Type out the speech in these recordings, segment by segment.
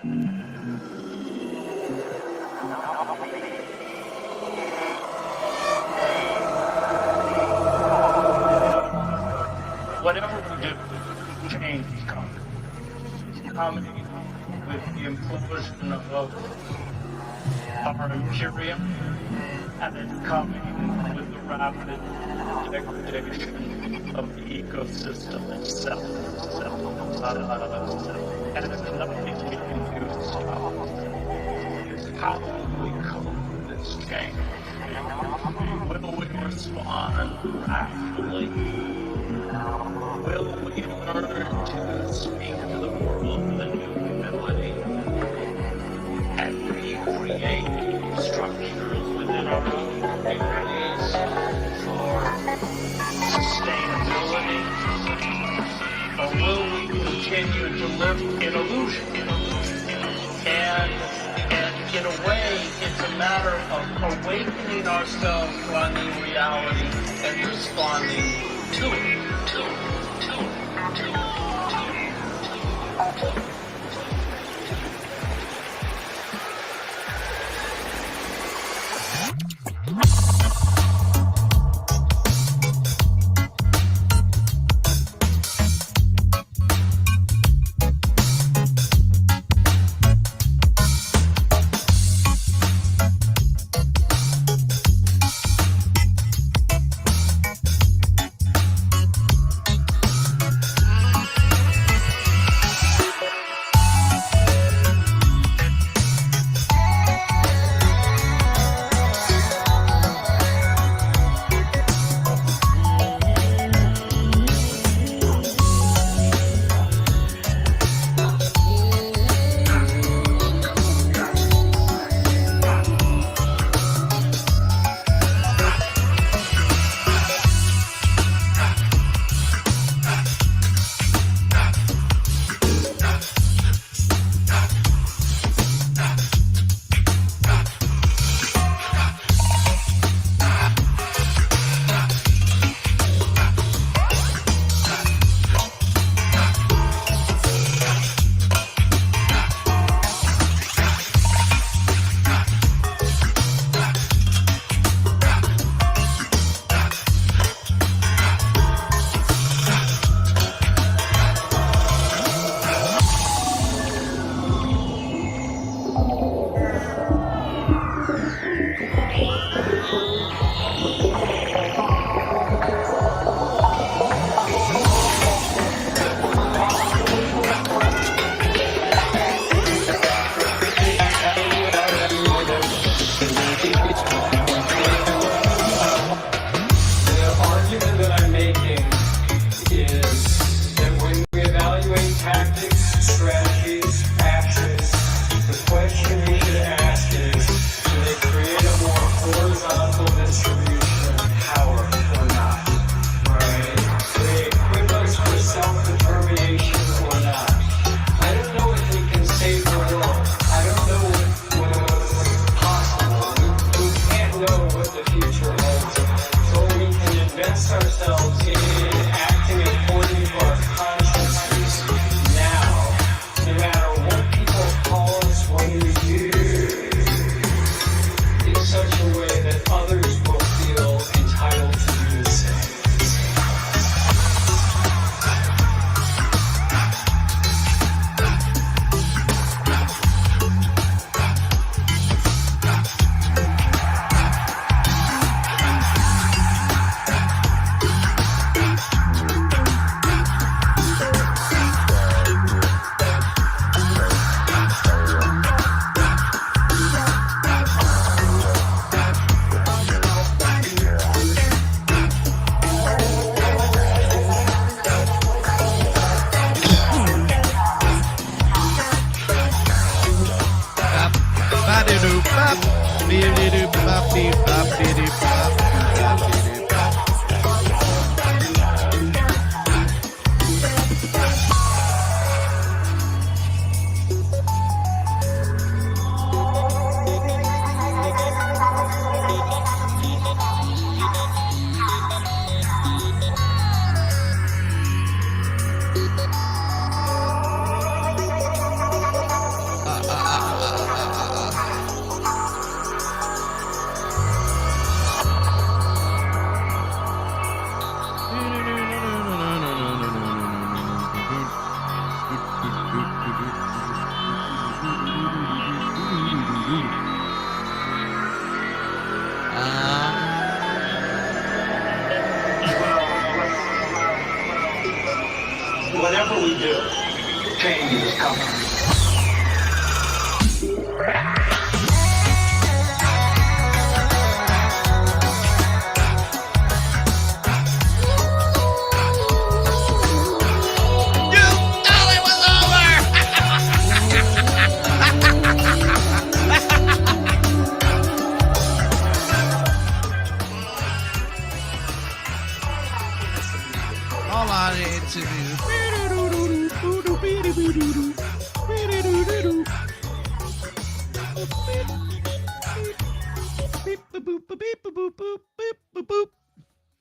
Whatever we do, change comes. Coming with the implosion of our Imperium, and it's coming with the rapid degradation of the ecosystem itself. And there's nothing we can do to stop it. It's how we cope with this change. Will we respond rationally? Will we learn to speak to the world with a new humility and recreate structures within our own communities for sustainability? Or will we continue to live in illusion? And in a way, it's a matter of awakening ourselves to our new reality and responding to it.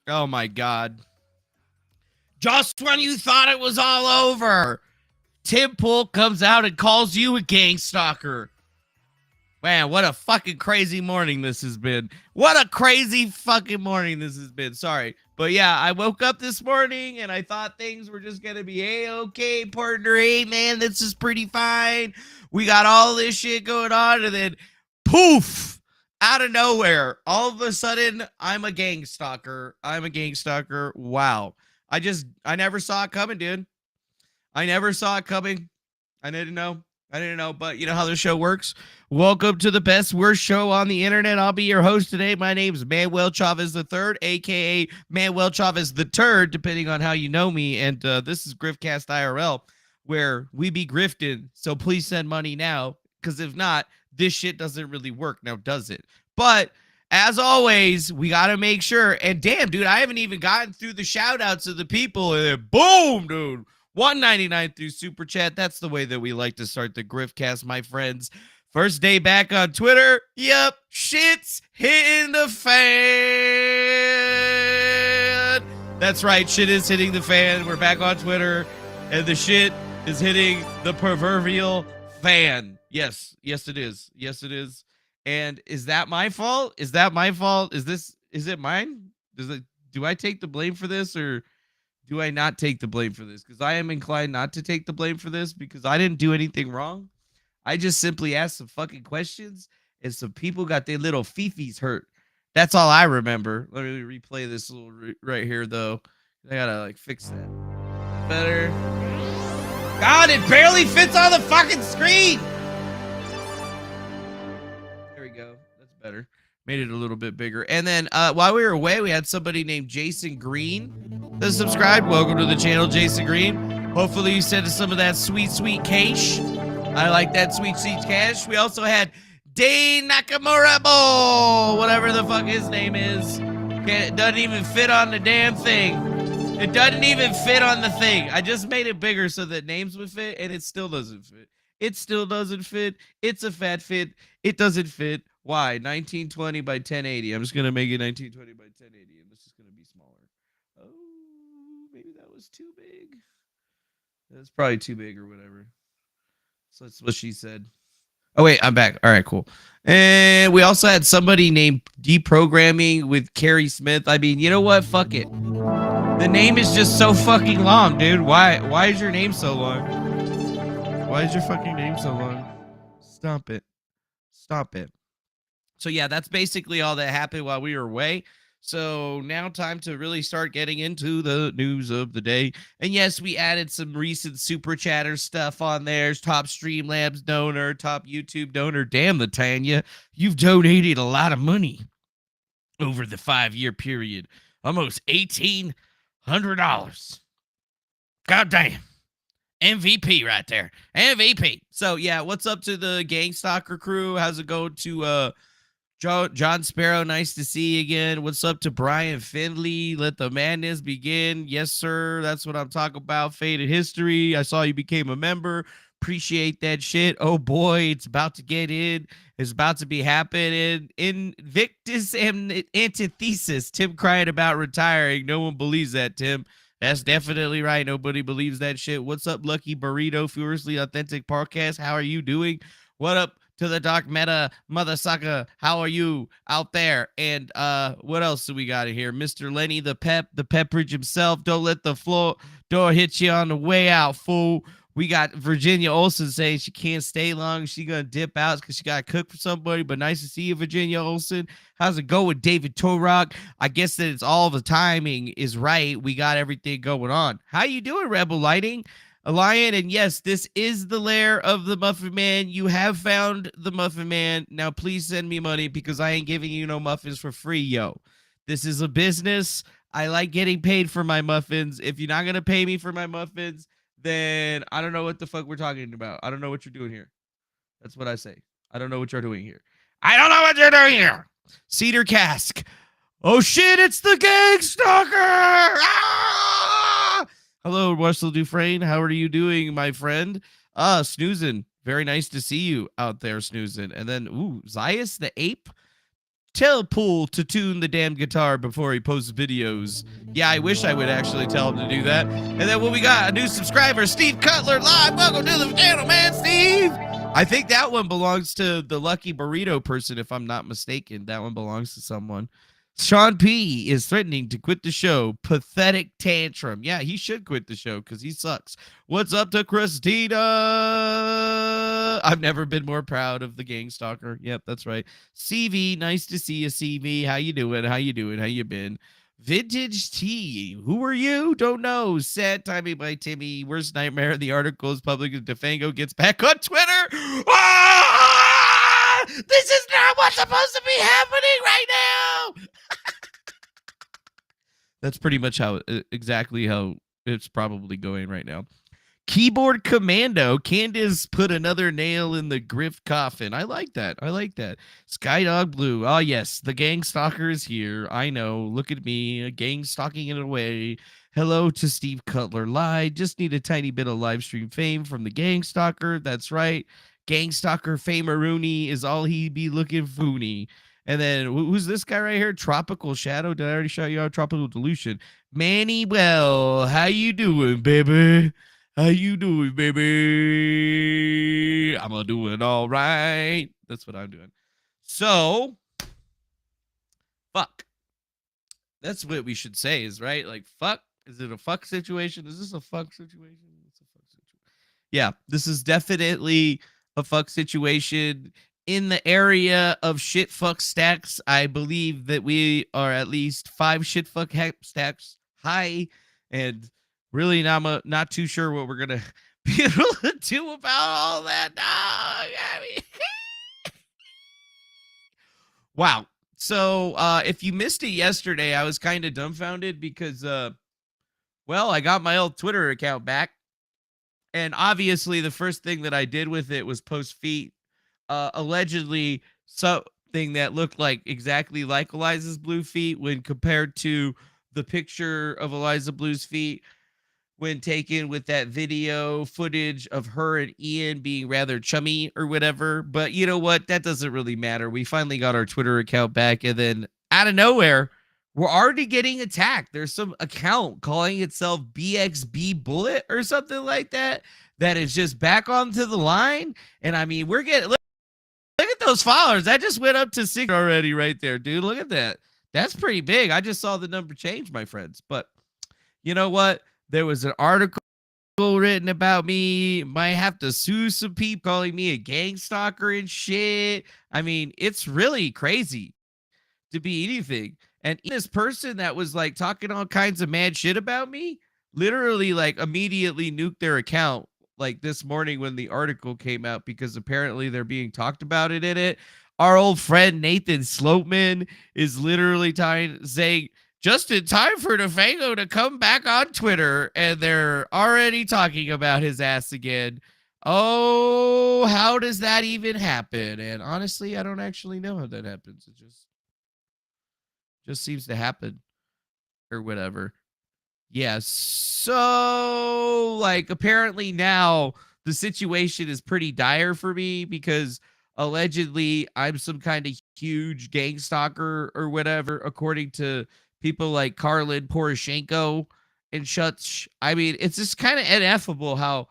Oh my God. Just when you thought it was all over, Tim Pool comes out and calls you a gangstalker. Man, what a fucking crazy morning this has been. What a crazy fucking morning this has been. Sorry. But yeah, I woke up this morning and I thought things were just going to be A-okay, partner. Hey, man, this is pretty fine. We got all this shit going on. And then poof, out of nowhere, all of a sudden, I'm a gangstalker. Wow. I never saw it coming, dude. I never saw it coming. I didn't know, but you know how the show works. Welcome to the best, worst show on the internet. I'll be your host today. My name's Manuel Chavez III, a.k.a. Manuel Chavez the Turd, depending on how you know me. And this is GRIFTCAST IRL, where we be grifting. So please send money now, because if not, this shit doesn't really work now, does it? But as always, we got to make sure. And damn, dude, I haven't even gotten through the shout outs of the people. And then boom, dude. $1.99 through Super Chat. That's the way that we like to start the GRIFTCast, my friends. First day back on Twitter. Yep, shit's hitting the fan. That's right, shit is hitting the fan. We're back on Twitter, and the shit is hitting the proverbial fan. Yes, it is. Yes, it is. And is that my fault? Is it mine? Do I take the blame for this, or do I not take the blame for this? Because I am inclined not to take the blame for this, because I didn't do anything wrong. I just simply asked some fucking questions, and some people got their little fifis hurt. That's all I remember. Let me replay this little right here, though. I gotta fix that. Better. God, it barely fits on the fucking screen. There we go. That's better. Made it a little bit bigger. And then while we were away, we had somebody named Jason Green that subscribed. Welcome to the channel, Jason Green. Hopefully you sent us some of that sweet, sweet cash. I like that sweet, sweet cash. We also had Dane Nakamura, whatever the fuck his name is. It doesn't even fit on the damn thing. It doesn't even fit on the thing. I just made it bigger so that names would fit, and it still doesn't fit. It still doesn't fit. It's a fat fit. It doesn't fit. Why? 1920 by 1080. I'm just going to make it 1920 by 1080, and this is going to be smaller. Oh, maybe that was too big. That's probably too big or whatever. So that's what she said. Oh, wait, I'm back. All right, cool. And we also had somebody named Deprogramming with Carrie Smith. I mean, you know what? Fuck it. The name is just so fucking long, dude. Why is your name so long? Why is your fucking name so long? Stop it. So yeah, that's basically all that happened while we were away. So now time to really start getting into the news of the day. And yes, we added some recent Super Chatter stuff on there. Top Streamlabs donor, top YouTube donor. Damn, Latanya, you've donated a lot of money over the 5-year period. Almost $1,800. God damn. MVP right there. MVP. So yeah, what's up to the Gangstalker crew? How's it going to John Sparrow? Nice to see you again. What's up to Brian Findley? Let the madness begin. Yes, sir. That's what I'm talking about. Faded history. I saw you became a member. Appreciate that shit. Oh boy, it's about to get in. It's about to be happening. Invictus and antithesis. Tim crying about retiring. No one believes that, Tim. That's definitely right. Nobody believes that shit. What's up, Lucky Burrito, Furiously Authentic Podcast? How are you doing? What up to the Dark Meta Mother Sucker? How are you out there? And what else do we got in here? Mr. Lenny the Pepperidge himself. Don't let the floor door hit you on the way out, fool. We got Virginia Olsen saying she can't stay long. She gonna dip out because she got to cook for somebody. But nice to see you, Virginia Olsen. How's it go with David Torok? I guess that it's all the timing is right. We got everything going on. How you doing, Rebel Lighting? A lion, and yes, this is the lair of the Muffin Man. You have found the Muffin Man. Now, please send me money because I ain't giving you no muffins for free, yo. This is a business. I like getting paid for my muffins. If you're not gonna pay me for my muffins, then I don't know what the fuck we're talking about. I don't know what you're doing here. That's what I say. I don't know what you're doing here. I don't know what you're doing here. Cedar Cask. Oh shit, it's the Gangstalker! Ah! Hello, Russell Dufresne. How are you doing, my friend? Snoozing. Very nice to see you out there, Snoozing. And then, Zias the Ape. Tell Pool to tune the damn guitar before he posts videos. Yeah, I wish I would actually tell him to do that. And then we got a new subscriber, Steve Cutler, live. Welcome to the channel, man, Steve. I think that one belongs to the Lucky Burrito person, if I'm not mistaken. That one belongs to someone. Sean P is threatening to quit the show. Pathetic tantrum. Yeah, he should quit the show because he sucks. What's up to Christina? I've never been more proud of the Gangstalker. Yep, that's right. CV, nice to see you, CV. How you doing? How you doing? How you been? Vintage T. Who are you? Don't know. Sad timing by Timmy. Worst nightmare. The article is public. Defango gets back on Twitter. Ah! This is not what's supposed to be happening right now. That's pretty much exactly how it's probably going right now. Keyboard Commando. Candace put another nail in the grift coffin. I like that. I like that. Skydog Blue. Oh, yes. The Gangstalker is here. I know. Look at me. A gang stalking it away. Hello to Steve Cutler. Lied. Just need a tiny bit of live stream fame from the Gangstalker. That's right. Gangstalker Famerooney is all he be looking foony. And then who's this guy right here? Tropical Shadow. Did I already shout you out? Tropical Delusion. Manny Well. How you doing, baby? How you doing, baby? I'm doing all right. That's what I'm doing. So, fuck. That's what we should say is, right? Like, fuck. Is it a fuck situation? Is this a fuck situation? It's a fuck situation. Yeah, this is definitely a fuck situation. In the area of shit fuck stacks, I believe that we are at least 5 shit fuck stacks high, and really not too sure what we're gonna be able to do about all that. No, I mean, wow. So if you missed it yesterday, I was kind of dumbfounded because well, I got my old Twitter account back, and obviously the first thing that I did with it was post feet. Allegedly something that looked like exactly like Eliza's Blue feet when compared to the picture of Eliza Blue's feet when taken with that video footage of her and Ian being rather chummy or whatever. But you know what? That doesn't really matter. We finally got our Twitter account back, and then out of nowhere, we're already getting attacked. There's some account calling itself BXB Bullet or something like that is just back onto the line. And I mean, we're getting... Look at those followers. That just went up to 6 already right there, dude. Look at that. That's pretty big. I just saw the number change, my friends. But you know what? There was an article written about me. Might have to sue some people calling me a gang stalker and shit. I mean, it's really crazy to be anything. And this person that was like talking all kinds of mad shit about me literally like immediately nuked their account like this morning when the article came out because apparently they're being talked about it in it. Our old friend Nathan Slopeman is literally saying just in time for Defango to come back on Twitter, and they're already talking about his ass again. Oh, how does that even happen? And honestly, I don't actually know how that happens. It just seems to happen or whatever. Yeah, so like apparently now the situation is pretty dire for me because allegedly I'm some kind of huge gang stalker or whatever, according to people like Karlin Poroshenko and such. I mean, it's just kind of ineffable how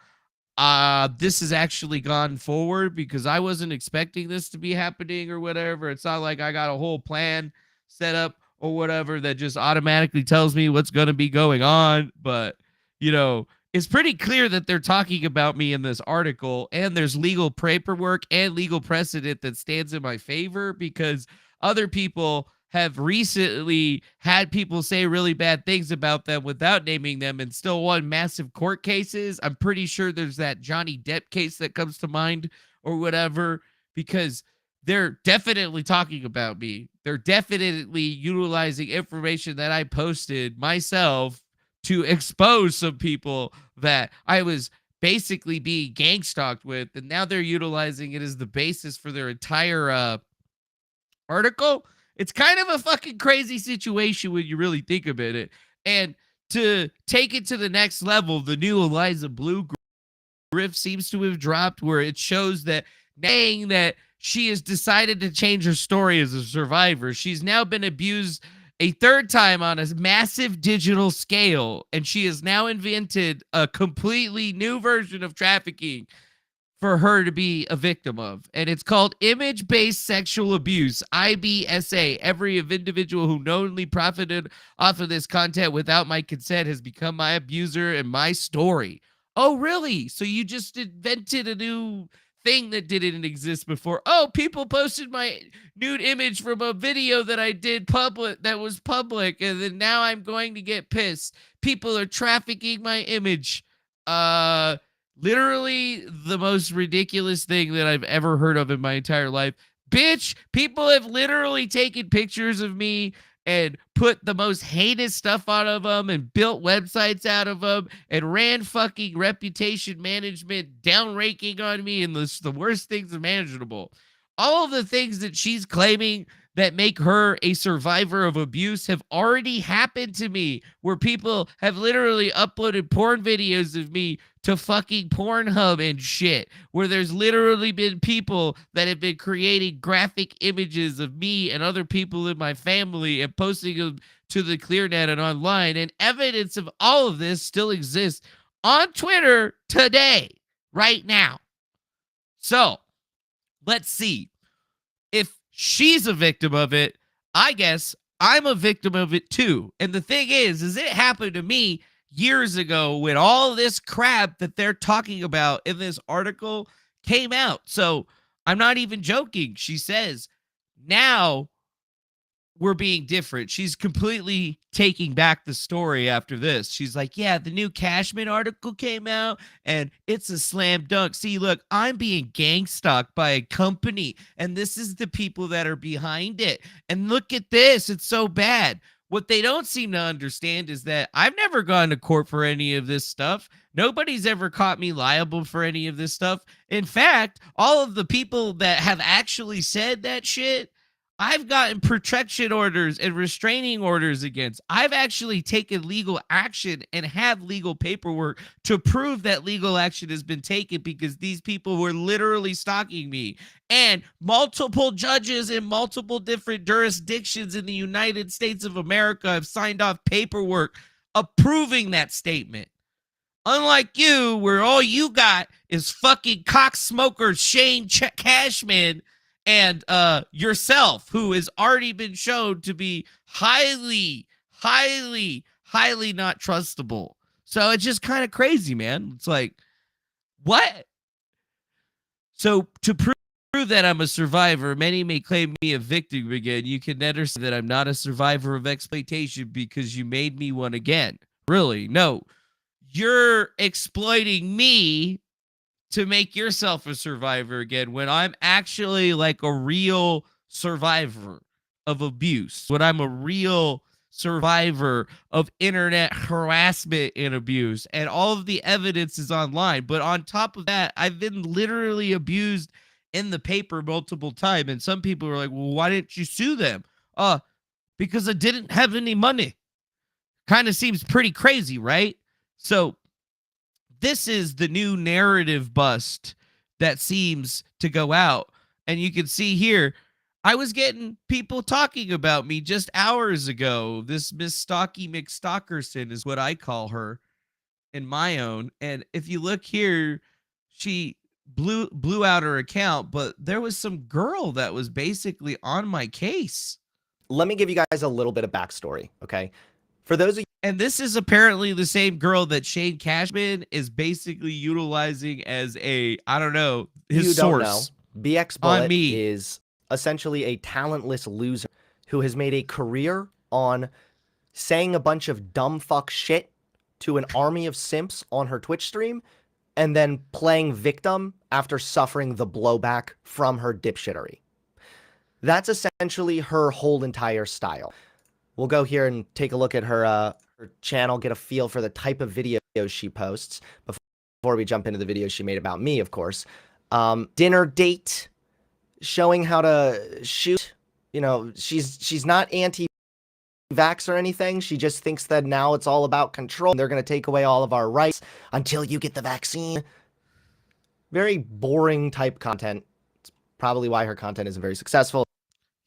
this has actually gone forward because I wasn't expecting this to be happening or whatever. It's not like I got a whole plan set up or whatever that just automatically tells me what's going to be going on. But, you know, it's pretty clear that they're talking about me in this article, and there's legal paperwork and legal precedent that stands in my favor because other people have recently had people say really bad things about them without naming them and still won massive court cases. I'm pretty sure there's that Johnny Depp case that comes to mind or whatever, because they're definitely talking about me. They're definitely utilizing information that I posted myself to expose some people that I was basically being gang stalked with. And now they're utilizing it as the basis for their entire article. It's kind of a fucking crazy situation when you really think about it. And to take it to the next level, the new Eliza Bleu riff seems to have dropped where it shows that saying that she has decided to change her story as a survivor. She's now been abused a third time on a massive digital scale, and she has now invented a completely new version of trafficking for her to be a victim of. And it's called image-based sexual abuse, IBSA. Every individual who knowingly profited off of this content without my consent has become my abuser and my story. Oh, really? So you just invented a new thing that didn't exist before. Oh, people posted my nude image from a video that I did public that was public, and then now I'm going to get pissed. People are trafficking my image. Literally the most ridiculous thing that I've ever heard of in my entire life. Bitch, people have literally taken pictures of me and put the most heinous stuff out of them and built websites out of them and ran fucking reputation management down ranking on me and the worst things imaginable. All of the things that she's claiming that make her a survivor of abuse have already happened to me, where people have literally uploaded porn videos of me to fucking Pornhub and shit, where there's literally been people that have been creating graphic images of me and other people in my family and posting them to the ClearNet and online, and evidence of all of this still exists on Twitter today, right now. So, let's see. If she's a victim of it, I guess I'm a victim of it too. And the thing is it happened to me years ago when all this crap that they're talking about in this article came out. So I'm not even joking. She says, now we're being different. She's completely taking back the story after this. She's like, yeah, the new Cashman article came out and it's a slam dunk. See, look, I'm being gangstalked by a company and this is the people that are behind it. And look at this. It's so bad. What they don't seem to understand is that I've never gone to court for any of this stuff. Nobody's ever caught me liable for any of this stuff. In fact, all of the people that have actually said that shit, I've gotten protection orders and restraining orders against. I've actually taken legal action and have legal paperwork to prove that legal action has been taken because these people were literally stalking me. And multiple judges in multiple different jurisdictions in the United States of America have signed off paperwork approving that statement. Unlike you, where all you got is fucking cocksmoker Shane Cashman and yourself, who has already been shown to be highly not trustable. So it's just kind of crazy, man. It's like, what? So to prove that I'm a survivor, many may claim me a victim again. You can never say that I'm not a survivor of exploitation because you made me one again. Really? No. You're exploiting me to make yourself a survivor again when I'm actually like a real survivor of abuse, when I'm a real survivor of internet harassment and abuse, and all of the evidence is online. But on top of that, I've been literally abused in the paper multiple times, and some people are like, well, why didn't you sue them? Because I didn't have any money. Kind of seems pretty crazy, right? So this is the new narrative bust that seems to go out. And you can see here, I was getting people talking about me just hours ago. This Miss Stocky McStalkerson is what I call her in my own. And if you look here, she blew out her account, but there was some girl that was basically on my case. Let me give you guys a little bit of backstory, okay? For those of you, and this is apparently the same girl that Shane Cashman is basically utilizing as a, I don't know, his source. BX Bullet is essentially a talentless loser who has made a career on saying a bunch of dumb fuck shit to an army of simps on her Twitch stream and then playing victim after suffering the blowback from her dipshittery. That's essentially her whole entire style. We'll go here and take a look at her channel, get a feel for the type of videos she posts before we jump into the videos she made about me, of course. Dinner date, showing how to shoot. You know, she's not anti-vax or anything. She just thinks that now it's all about control. They're going to take away all of our rights until you get the vaccine. very boring type content. It's probably why her content isn't very successful.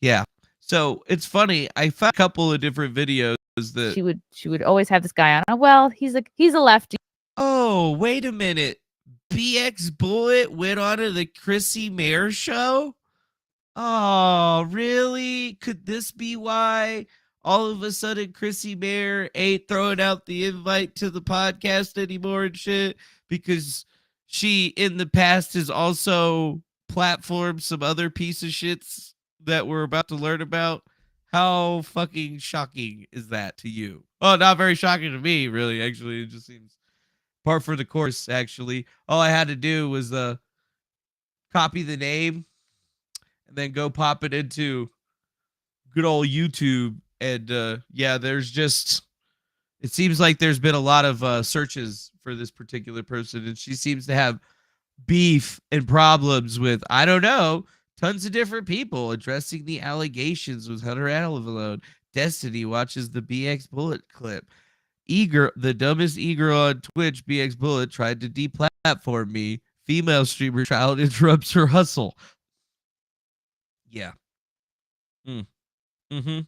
Yeah. So it's funny. I found a couple of different videos that she would always have this guy on. Oh, well, he's a lefty. Oh, wait a minute. BX Bullet went on to the Chrissy Mayer show? Oh, really? Could this be why all of a sudden Chrissy Mayer ain't throwing out the invite to the podcast anymore and shit? Because she in the past has also platformed some other piece of shits that we're about to learn about. How fucking shocking is that to you? Oh, not very shocking to me, really. Actually, it just seems par for the course. Actually, all I had to do was copy the name and then go pop it into good old YouTube. And yeah, there's just, it seems like there's been a lot of searches for this particular person, and she seems to have beef and problems with, I don't know, tons of different people addressing the allegations with Hunter Allen. Destiny watches the BX Bullet clip. The dumbest e-girl on Twitch, BX Bullet, tried to deplatform me. Female streamer child interrupts her hustle. Yeah. Mm-hmm.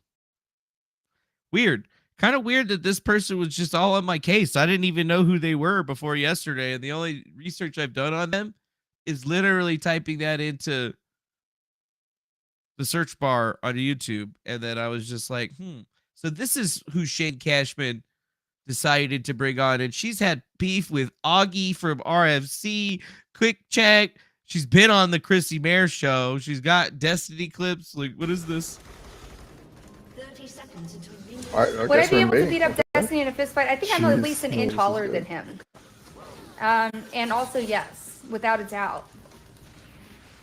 Weird. Kind of weird that this person was just all on my case. I didn't even know who they were before yesterday, and the only research I've done on them is literally typing that into the search bar on YouTube, and then I was just like, so this is who Shane Cashman decided to bring on, and she's had beef with Augie from RFC, Quick Check. She's been on the Chrissy Mayer show. She's got Destiny clips. Like, what is this? 30 seconds until Would I be able to beat up Destiny in a fist fight? I think I'm at least an inch taller than him. And also, yes, without a doubt.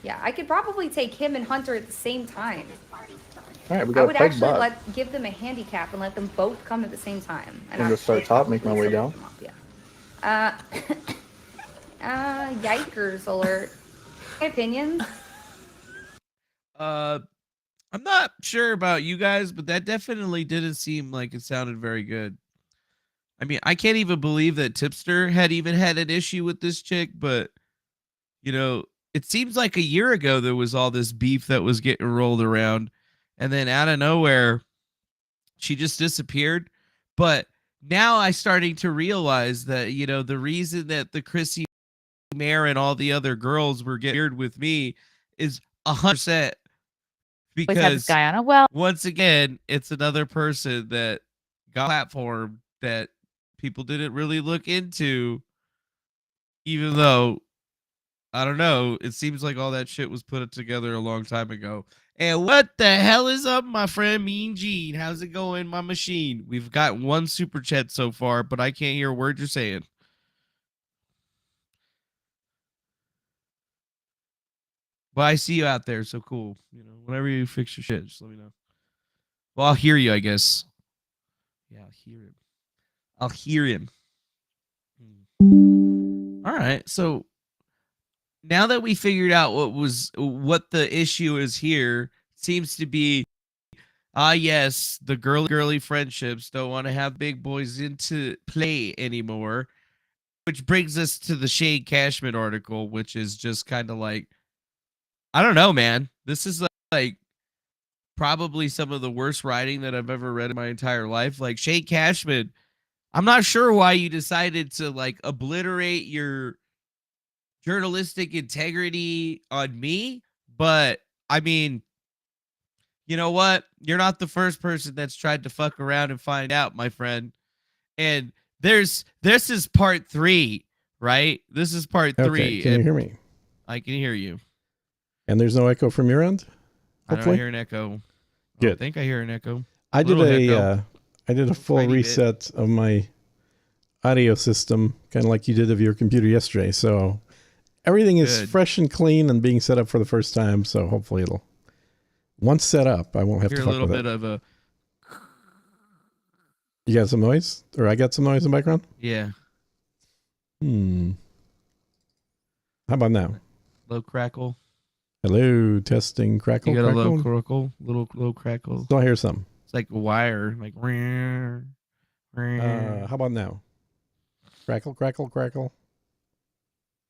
Yeah, I could probably take him and Hunter at the same time. All right, we got I would a peg actually bot. give them a handicap and let them both come at the same time. And I'm gonna start top, make my way down. Yeah. Yikers alert. My opinions? I'm not sure about you guys, but that definitely didn't seem like it sounded very good. I mean, I can't even believe that Tipster had even had an issue with this chick, but you know, it seems like a year ago there was all this beef that was getting rolled around, and then out of nowhere, she just disappeared. But now I'm starting to realize that, you know, the reason that the Chrissy Mayer and all the other girls were getting weird with me is 100% because guy on. Oh, well, once again, it's another person that got a platform that people didn't really look into, even though, I don't know, it seems like all that shit was put together a long time ago. And what the hell is up, my friend Mean Gene? How's it going, my machine? We've got one super chat so far, but I can't hear a word you're saying. But I see you out there, so cool. You know, whenever you fix your shit, just let me know. Well, I'll hear you, I guess. Yeah, I'll hear him. I'll hear him. All right, so now that we figured out what the issue is here, seems to be, yes, the girly friendships don't want to have big boys into play anymore, which brings us to the Shane Cashman article, which is just kind of like, I don't know, man. This is like probably some of the worst writing that I've ever read in my entire life. Like, Shane Cashman, I'm not sure why you decided to like obliterate your journalistic integrity on me, but I mean, you know what? You're not the first person that's tried to fuck around and find out, my friend. And this is part 3, right? This is part 3. Okay, can you hear me? I can hear you. And there's no echo from your end? Hopefully? I don't hear an echo. Good. I think I hear an echo. I did a full Tiny reset of my audio system, kind of like you did of your computer yesterday. So everything is fresh and clean and being set up for the first time. So hopefully it'll, once set up, I won't have to fuck with it. Hear a little bit of a... You got some noise? Or I got some noise in the background? Yeah. How about now? Low crackle. Hello, testing, crackle, You got crackle. a low crackle, low crackle. Still hear some. It's like a wire, like. How about now? Crackle, crackle, crackle.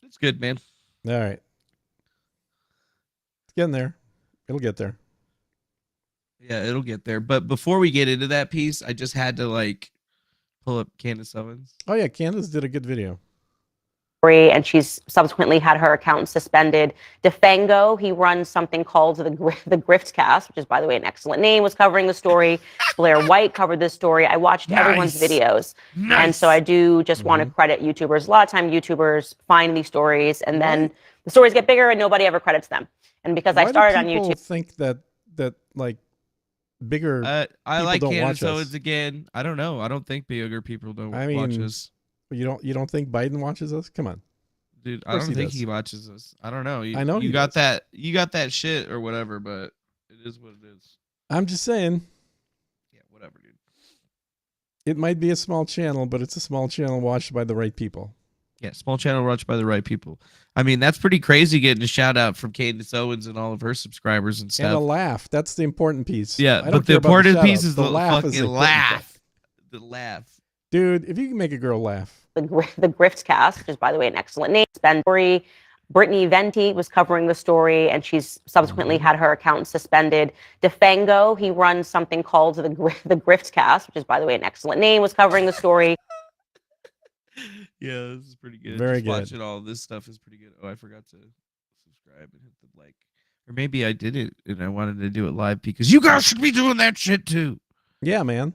It's good, man. All right. It's getting there. It'll get there. Yeah, it'll get there. But before we get into that piece, I just had to like pull up Candace Owens. Oh yeah, Candace did a good video. And she's subsequently had her account suspended. DeFango, he runs something called the GRIFTCAST, which is, by the way, an excellent name, was covering the story. Blair White covered this story. I watched everyone's videos. And so I do just want to credit YouTubers. A lot of time YouTubers find these stories and then the stories get bigger and nobody ever credits them. And because I started on YouTube. Think that like bigger I like don't Candace watch Owens us. again. I don't know. I don't think bigger people don't watch us. You don't think Biden watches us? Come on, dude. I don't think he watches us. I don't know. I know you got that. You got that shit or whatever, but it is what it is. I'm just saying. Yeah, whatever, dude. It might be a small channel, but it's a small channel watched by the right people. Yeah, small channel watched by the right people. I mean, that's pretty crazy getting a shout out from Candace Owens and all of her subscribers and stuff. And a laugh. That's the important piece. Yeah, but the important piece is the fucking laugh. The laugh. Dude, if you can make a girl laugh. The GRIFTCAST, which is, by the way, an excellent name. Brittany Venti was covering the story, and she's subsequently had her account suspended. DeFango, he runs something called the GRIFTCAST, which is, by the way, an excellent name, was covering the story. Yeah, this is pretty good. Very Just good. Watching all this stuff is pretty good. Oh, I forgot to subscribe and hit the like. Or maybe I did it and I wanted to do it live because you guys should be doing that shit too. Yeah, man.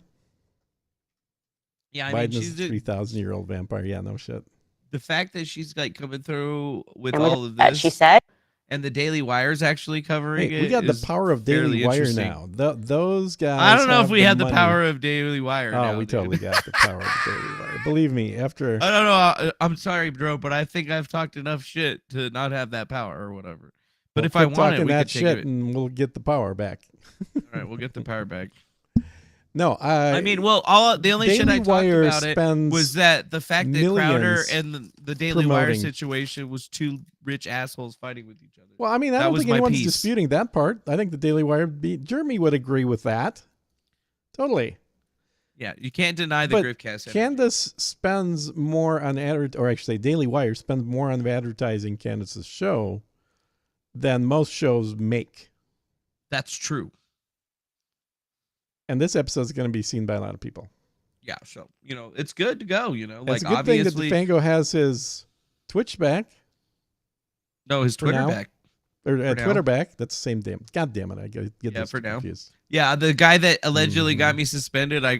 Yeah, I Biden mean, is a 3,000-year-old vampire. Yeah, no shit. The fact that she's like coming through with all of this, she said, and the Daily Wire's actually covering it. We got the power of Daily Wire interesting. now. Those guys. I don't know if we have had the power of Daily Wire. Oh, now, we dude. totally got the power of Daily Wire. Believe me, after. I don't know. I'm sorry, bro, but I think I've talked enough shit to not have that power or whatever. But if I want it, we that could take shit, it. and we'll get the power back. All right, we'll get the power back. No, I mean, well, the only shit I talked about it was that the fact that Crowder and the Daily Wire situation was two rich assholes fighting with each other. Well, I mean, I don't think anyone's disputing that part. I think the Daily Wire, Jeremy would agree with that. Totally. Yeah, you can't deny the GRIFTCAST. Candace spends more on or actually, Daily Wire spends more on advertising Candace's show than most shows make. That's true. And this episode is going to be seen by a lot of people. Yeah, so it's good to go. It's a good thing that DeFango has his Twitch back. No, his Twitter back. Or Twitter back. That's the same damn. God damn it! I get this for confused. Yeah, the guy that allegedly got me suspended. I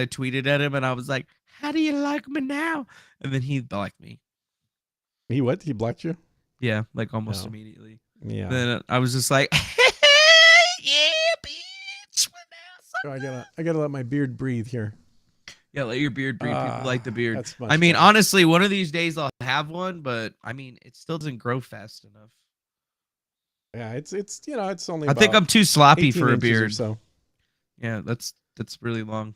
tweeted at him and I was like, "How do you like me now?" And then he blocked me. He what? He blocked you? Yeah, like almost immediately. Yeah. Then I was just like, "Yeah, bitch." I gotta let my beard breathe here. Yeah, let your beard breathe. People like the beard. That's I mean, better. honestly, one of these days I'll have one, but I mean, it still doesn't grow fast enough. Yeah, it's only. I think I'm too sloppy for a 18 inches or beard. so. Yeah, that's really long.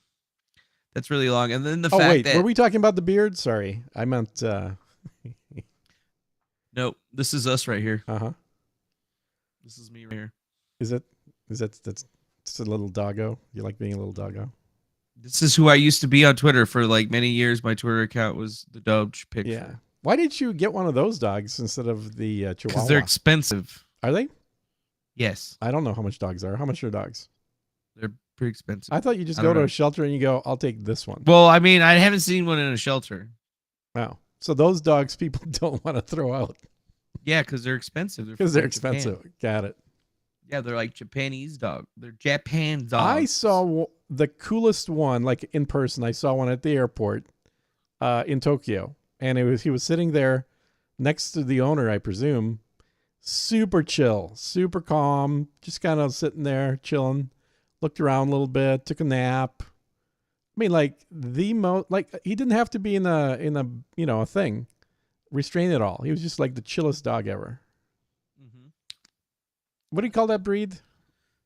That's really long. And then the Oh fact wait, that were we talking about the beard? Sorry, I meant. No, this is us right here. This is me right here. Is it? That's a little doggo? You like being a little doggo? This is who I used to be on Twitter for like many years. My Twitter account was the Doge picture. Yeah. Why didn't you get one of those dogs instead of the Chihuahua? Because they're expensive. Are they? Yes. I don't know how much dogs are. How much are dogs? They're pretty expensive. I thought you just go to a shelter and you go, I'll take this one. Well, I mean, I haven't seen one in a shelter. Wow. So those dogs people don't want to throw out. Yeah, because they're expensive. Because they're expensive. Japan. Got it. Yeah, they're like Japanese dog. They're Japan dogs. I saw the coolest one, like in person. I saw one at the airport in Tokyo. And he was sitting there next to the owner, I presume. Super chill, super calm, just kind of sitting there chilling. Looked around a little bit, took a nap. I mean, like he didn't have to be in a thing, restrained at all. He was just like the chillest dog ever. What do you call that breed?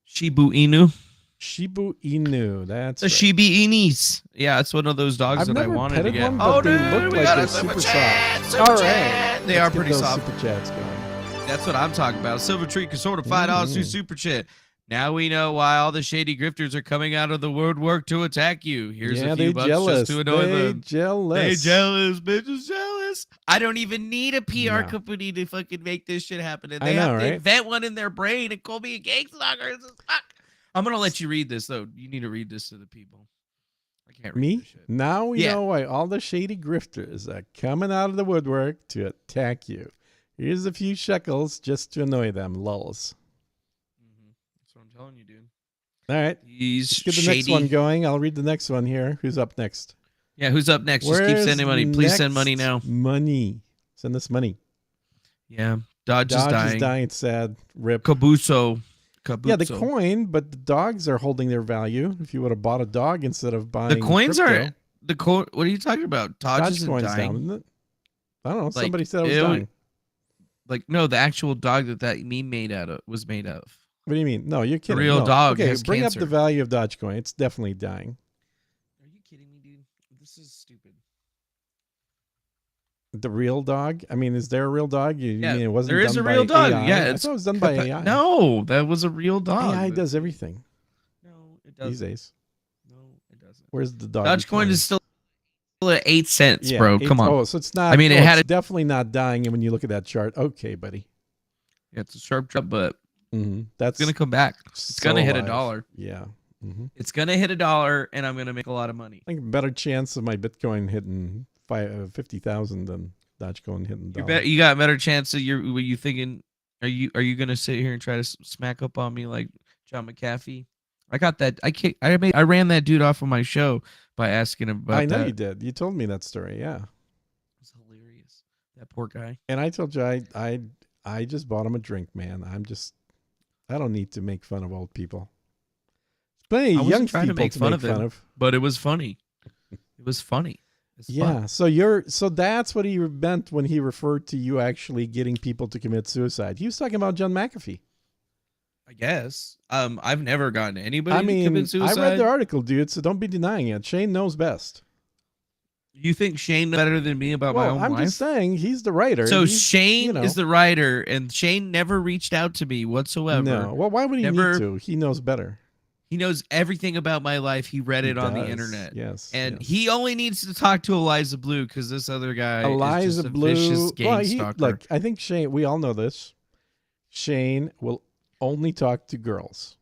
Shibu Inu. Shibu Inu. That's the Shiba Inus. Yeah, it's one of dude, I wanted to get. One, but they look like they're super soft. All right, they are pretty soft. Super chats going. That's what I'm talking about. Silver Tree can sort of $5 through Super Chat. Now we know why all the shady grifters are coming out of the woodwork to attack you. Here's a few bucks jealous. just to annoy them. Jealous. They jealous, bitches jealous. I don't even need a PR No. company to fucking make this shit happen. And I they know, have to right? invent one in their brain and call me a gangstalker. Fuck. I'm gonna let you read this though. You need to read this to the people. I can't read Me? this shit. Now we Yeah. know why all the shady grifters are coming out of the woodwork to attack you. Here's a few shekels just to annoy them, lulls. That's what I'm telling you, dude. All right. He's Let's get the shady. next one going. I'll read the next one here. Who's up next? Yeah, who's up next? Just keep Where's sending money. Please send money next now. Money. Send us money. Yeah. Dodge Dodge is dying. It's sad. Rip. Kabuso. Yeah, the coin, but the dogs are holding their value. If you would have bought a dog instead of buying The coins crypto, are the coin. What are you talking about? Dodge isn't Dogecoin's dying. down, isn't it? I don't know. Like, Somebody said it was it would- dying. Like no, the actual dog that meme was made out of. What do you mean? No, you're kidding. real No. dog Okay, has bring cancer. up the value of Dogecoin. It's definitely dying. Are you kidding me, dude? This is stupid. The real dog? I mean, is there a real dog? You Yeah, mean it wasn't there is done a real by dog. AI? Yeah, I it's thought it was done by AI. No, that was a real dog. AI does everything No, it doesn't. these days. No, it doesn't. Where's the dog? Dogecoin is still at 8 cents, Yeah, bro. Come on. Oh, so it's not. I mean, it oh, had it's definitely not dying. And when you look at that chart, okay, buddy. Yeah, it's a sharp drop, but That's it's gonna come back. It's gonna hit $1. Yeah. It's gonna hit $1, and I'm gonna make a lot of money. I think better chance of my Bitcoin hitting 50,000 than Dogecoin hitting $1. You got a better chance of what you thinking? Are you gonna sit here and try to smack up on me like John McAfee? I got that. I ran that dude off of my show by asking him about I know that. you did. You told me that story. Yeah. It's hilarious. That poor guy. And I told you I just bought him a drink, man. I don't need to make fun of old people. Plenty I of wasn't young trying to people make fun of him, of. but it was funny. It was funny. It's Yeah. fun. So that's what he meant when he referred to you actually getting people to commit suicide. He was talking about John McAfee. I guess. I've never gotten anybody I to mean, commit suicide. I read the article, dude, so don't be denying it. Shane knows best. You think Shane knows better than me about my own I'm life? just saying he's the writer. So He's, Shane is the writer, and Shane never reached out to me whatsoever. No. Well, why would he need to? He knows better. He knows everything about my life. He read it on the does, internet. yes, And yes. he only needs to talk to Eliza Bleu because this other guy is Eliza just a Bleu. vicious Well, gangstalker. look, I think Shane, we all know this. Shane will only talk to girls.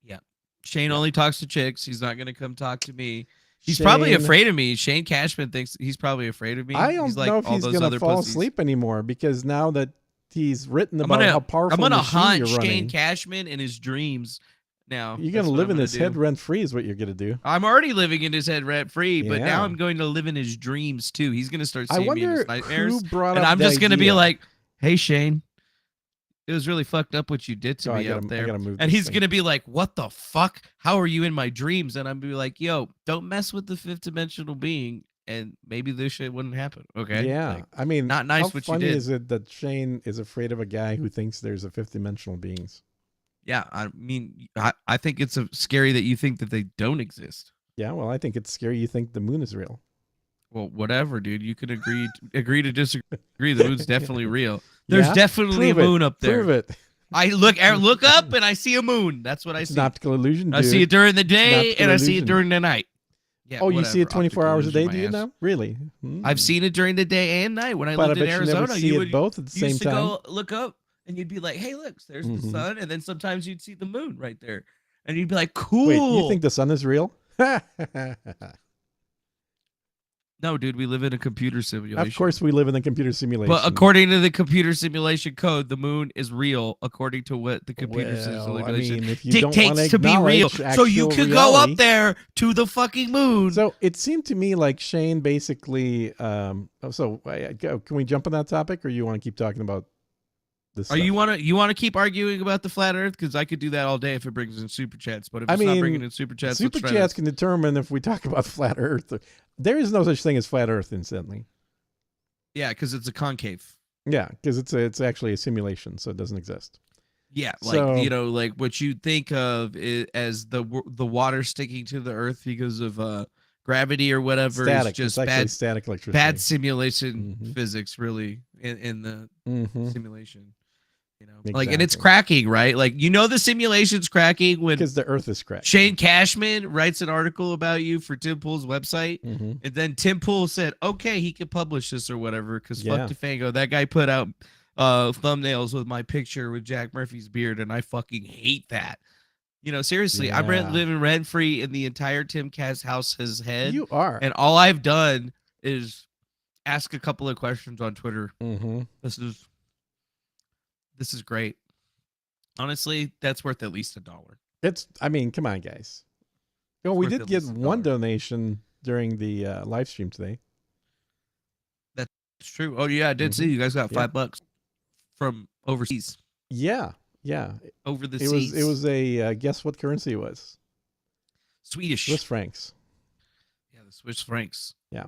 Yeah. Shane only talks to chicks. He's not going to come talk to me. He's probably Shane- afraid of me. Shane Cashman thinks he's probably afraid of me. I don't He's like know if all he's those going other to fall pussies. asleep anymore because now that he's written I'm about gonna, how powerful I'm gonna machine haunt you're Shane running. Cashman in his dreams now. You're That's going to what live I'm in gonna his do. head rent free is what you're going to do. I'm already living in his head rent free, but Yeah. now I'm going to live in his dreams too. He's going to start I seeing me in wonder his nightmares. who brought and up I'm the just going to be idea. like, hey, Shane, it was really fucked up what you did to Oh, I me gotta- up I there. gotta move And this he's thing. going to be like, what the fuck? How are you in my dreams? And I'm going to be like, yo, don't mess with the fifth dimensional being. And maybe this shit wouldn't happen. Okay. Yeah. Like, I mean, not nice how what you funny did. is it that Shane is afraid of a guy who thinks there's a fifth dimensional beings? yeah. I mean, I think it's scary that you think that they don't exist. Yeah, well, I think it's scary you think the moon is real. Well, whatever, dude. You can agree to disagree. The moon's definitely real. There's Yeah? definitely Prove a moon up there. Prove it. I look up and I see a moon. That's what I It's see. an optical illusion, I dude. see it during the It's an day optical and I see it illusion. during the night. Yeah, Oh, you see it whatever. 24 Optical hours a day, illusion, do you my ass. now? Really? Hmm. I've seen it during the day and night. When I But I lived in bet you never Arizona, see you it would both at the you same used to time. go look up and you'd be like, "Hey, look, there's the Mhm. sun," and then sometimes you'd see the moon right there, and you'd be like, "Cool." Wait, you think the sun is real? No, dude, we live in a computer simulation. Of course, we live in a computer simulation. But according to the computer simulation code, the moon is real according to what the computer Well, I simulation mean, if you don't wanna dictates to be real. acknowledge So you actual could go reality- up there to the fucking moon. So it seemed to me like Shane basically. Can we jump on that topic, or you want to keep talking about this? Are you want to keep arguing about the flat Earth? Because I could do that all day if it brings in super chats. But if I it's not mean, bringing in super chats, Super let's try chats this. can determine if we talk about flat Earth. There is no such thing as flat Earth, incidentally. Yeah, because it's a concave. Yeah, because it's actually a simulation, so it doesn't exist. Yeah, So- like what you think of as the water sticking to the Earth because of gravity or whatever. Static. Is just It's actually bad static electricity. bad simulation Mhm. physics, really, in the Mhm. simulation. You know, like, and it's Exactly. cracking, right? Like, you know, the simulation's cracking when Because the Earth is cracking. Shane Cashman writes an article about you for Tim Pool's website, Mhm. and then Tim Pool said, "Okay, he could publish this or whatever." Because Yeah. fuck DeFango, that guy put out thumbnails with my picture with Jack Murphy's beard, and I fucking hate that. You know, seriously, I'm Yeah. living rent free in the entire Tim Kaz house's head, You are. and all I've done is ask a couple of questions on Twitter. Mm-hmm. This is great. Honestly, that's worth at least $1. I mean, come on, guys. Oh, we worth did at get least one $1. donation during the live stream today. That's true. Oh yeah, I did see you guys got Yeah. $5 from overseas. Yeah, yeah. Over the It seas. was a guess what currency it was? Swedish. Swiss francs. Yeah, the Swiss francs. Yeah,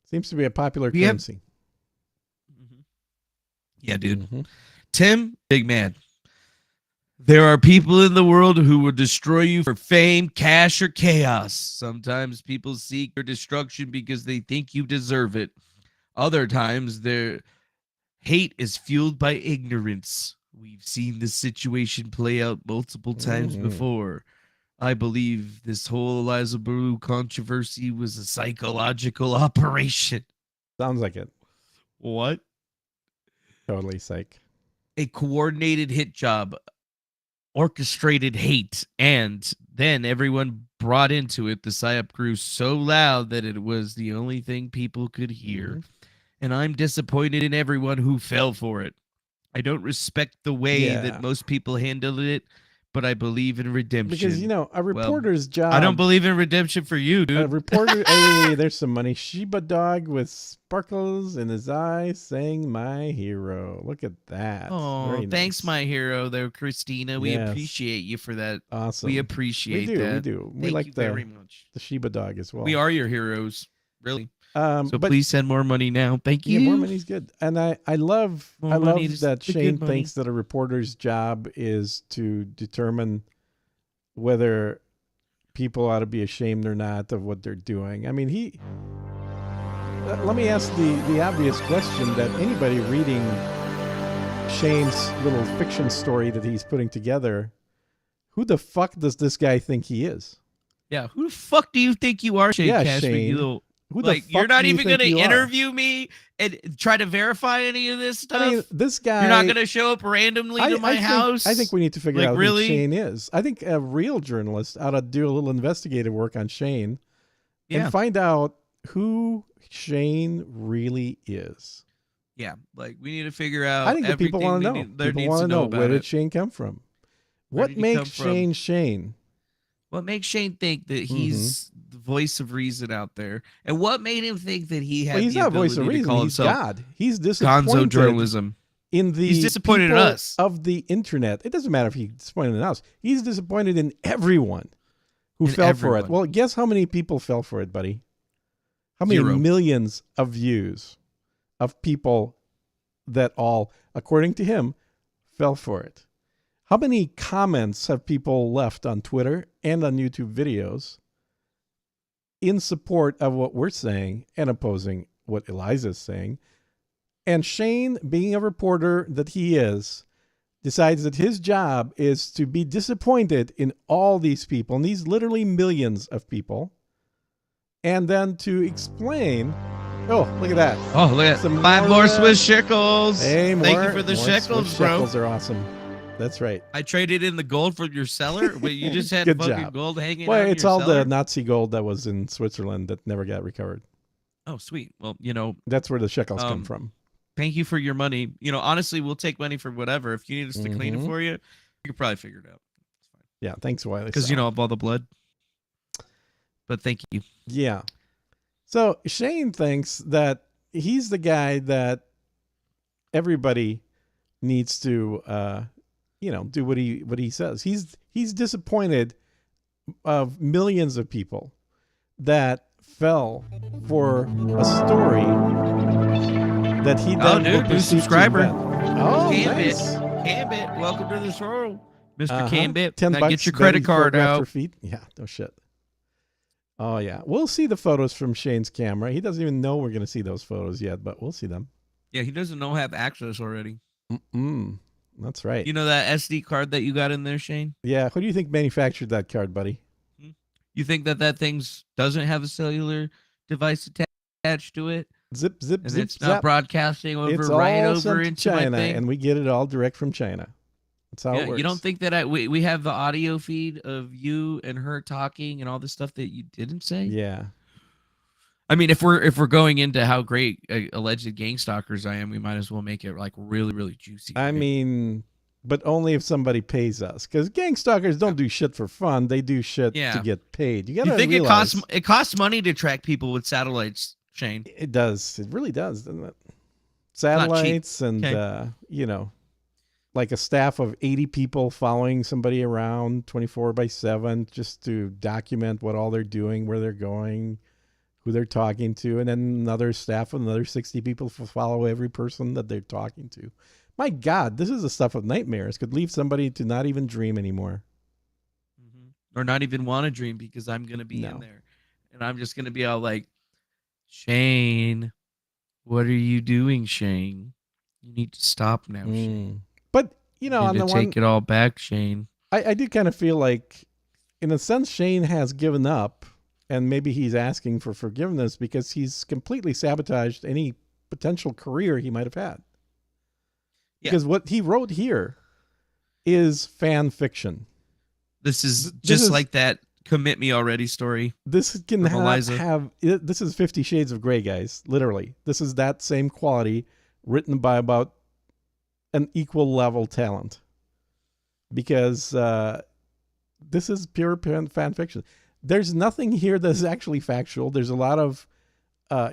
seems to be a popular We have- currency. Yeah, dude. Mhm. Tim, big man. There are people in the world who will destroy you for fame, cash, or chaos. Sometimes people seek your destruction because they think you deserve it. Other times, their hate is fueled by ignorance. We've seen this situation play out multiple times Mhm. before. I believe this whole Eliza Bleu controversy was a psychological operation. Sounds like it. What? Totally psych. A coordinated hit job, orchestrated hate, and then everyone brought into it. The Psyop grew so loud that it was the only thing people could hear. And I'm disappointed in everyone who fell for it. I don't respect the way Yeah. that most people handled it, but I believe in redemption. Because, you know, a reporter's job. I don't believe in redemption for you, dude. A reporter. Hey, there's some money. Shiba dog with sparkles in his eyes saying my hero. Look at that. Oh, Very thanks, nice. my hero, there, Christina. We Yes. appreciate you for that. Awesome. We appreciate we do, that. We do. We Thank like you the, very much. the Shiba dog as well. We are your heroes, really. So but please send more money now. Thank you. yeah, more money's good. And I love More I love money is that the Shane good money. thinks that a reporter's job is to determine whether people ought to be ashamed or not of what they're doing. I mean, let me ask the obvious question that anybody reading Shane's little fiction story that he's putting together, who the fuck does this guy think he is? Yeah, who the fuck do you think you are, Shane Yeah, Cashman? Shane. You little, Who the like, fuck you're not do you even think gonna you are? interview me and try to verify any of this stuff. I mean, this guy. You're not gonna show up randomly to my house. I think we need to figure Like, out really? who Shane is. I think a real journalist ought to do a little investigative work on Shane Yeah. and find out who Shane really is. Yeah, like we need to figure out. I think the people want to know. People want to know where did Shane come from? Where What did he come makes from? Shane Shane? What makes Shane think that he's the voice of reason out there, and what made him think that he had? Well, he's the not a voice of ability to reason. call He's himself God. He's disappointed Gonzo journalism. in the He's disappointed in people us. of the internet. It doesn't matter if he's disappointed in us. He's disappointed in everyone who In fell for it. everyone. Well, guess how many people fell for it, buddy? How many 0. millions of views of people that all, according to him, fell for it? How many comments have people left on Twitter and on YouTube videos in support of what we're saying and opposing what Eliza's saying? And Shane, being a reporter that he is, decides that his job is to be disappointed in all these people, and these literally millions of people, and then to explain. Oh, look at that. Oh, look at Some 5 more, more Swiss shekels. Hey, Thank you more- for the more shekels, Swiss bro. Shekels are awesome. That's right. I traded in the gold from your cellar, but you just had Good fucking job. gold hanging Well, out in it's your all cellar? the Nazi gold that was in Switzerland that never got recovered. Oh, sweet. Well, you know, That's where the shekels come Um, from. thank you for your money. You know, honestly, we'll take money for whatever. If you need us to clean it Mhm. for you, you could probably figure it out. Yeah, thanks, Wiley. Because, you know, of all the blood. But thank you. Yeah. So Shane thinks that he's the guy that everybody needs to, do what he says. He's disappointed of millions of people that fell for a story that he Oh, then dude, will new proceed to subscriber. invent. Oh, Gambit. nice. Gambit, welcome to the show. Mister Uh-huh. Gambit. $10 Now get your credit Betty's card photographed her out. feet. Yeah, no shit. Oh yeah, we'll see the photos from Shane's camera. He doesn't even know we're going to see those photos yet, but we'll see them. Yeah, he doesn't know have access already. Mm-mm. That's right. You know that SD card that you got in there, Shane? Yeah. Who do you think manufactured that card, buddy? You think that thing's doesn't have a cellular device attached to it? Zip, zip, And zip, it's not zap. broadcasting It's right all over sent to into my China, thing? and we get it all direct from China. That's how it works. You don't think that we have the audio feed of you and her talking and all the stuff that you didn't say? Yeah. I mean, if we're going into how great alleged gangstalkers I am, we might as well make it like really, really juicy. I mean, but only if somebody pays us, because gangstalkers don't do shit for fun. They do shit to get paid. You gotta think realize, it costs money to track people with satellites, Shane? It does. It really does, doesn't it? Not cheap. Satellites and Okay. you know, like a staff of 80 people following somebody around 24/7 just to document what all they're doing, where they're going, who they're talking to, and then another staff of another 60 people follow every person that they're talking to. My God, this is the stuff of nightmares. Could leave somebody to not even dream anymore. Or not even want to dream, because I'm going to be in there. And I'm just going to be all like, Shane, what are you doing, Shane? You need to stop now, Shane. But, you know, on need the to one... take it all back, Shane. I do kind of feel like, in a sense, Shane has given up, and maybe he's asking for forgiveness because he's completely sabotaged any potential career he might have had. Because what he wrote here is fan fiction. This is just like that "Commit Me Already" story. This can Eliza. this is 50 Shades of Grey, guys. Literally, this is that same quality, written by about an equal level talent. Because this is pure fan fiction. There's nothing here that's actually factual. There's a lot of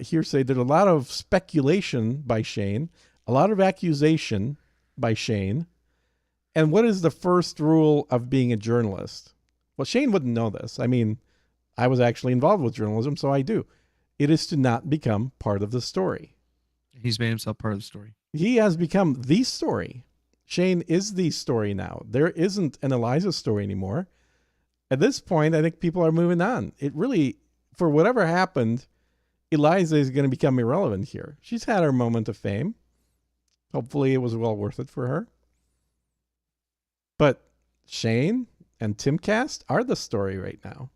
hearsay. There's a lot of speculation by Shane, a lot of accusation by Shane. And what is the first rule of being a journalist? Well, Shane wouldn't know this. I mean, I was actually involved with journalism, so I do. It is to not become part of the story. He's made himself part of the story. He has become the story. Shane is the story now. There isn't an Eliza story anymore. At this point, I think people are moving on. It really, for whatever happened, Eliza is going to become irrelevant here. She's had her moment of fame. Hopefully it was well worth it for her. But Shane and Timcast are the story right now.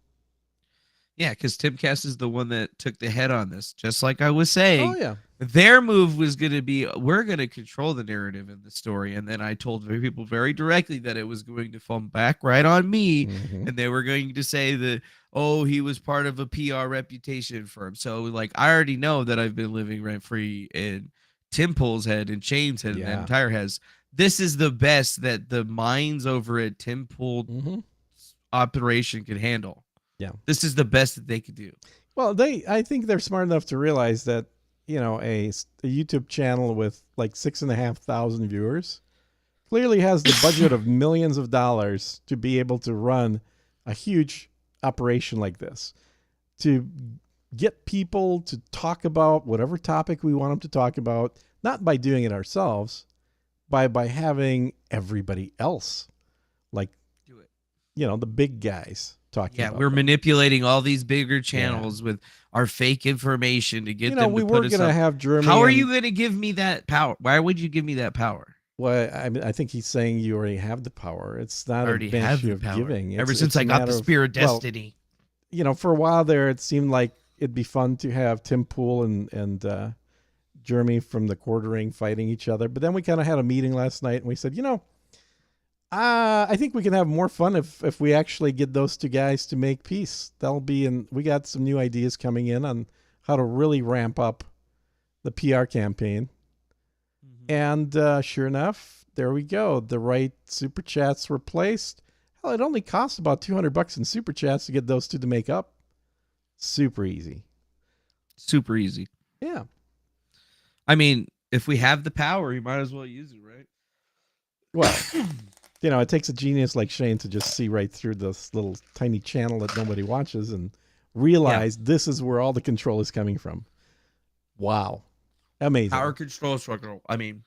Yeah, because Timcast is the one that took the head on this. Just like I was saying, Oh, yeah. Their move was going to be, we're going to control the narrative in the story. And then I told people very directly that it was going to fall back right on me. Mm-hmm. And they were going to say that, oh, he was part of a PR reputation firm. So, like, I already know that I've been living rent-free in Tim Pool's head and Shane's head and the entire heads. This is the best that the minds over at Tim Pool operation could handle. Yeah. This is the best that they could do. Well, I think they're smart enough to realize that, you know, a YouTube channel with like 6,500 viewers clearly has the budget of millions of dollars to be able to run a huge operation like this, to get people to talk about whatever topic we want them to talk about, not by doing it ourselves, by having everybody else, like, do it. You know, the big guys talking about we're them. manipulating all these bigger channels with our fake information to get You know, them we to were put us going to up. have Germany. How are you going to give me that power? Why would you give me that power? Well, I think he's saying you already have the power. It's not already a have issue the of power. giving. Ever It's since a I got the matter of- spear of well, destiny. You know, for a while there, it seemed like it'd be fun to have Tim Pool and Jeremy from the Quartering fighting each other. But then we kind of had a meeting last night, and we said, you know, I think we can have more fun if we actually get those two guys to make peace. We got some new ideas coming in on how to really ramp up the PR campaign. And sure enough, there we go. The right super chats were placed. Hell, it only costs about $200 in super chats to get those two to make up. Super easy. Super easy. Yeah. I mean, if we have the power, you might as well use it, right? Well, you know, it takes a genius like Shane to just see right through this little tiny channel that nobody watches and realize this is where all the control is coming from. Wow. Amazing. Power control struggle. I mean,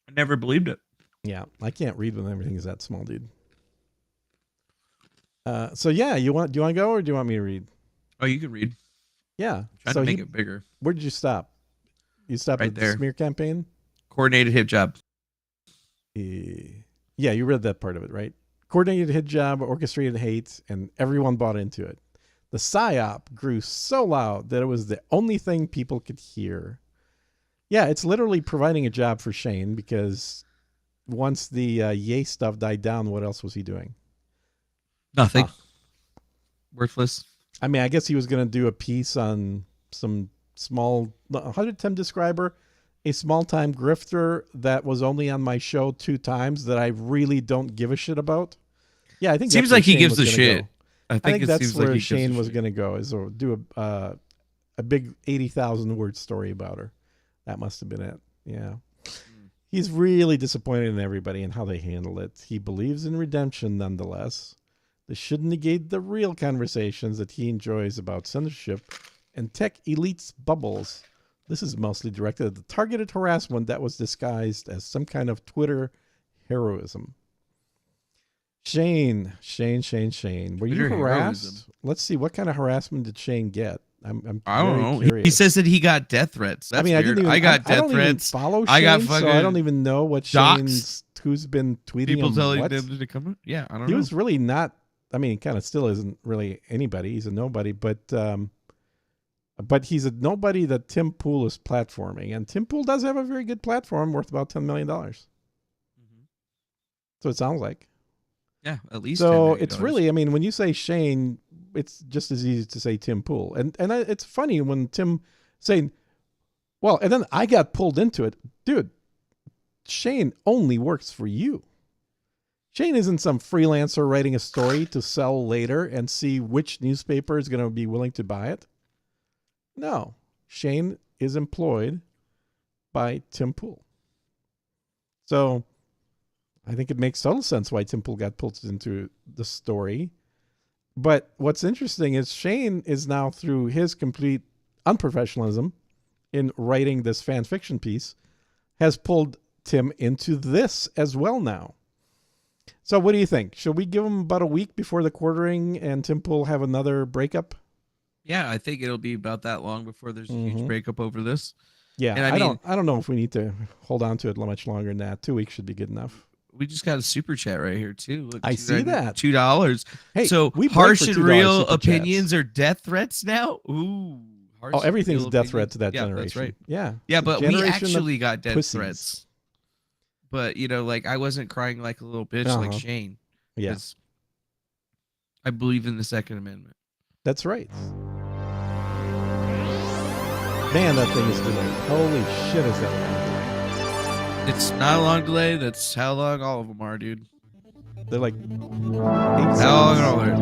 I never believed it. Yeah, I can't read when everything is that small, dude. So yeah, do you want to go or do you want me to read? Oh, you can read. Yeah. Trying to make it bigger. Where did you stop? You stopped Right at the there. smear campaign? Coordinated hit job. Yeah, you read that part of it, right? Coordinated hit job, orchestrated hate, and everyone bought into it. The Psyop grew so loud that it was the only thing people could hear. Yeah, it's literally providing a job for Shane, because once the Yay stuff died down, what else was he doing? Nothing. Worthless. I mean, I guess he was going to do a piece on some small, how did Tim describe her? A small-time grifter that was only on my show 2 times that I really don't give a shit about. Yeah, I think seems like he gives a shit. Go. I think that's where Shane was going to go, is do a big 80,000 word story about her. That must have been it. Yeah. He's really disappointed in everybody and how they handle it. He believes in redemption nonetheless. This shouldn't negate the real conversations that he enjoys about censorship and tech elites' bubbles. This is mostly directed at the targeted harassment that was disguised as some kind of Twitter heroism. Shane. Were you harassed? Let's see, what kind of harassment did Shane get? I don't know. Curious. He says that he got death threats. That's weird. I got death threats. Follow Shane, I got fucking. So I don't even know what Shane's who's been tweeting. People him telling what? them to come. Yeah, I don't know. He was really not. I mean, he kind of still isn't really anybody. He's a nobody, but he's a nobody that Tim Pool is platforming, and Tim Pool does have a very good platform worth about $10 million. So it sounds like. Yeah, at least. So it's really, I mean, when you say Shane, it's just as easy to say Tim Pool, and it's funny when Tim saying, well, and then I got pulled into it, dude. Shane only works for you. Shane isn't some freelancer writing a story to sell later and see which newspaper is going to be willing to buy it. No, Shane is employed by Tim Pool. So I think it makes total sense why Tim Pool got pulled into the story. But what's interesting is Shane is now, through his complete unprofessionalism in writing this fan fiction piece, has pulled Tim into this as well now. So what do you think? Should we give him about a week before the quartering and Tim Pool have another breakup? Yeah, I think it'll be about that long before there's a huge breakup over this. Yeah, and I don't know if we need to hold on to it much longer than that. 2 weeks should be good enough. We just got a super chat right here too. Look, I see that. $2. Hey, so we harsh and real opinions are death threats now. Ooh. Everything's death threat to that generation. That's right. Yeah. Yeah, but we actually got death threats. But like I wasn't crying like a little bitch like Shane. Yes. I believe in the Second Amendment. That's right. Man, that thing is delayed. Holy shit, is that long? It's not a long delay. That's how long all of them are, dude. They're like 8 how long are they?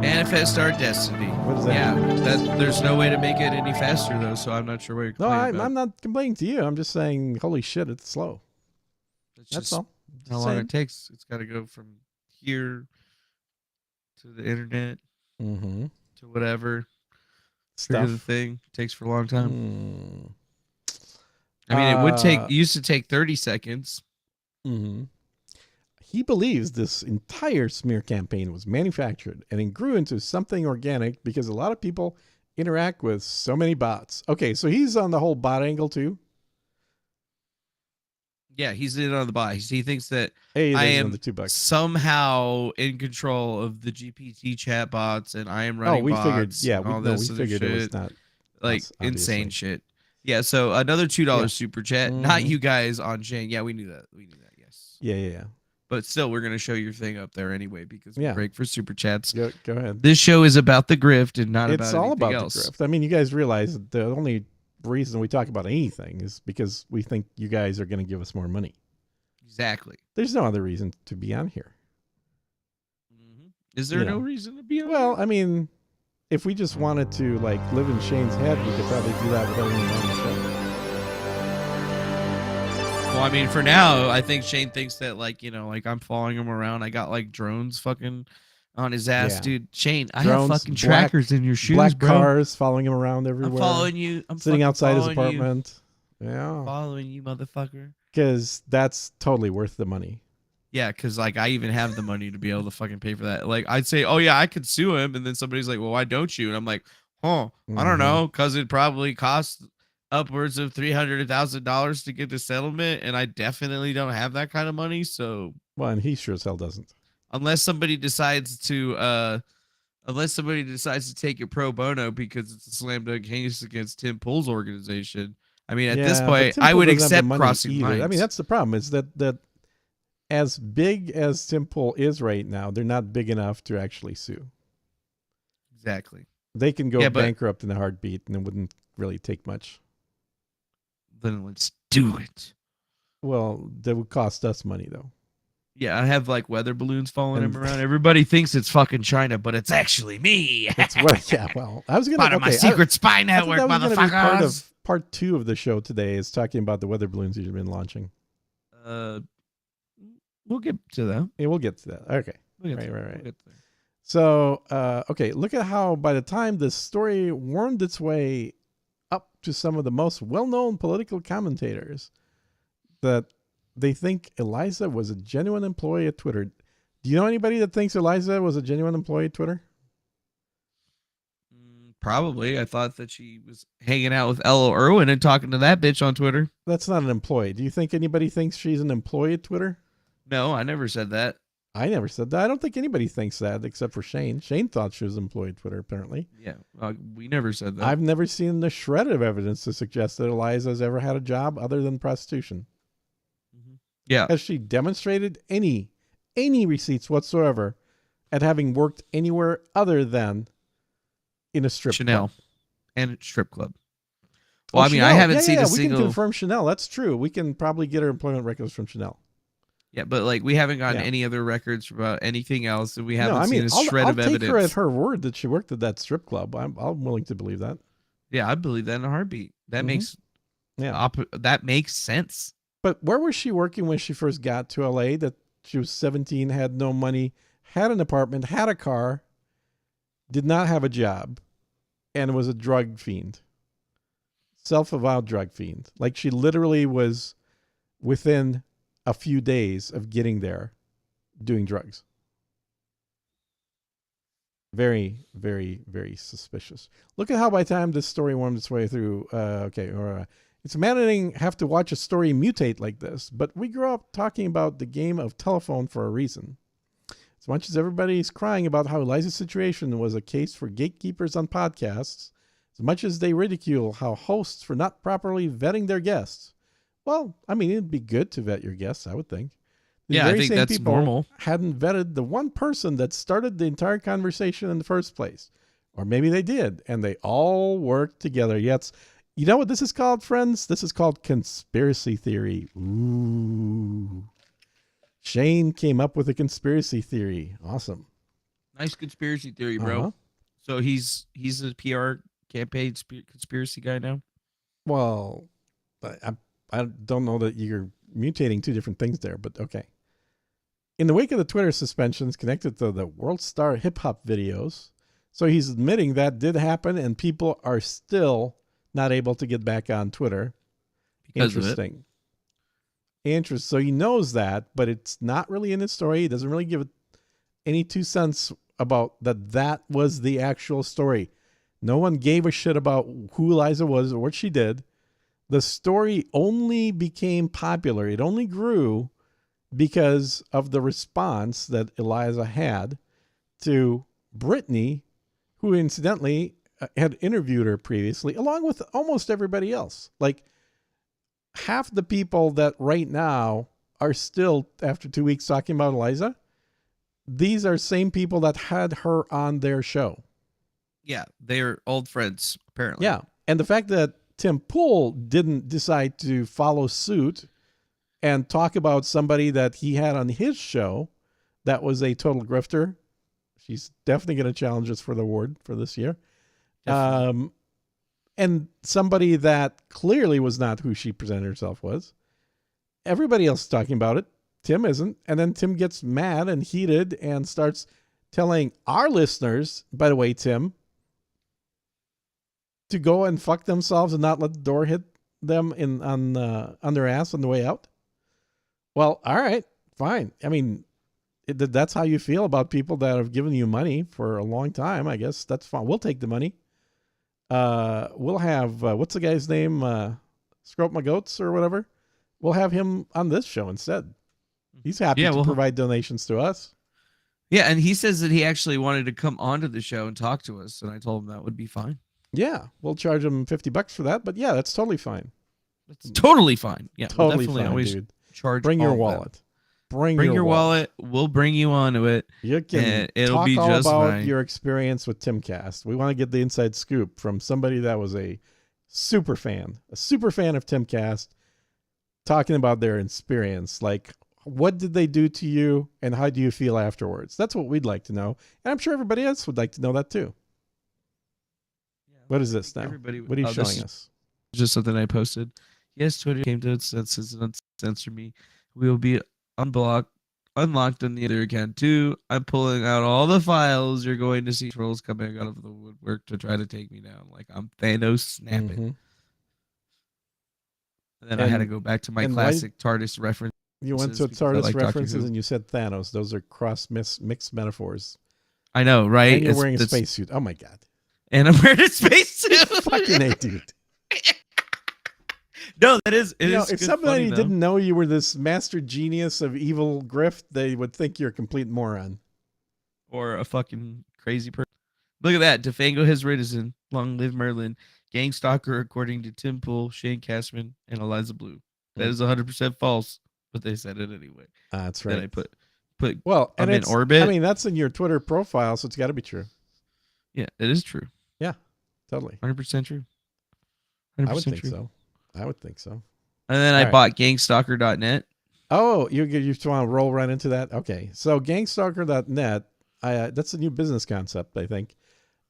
Manifest our destiny. What is that? Yeah, there's no way to make it any faster though, so I'm not sure what you're complaining about. I'm not complaining to you. I'm just saying, holy shit, it's slow. That's all. How long it takes. It's got to go from here to the internet to whatever. Stuff. The thing takes for a long time. I mean, it used to take 30 seconds. He believes this entire smear campaign was manufactured and it grew into something organic because a lot of people interact with so many bots. Okay, so he's on the whole bot angle too. Yeah, he's in on the bot. He thinks that I am somehow in control of the GPT chat bots, and I am running bots. We figured it was not like insane shit. Yeah, so another $2 super chat. Not you guys on Shane. Yeah, we knew that. Yes. Yeah. But still, we're gonna show your thing up there anyway because we break for super chats. Go ahead. This show is about the grift and not it's about all anything about else. The grift. I mean, you guys realize that the only reason we talk about anything is because we think you guys are going to give us more money. Exactly. There's no other reason to be on here. Is there no reason to be on here? I mean, if we just wanted to like live in Shane's head, we could probably do that without anyone on the show. Well, I mean, for now, I think Shane thinks that like I'm following him around. I got like drones fucking on his ass, dude. Shane, I have fucking trackers in your shoes, black bro. Cars following him around everywhere. I'm following you. I'm sitting outside his you. apartment. Yeah, following you, motherfucker. Because that's totally worth the money. Yeah, because like I even have the money to be able to fucking pay for that. Like I'd say, oh yeah, I could sue him, and then somebody's like, well, why don't you? And I'm like, I don't know, because it probably costs upwards of $300,000 to get the settlement, and I definitely don't have that kind of money. So, Well, and he sure as hell doesn't. unless somebody decides to take it pro bono because it's a slam dunk case against Tim Pool's organization, I mean, at this but point, Tim I Pool would doesn't have the accept money crossing either. lines. I mean, that's the problem. Is that as big as Tim Pool is right now, they're not big enough to actually sue. Exactly. They can go Yeah, but- bankrupt in a heartbeat, and it wouldn't really take much. Then let's do it. Well, that would cost us money, though. Yeah, I have like weather balloons following And- him around. Everybody thinks it's fucking China, but it's actually me. It's what? Yeah. Well, I was gonna. Part of my secret spy I thought network, that was gonna be motherfuckers. part 2 of the show today is talking about the weather balloons you've been launching. We'll get to that. Yeah, we'll get to that. Okay. We'll get to Right. that. We'll get to that. So, okay, look at how by the time this story wormed its way up to some of the most well-known political commentators, that they think Eliza was a genuine employee at Twitter. Do you know anybody that thinks Eliza was a genuine employee at Twitter? Probably. I thought that she was hanging out with Ella Irwin and talking to that bitch on Twitter. That's not an employee. Do you think anybody thinks she's an employee at Twitter? No, I never said that. I never said that. I don't think anybody thinks that except for Shane. Shane thought she was an employee at Twitter, apparently. Yeah, we never said that. I've never seen the shred of evidence to suggest that Eliza has ever had a job other than prostitution. Yeah. Has she demonstrated any receipts whatsoever at having worked anywhere other than in a strip Chanel club? and a strip club. Well, I mean, I Chanel. haven't seen a we single. can confirm Chanel. That's true. We can probably get her employment records from Chanel. Yeah, but like we haven't gotten Yeah. any other records about anything else, and we haven't No, I seen mean, a shred I'll of take evidence. her at her word that she worked at that strip club. I'm willing to believe that. Yeah, I believe that in a heartbeat. That Mhm. makes that makes sense. But where was she working when she first got to LA? That she was 17, had no money, had an apartment, had a car, did not have a job, and was a drug fiend. Self-avowed drug fiend. Like she literally was within a few days of getting there doing drugs. Very, very, very suspicious. Look at how by the time this story wormed its way through, it's maddening have to watch a story mutate like this, but we grew up talking about the game of telephone for a reason. As much as everybody's crying about how Eliza's situation was a case for gatekeepers on podcasts, as much as they ridicule how hosts for not properly vetting their guests, well, I mean, it'd be good to vet your guests, I would think. These Yeah, I very think same that's people normal. hadn't vetted the one person that started the entire conversation in the first place. Or maybe they did, and they all worked together. Yet, you know what this is called, friends? This is called conspiracy theory. Ooh. Shane came up with a conspiracy theory. Awesome. Nice conspiracy theory, bro. Uh-huh. So he's a PR campaign conspiracy guy now. Well, I don't know that you're mutating two different things there, but okay. In the wake of the Twitter suspensions connected to the World Star hip hop videos, so he's admitting that did happen and people are still not able to get back on Twitter. Because of it. Interesting. So he knows that, but it's not really in his story. He doesn't really give it any 2 cents about that was the actual story. No one gave a shit about who Eliza was or what she did. The story only became popular. It only grew because of the response that Eliza had to Brittany, who incidentally had interviewed her previously, along with almost everybody else. Like half the people that right now are still, after 2 weeks, talking about Eliza, these are same people that had her on their show. Yeah, they're old friends, apparently. Yeah. And the fact that Tim Pool didn't decide to follow suit and talk about somebody that he had on his show that was a total grifter. She's definitely going to challenge us for the award for this year. And somebody that clearly was not who she presented herself was. Everybody else is talking about it. Tim isn't. And then Tim gets mad and heated and starts telling our listeners, by the way, Tim, to go and fuck themselves and not let the door hit them on their ass on the way out. Well, all right, fine. I mean, that's how you feel about people that have given you money for a long time. I guess that's fine. We'll take the money. we'll have what's the guy's name? Scrope My Goats or whatever. We'll have him on this show instead. He's happy to provide donations to us. Yeah, and he says that he actually wanted to come onto the show and talk to us, and I told him that would be fine. Yeah, we'll charge him $50 for that, but yeah, that's totally fine. That's totally fine. Yeah, totally we'll definitely fine, always dude. charge. Bring your all of wallet. them. Bring your wallet. We'll bring you onto it. You can and it'll talk be all just about fine. your experience with Timcast. We want to get the inside scoop from somebody that was a super fan of Timcast, talking about their experience. Like, what did they do to you, and how do you feel afterwards? That's what we'd like to know, and I'm sure everybody else would like to know that too. What is this now? What are you showing us? Just something I posted. Yes, Twitter came to its senses and uncensored me. We will be unlocked on the other account too. I'm pulling out all the files. You're going to see trolls coming out of the woodwork to try to take me down. Like I'm Thanos snapping. Mm-hmm. And then I had to go back to my classic TARDIS reference. You went to TARDIS references and you said Thanos. Those are mixed metaphors. I know, right? And you're wearing a spacesuit. Oh my god. And I'm wearing a spacesuit. Fucking A, dude. No, that is. If somebody didn't know you were this master genius of evil grift, they would think you're a complete moron. Or a fucking crazy person. Look at that. Defango has risen. Long live Merlin. Gangstalker, according to Tim Pool, Shane Cashman, and Eliza Bleu. That is 100% false, but they said it anyway. That's right. Then I put well, I'm and in orbit. I mean, that's in your Twitter profile, so it's got to be true. Yeah, it is true. Yeah, totally. 100% true. 100% I would think true. so. I would think so. And then I bought gangstalker.net. Oh, you just want to roll right into that? Okay. So gangstalker.net, that's a new business concept, I think.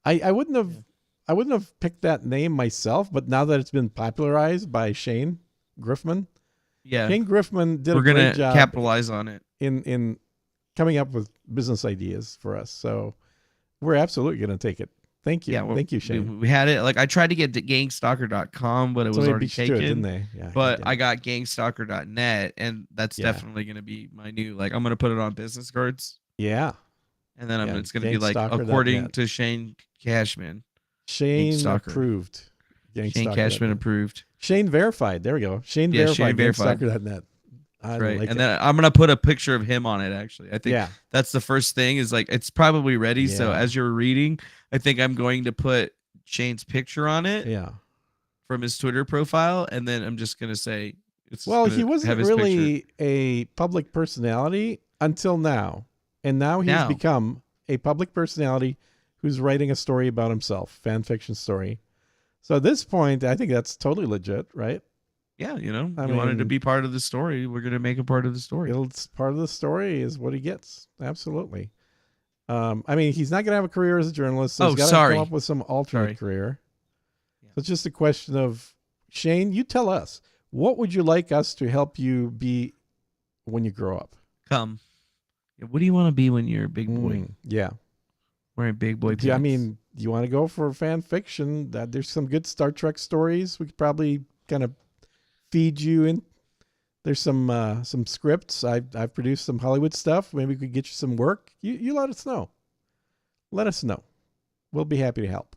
I wouldn't have picked that name myself, but now that it's been popularized by Shane Griffman. Yeah. Shane Griffman did a great job. We're going to capitalize on it. In coming up with business ideas for us. So we're absolutely going to take it. Thank you. Yeah, thank you, Shane. We had it. Like I tried to get to gangstalker.com, but it was already taken. Didn't they? Yeah, but I got gangstalker.net, and that's definitely going to be my new. Like I'm going to put it on business cards. Yeah. And then it's going to be like according to Shane Cashman. Shane approved. Shane Cashman approved. Shane verified. There we go. Shane verified. Gangstalker.net. Right. And then I'm going to put a picture of him on it, actually. I think that's the first thing is like, it's probably ready. Yeah. So as you're reading, I think I'm going to put Shane's picture on it. Yeah. From his Twitter profile. And then I'm just going to say, he wasn't really a public personality until now. And now he's become a public personality who's writing a story about himself, fan fiction story. So at this point, I think that's totally legit, right? Yeah, I mean, wanted to be part of the story. We're going to make a part of the story. It's part of the story is what he gets. Absolutely. I mean, he's not going to have a career as a journalist. So he's got to come up with some alternate career. Yeah. So it's just a question of, Shane, you tell us, what would you like us to help you be when you grow up? What do you want to be when you're a big boy? Yeah. Wearing big boy pants. Yeah, I mean, you want to go for fan fiction? There's some good Star Trek stories. We could probably kind of feed you in. There's some scripts. I've produced some Hollywood stuff. Maybe we could get you some work. You let us know. Let us know. We'll be happy to help.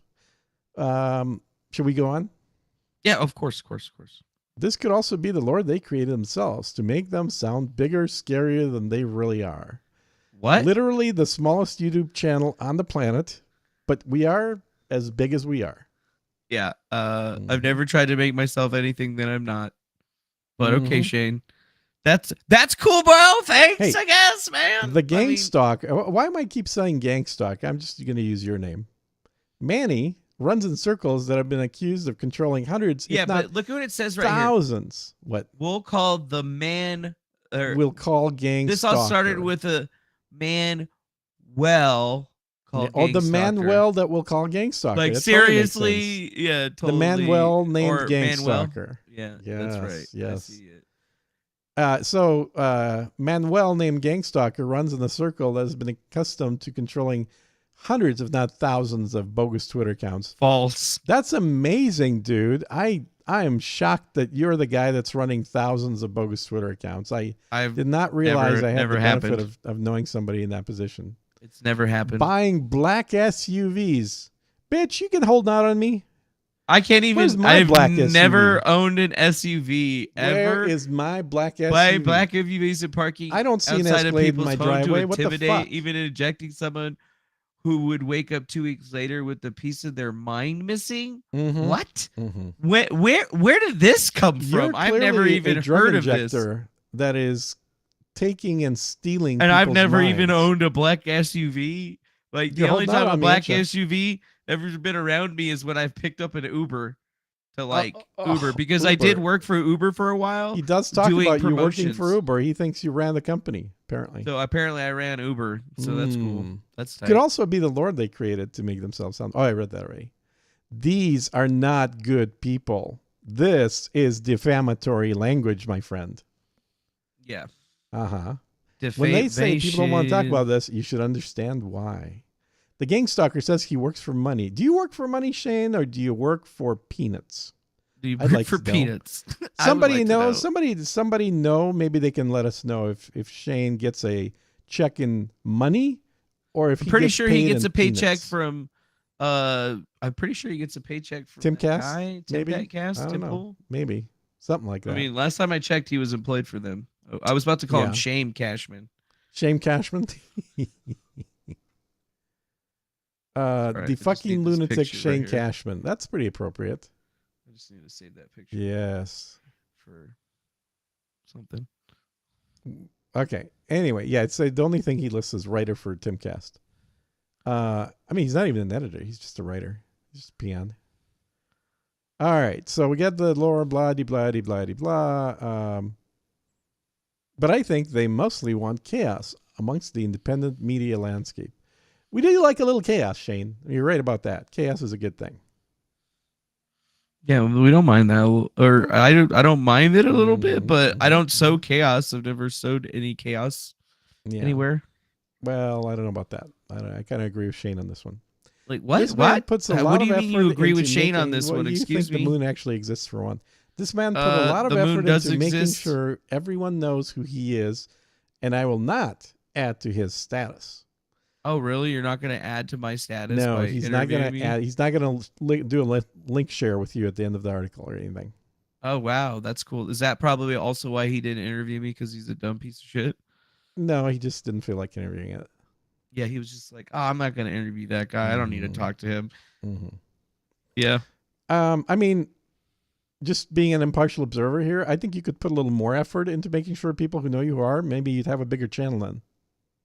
Should we go on? Yeah, of course. This could also be the lore they created themselves to make them sound bigger, scarier than they really are. What? Literally the smallest YouTube channel on the planet, but we are as big as we are. Yeah. I've never tried to make myself anything that I'm not. But okay, Shane. That's cool, bro. Thanks, I guess, man. The Gangstalker. Why am I keep saying Gangstalker? I'm just going to use your name. Manny runs in circles that have been accused of controlling hundreds, if not but look at what it says right thousands. Here. What? We'll call the man... we'll call Gangstalker. This all started with a Manuel called Gangstalker. The Manuel that we'll call Gangstalker. Like, that seriously? Totally Yeah, totally. The Manuel named Gangstalker. Yeah, yes, that's right. Yes. I see it. So Manuel named Gangstalker runs in a circle that has been accustomed to controlling hundreds, if not thousands, of bogus Twitter accounts. False. That's amazing, dude. I am shocked that you're the guy that's running thousands of bogus Twitter accounts. I did not realize I had the benefit of knowing somebody in that position. It's never happened. Buying black SUVs. Bitch, you can hold out on me. I can't even. Where's my I've black SUV? never owned an SUV ever. Where is my black SUV? Why black SUVs in parking? I don't see an outside of Escalade in people's my home driveway. to What the intimidate, fuck? even injecting someone who would wake up 2 weeks later with a piece of their mind missing. Mhm. What? Mhm. Where did this come You're from? I've never clearly even a drug heard of this. injector that is taking and stealing. And I've people's never even minds. owned a black SUV. Like the You're only holding out time a on me, black aren't you? SUV ever been around me is when I've picked up an Uber to like oh, Uber, because I did Uber. work for Uber for a while. He does talk doing about you working promotions. for Uber. He thinks you ran the company, apparently. So apparently I ran Uber, so that's cool. That's tight. Could also be the Lord they created to make themselves sound. Oh, I read that already. These are not good people. This is defamatory language, my friend. Yeah. Uh-huh. When they say people don't want to talk about this, you should understand why. The Gangstalker says he works for money. Do you work for money, Shane, or do you work for peanuts? Do you I'd work like for to know. peanuts? I would Somebody like to know. knows. Somebody know. Maybe they can let us know if Shane gets a check in money, or if I'm pretty sure he gets in a paycheck peanuts. from. I'm pretty sure he gets a paycheck from Tim that Cass, guy, maybe. Tim Cass, I don't Tim know. Pool. Maybe something like that. I mean, last time I checked, he was employed for them. I was about to call him Yeah. Shame Cashman. Shame Cashman. Right, I The just fucking need this lunatic picture right Shane here. Cashman. That's pretty appropriate. I just need to save that picture Yes. for something. Okay. Anyway, yeah, it's the only thing he lists as writer for Timcast. I mean, he's not even an editor. He's just a writer. He's just a peon. All right. So we got the lore, blah, de, blah, de, blah, de, blah. But I think they mostly want chaos amongst the independent media landscape. We do like a little chaos, Shane. You're right about that. Chaos is a good thing. Yeah, we don't mind that, or I don't mind it a little bit, but I don't sow chaos. I've never sowed any chaos anywhere. Well, I don't know about that. I kind of agree with Shane on this one. Like what? This man What? puts a What lot do you of mean you effort agree with into Shane on making- this well, one? you Excuse think me. the moon actually exists for one. This man put a lot of the moon effort does into making exist. sure everyone knows who he is, and I will not add to his status. Oh, really? You're not going to add to my status? No, by he's not going interviewing to me? add. He's not going to do a link share with you at the end of the article or anything. Oh, wow, that's cool. Is that probably also why he didn't interview me, because he's a dumb piece of shit? No, he just didn't feel like interviewing it. Yeah, he was just like, oh, I'm not going to interview that guy. I don't need to talk to him. Mm-hmm. Yeah. I mean, just being an impartial observer here, I think you could put a little more effort into making sure people who know you are, maybe you'd have a bigger channel then.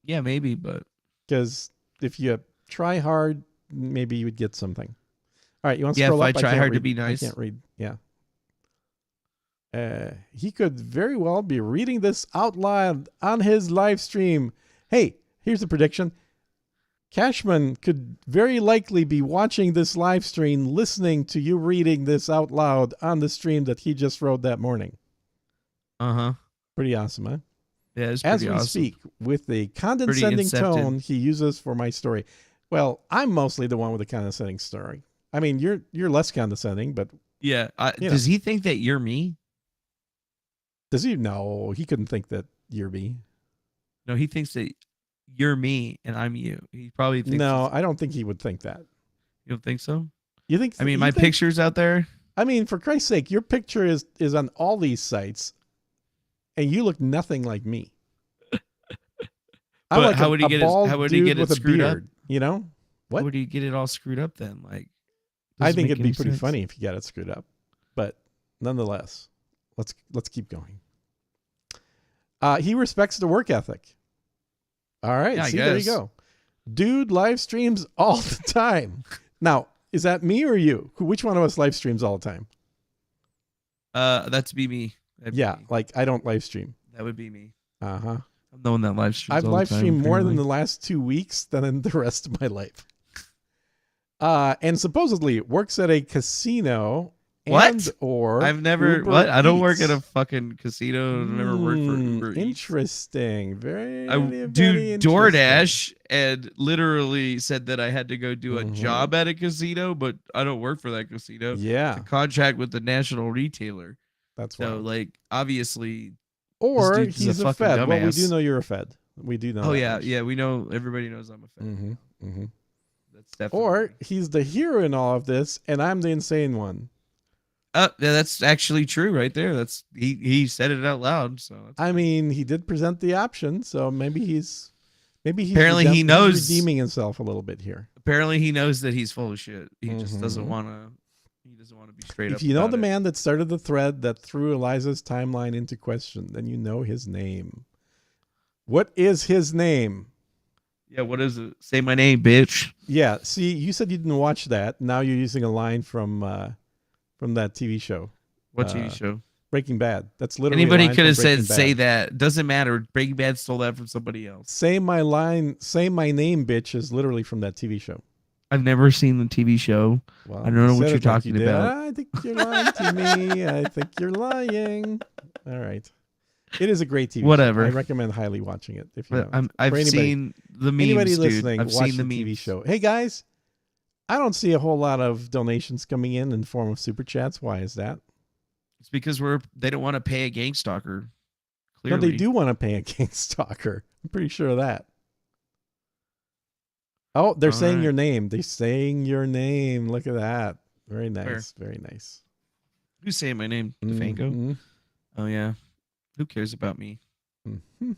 Yeah, maybe, but Because if you try hard, maybe you would get something. All right, you want to Yeah, scroll if I up? try can't hard to read- be nice. I can't read. Yeah. He could very well be reading this out loud on his live stream. Hey, here's a prediction. Cashman could very likely be watching this live stream, listening to you reading this out loud on the stream that he just wrote that morning. Pretty awesome, huh? Yeah, it's As pretty we awesome. speak, with the condescending incepted. tone he uses for my story. Well, I'm mostly the one with the condescending story. I mean, you're less condescending, but Yeah. You Does he think that you're me? does he? No, he couldn't think that you're me. No, he thinks that you're me and I'm you. He probably thinks. No, I don't think he would think that. You don't think so? You think? I mean, you my think- picture's out there. I mean, for Christ's sake, your picture is on all these sites, and you look nothing like me. I'm But like how would he get it? bald How would he dude get it with a screwed up? beard, you know? What? How would he get it all screwed up then? Like, I doesn't think make it'd be any pretty sense. funny if you got it screwed up, but nonetheless, let's keep going. He respects the work ethic. All right, Yeah, I see, there you guess. go. Dude live streams all the time. Now, is that me or you? Which one of us live streams all the time? That's be me. That'd be Yeah, me. like I don't live stream. That would be me. Uh-huh. I'm the one that live streams. I've all the live time, streamed more than apparently. the last 2 weeks than in the rest of my life. And supposedly works at a casino. What? And or I've never. Uber What? I don't work at a Eats. fucking casino. I've never worked for Uber Eats. Interesting. Very, I very do interesting. DoorDash and literally said that I had to go do a Mhm. job at a casino, but I don't work for that casino. Yeah, It's a contract with the national retailer. that's So, right. like, obviously. Or dude's a he's a fucking Fed. Well, we do dumbass. know you're a Fed. We do know. Oh that yeah, much. yeah. We know. Everybody knows I'm a fan. Mm-hmm. Mm-hmm. That's definitely. Or he's the hero in all of this, and I'm the insane one. Yeah, that's actually true right there. That's he said it out loud. So I mean, he did present the option, so maybe he's apparently he knows he's redeeming himself a little bit here. Apparently he knows that he's full of shit. He just doesn't want to. He doesn't want to be straight up. If you know about the it. man that started the thread that threw Eliza's timeline into question, then you know his name. What is his name? Yeah, what is it? Say my name, bitch. Yeah, see, you said you didn't watch that. Now you're using a line from that TV show. What TV show? Breaking Bad. That's literally anybody a line could have from said Breaking say Bad. that. Doesn't matter. Breaking Bad stole that from somebody else. Say my line. Say my name, bitch, is literally from that TV show. I've never seen the TV show. Well, I don't know you what said you're it like talking you did. about. I think you're lying to me. I think you're lying. All right. It is a great TV Whatever. show. I recommend highly watching it. If you But haven't. I've For anybody- seen the memes, anybody dude. listening, I've watch seen the TV memes. show. Hey guys, I don't see a whole lot of donations coming in form of super chats. Why is that? It's because they don't want to pay a Gangstalker. No, Clearly. they do want to pay a Gangstalker. I'm pretty sure of that. Oh, they're All saying right. your name. They're saying your name. Look at that. Very nice. Very nice. Who's saying my name? Defango? Mhm. Oh yeah. Who cares about me? Mhm.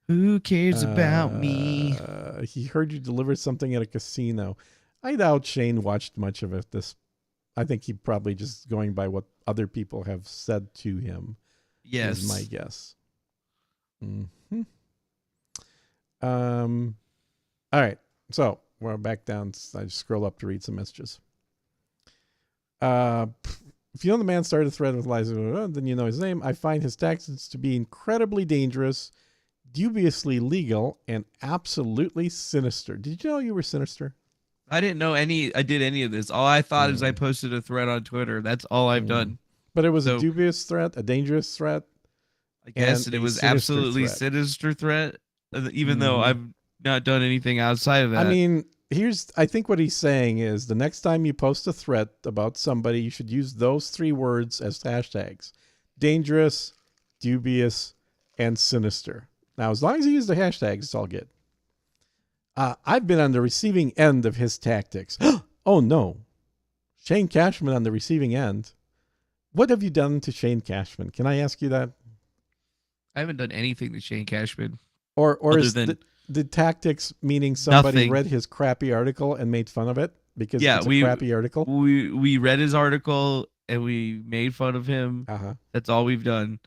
Who cares about me? He heard you deliver something at a casino. I doubt Shane watched much of it. I think he probably just going by what other people have said to him. Yes. Is my guess. All right. So we're back down. I just scroll up to read some messages. If you know the man started a thread with Eliza, then you know his name. I find his tactics to be incredibly dangerous, dubiously legal, and absolutely sinister. Did you know you were sinister? I didn't know I did any of this. All I thought is I posted a thread on Twitter. That's all I've done. But it was a dubious threat, a dangerous threat. I guess and it a was sinister absolutely threat. sinister threat, even though I've not done anything outside of that. I mean, I think what he's saying is the next time you post a threat about somebody, you should use those 3 words as hashtags: dangerous, dubious, and sinister. Now, as long as you use the hashtags, it's all good. I've been on the receiving end of his tactics. Oh no. Shane Cashman on the receiving end. What have you done to Shane Cashman? Can I ask you that? I haven't done anything to Shane Cashman. Or other is than the tactics meaning somebody nothing. read his crappy article and made fun of it because it's a crappy article? We read his article and we made fun of him. That's all we've done.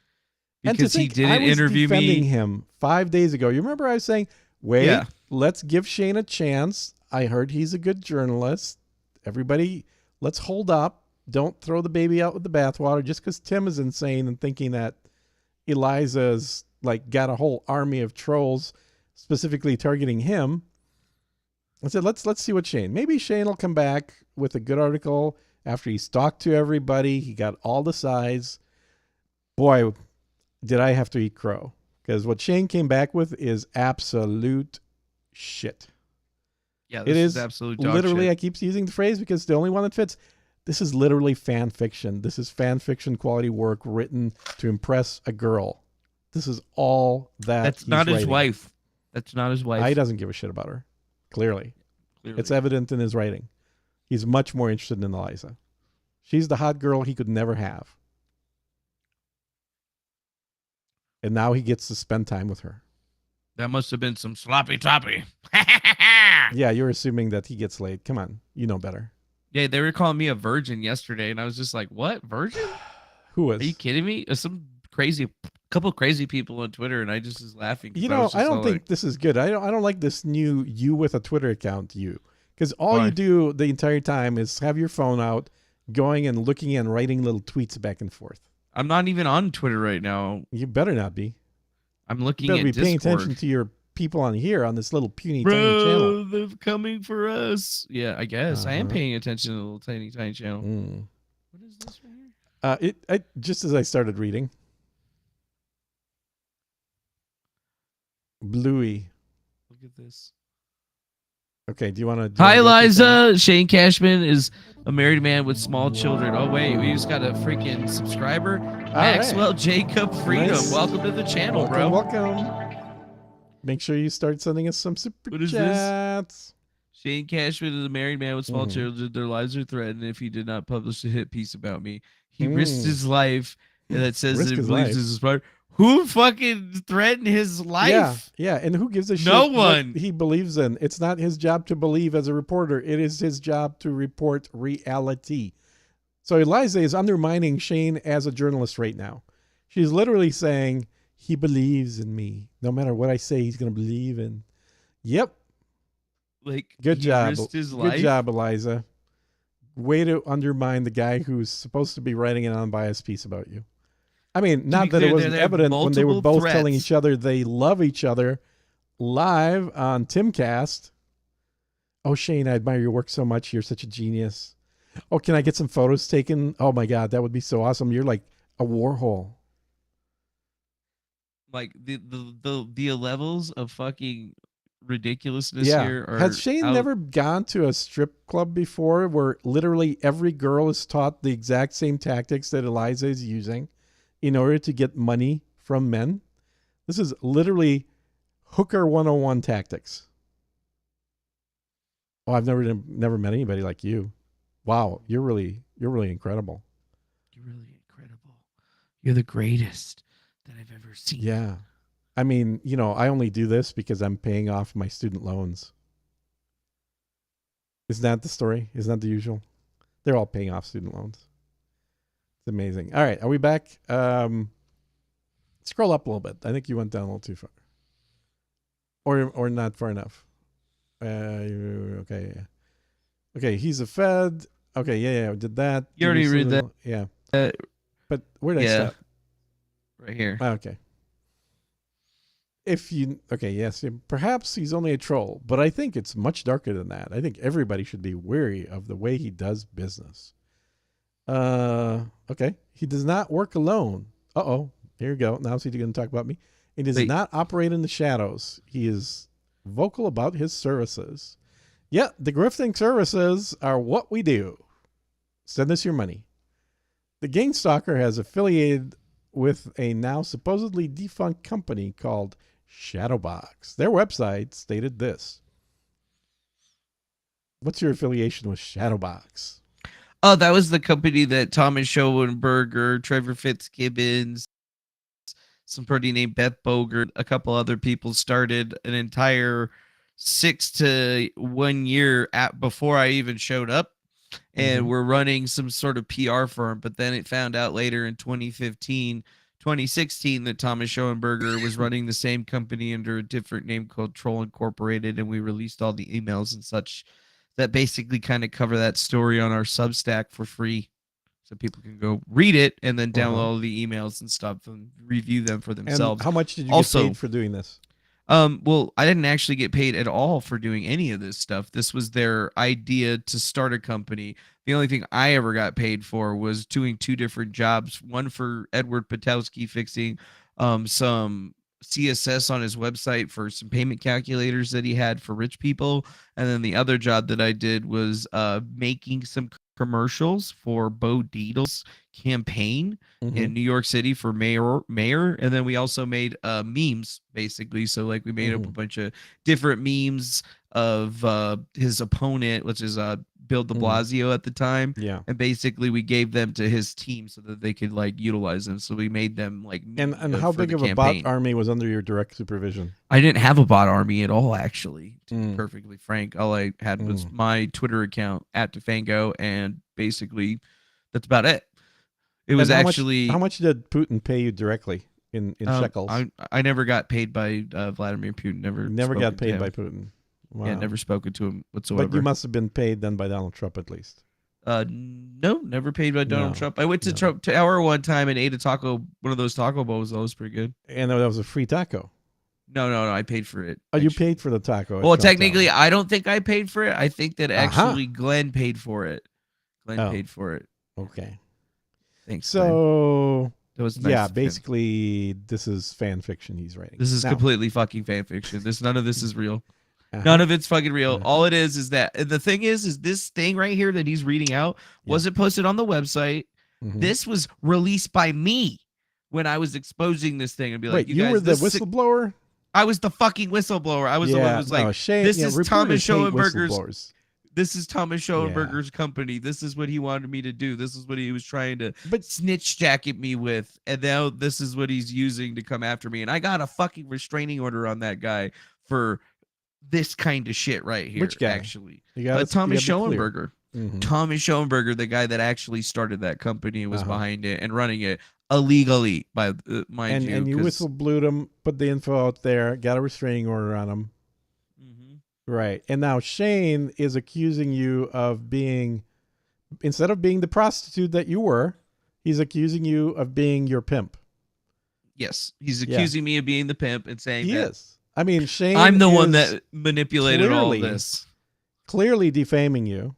Because he didn't interview defending me. him 5 days ago. You remember I was saying, wait, let's give Shane a chance. I heard he's a good journalist. Everybody, let's hold up. Don't throw the baby out with the bathwater just because Tim is insane and thinking that Eliza's like got a whole army of trolls specifically targeting him. I said, let's see what maybe Shane will come back with a good article after he's talked to everybody. He got all the sides. Boy, did I have to eat crow, because what Shane came back with is absolute shit. Yeah, it is absolute dog literally shit. I keep using the phrase because it's the only one that fits. This is literally fan fiction. This is fan fiction quality work written to impress a girl. This is all that. That's he's not his writing. wife. That's not his wife. He doesn't give a shit about her. Clearly. It's evident in his writing. He's much more interested in Eliza. She's the hot girl he could never have. And now he gets to spend time with her. That must have been some sloppy toppy. Yeah, you're assuming that he gets laid. Come on. You know better. Yeah, they were calling me a virgin yesterday, and I was just like, what? Virgin? Who was? Are you kidding me? Some couple crazy people on Twitter, and I just was laughing. You know, I don't think this is good. I don't like this new you with a Twitter account you. Because all you do the entire time is have your phone out, going and looking and writing little tweets back and forth. I'm not even on Twitter right now. You better not be. I'm looking You better at be paying Discord. attention to your people on here on this little puny tiny channel. Bro, they're coming for us. Yeah, I guess. I am paying attention to the little tiny channel. What is this right here? I just as I started reading. Bluey. Look at this. Okay, do you want to... Hi, Eliza. Shane Cashman is a married man with small children. Oh, wait. We just got a freaking subscriber. Maxwell Jacob Freedom. Nice. Welcome to the channel, Welcome, bro. welcome. Make sure you start sending us some super What is chats. this? Shane Cashman is a married man with small children. Their lives are threatened if he did not publish a hit piece about me. He risked his life, and that says that he believes this is part. Who fucking threatened his life? Yeah, and who gives a shit No one. what he believes in? It's not his job to believe as a reporter. It is his job to report reality. So Eliza is undermining Shane as a journalist right now. She's literally saying, he believes in me. No matter what I say, he's going to believe in. Yep. Like, Good job. His Good life. job, Eliza. Way to undermine the guy who's supposed to be writing an unbiased piece about you. I mean, not that it wasn't evident when they were both telling each other they love each other live on Timcast. Oh, Shane, I admire your work so much. You're such a genius. Oh, can I get some photos taken? Oh my God, that would be so awesome. You're like a Warhol. Like the levels of fucking ridiculousness Yeah. here are Has Shane never gone to a strip club before where literally every girl is taught the exact same tactics that Eliza is using in order to get money from men? This is literally hooker 101 tactics. Oh, I've never met anybody like you. Wow, you're really incredible. You're really incredible. You're the greatest that I've ever seen. Yeah. I mean, I only do this because I'm paying off my student loans. Isn't that the story? Isn't that the usual? They're all paying off student loans. It's amazing. All right, are we back? Scroll up a little bit. I think you went down a little too far. Or not far enough. Okay, yeah. Okay, he's a Fed. Okay, yeah, did that. You already read that. Yeah. But where did I stop? Right here. Okay. Yes, perhaps he's only a troll, but I think it's much darker than that. I think everybody should be wary of the way he does business. Okay. He does not work alone. Uh-oh. Here we go. Now he's going to talk about me. He does not operate in the shadows. He is vocal about his services. Yeah, the grifting services are what we do. Send us your money. The Gangstalker has affiliated with a now supposedly defunct company called Shadowbox. Their website stated this. What's your affiliation with Shadowbox? Oh, that was the company that Thomas Schoenberger, Trevor Fitzgibbons, somebody named Beth Bogert, a couple other people started an entire 6 to 1 year before I even showed up. And we're running some sort of PR firm, but then it found out later in 2016 that Thomas Schoenberger was running the same company under a different name called Troll Incorporated, and we released all the emails and such that basically kind of cover that story on our Substack for free, so people can go read it and then download all the emails and stuff and review them for themselves. And how much did you get paid for doing this? Well, I didn't actually get paid at all for doing any of this stuff. This was their idea to start a company. The only thing I ever got paid for was doing 2 different jobs. One for Edward Patowski fixing some CSS on his website for some payment calculators that he had for rich people. And then the other job that I did was making some commercials for Bo Dietl's campaign in New York City for mayor. And then we also made memes, basically. So like we made up a bunch of different memes of his opponent, which is Bill de Blasio at the time. Yeah. And basically we gave them to his team so that they could like utilize them. So we made them like and how big of a bot army was under your direct supervision? I didn't have a bot army at all, actually, to be perfectly frank. All I had was my Twitter account at Defango, and basically that's about it. It was actually how much did Putin pay you directly in shekels? I never got paid by Vladimir Putin. Never got paid by Putin. Wow. Yeah, never spoken to him whatsoever. But you must have been paid then by Donald Trump at least. No, never paid by Donald Trump. I went to Trump Tower one time and ate one of those taco bowls. That was pretty good. And that was a free taco. No, I paid for it. Oh, you paid for the taco. Well, technically, I don't think I paid for it. I think that actually Glenn paid for it. Glenn paid for it. Okay. Thanks. So that was nice basically, this is fan fiction he's writing. This is completely fucking fan fiction. None of this is real. None of it's fucking real. All it is that the thing is this thing right here that he's reading out wasn't posted on the website. This was released by me when I was exposing this thing and be like, you were the whistleblower? I was the fucking whistleblower. I was the one who was like, Shane, this is Thomas reporters hate Schoenberger's. whistleblowers. This is Thomas Schoenberger's company. This is what he wanted me to do. This is what he was trying to snitch jacket me with. And now this is what he's using to come after me. And I got a fucking restraining order on that guy for this kind of shit right here. Which guy? Actually, Thomas Schoenberger. Mm-hmm. Thomas Schoenberger, the guy that actually started that company and was behind it and running it illegally, by mind you. And you whistleblowed him, put the info out there, got a restraining order on him. Right. And now Shane is accusing you of being, instead of being the prostitute that you were, he's accusing you of being your pimp. Yes. He's accusing me of being the pimp and saying he that is. I mean, Shane I'm the one that manipulated all of this. Clearly defaming you.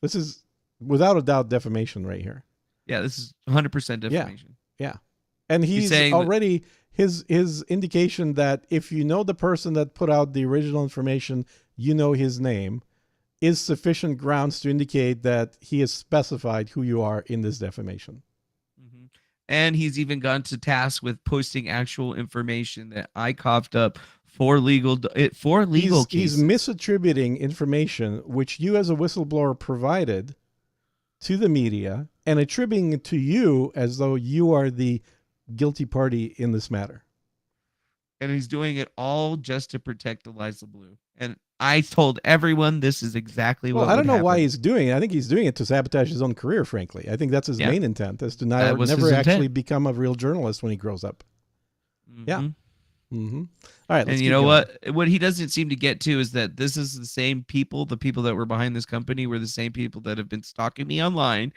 This is without a doubt defamation right here. Yeah, this is 100% defamation. Yeah. And he's saying already his indication that if you know the person that put out the original information, you know his name, is sufficient grounds to indicate that he has specified who you are in this defamation. And he's even gone to task with posting actual information that I coughed up for legal cases. He's misattributing information which you as a whistleblower provided to the media and attributing it to you as though you are the guilty party in this matter. And he's doing it all just to protect Eliza Bleu. And I told everyone this is exactly what I don't know happen. why he's doing it. I think he's doing it to sabotage his own career, frankly. I think that's his main intent, is to never actually become a real journalist when he grows up. Yeah. Mm-hmm. All right. And you know what he doesn't seem to get to is that this is the same people, the people that were behind this company were the same people that have been stalking me online,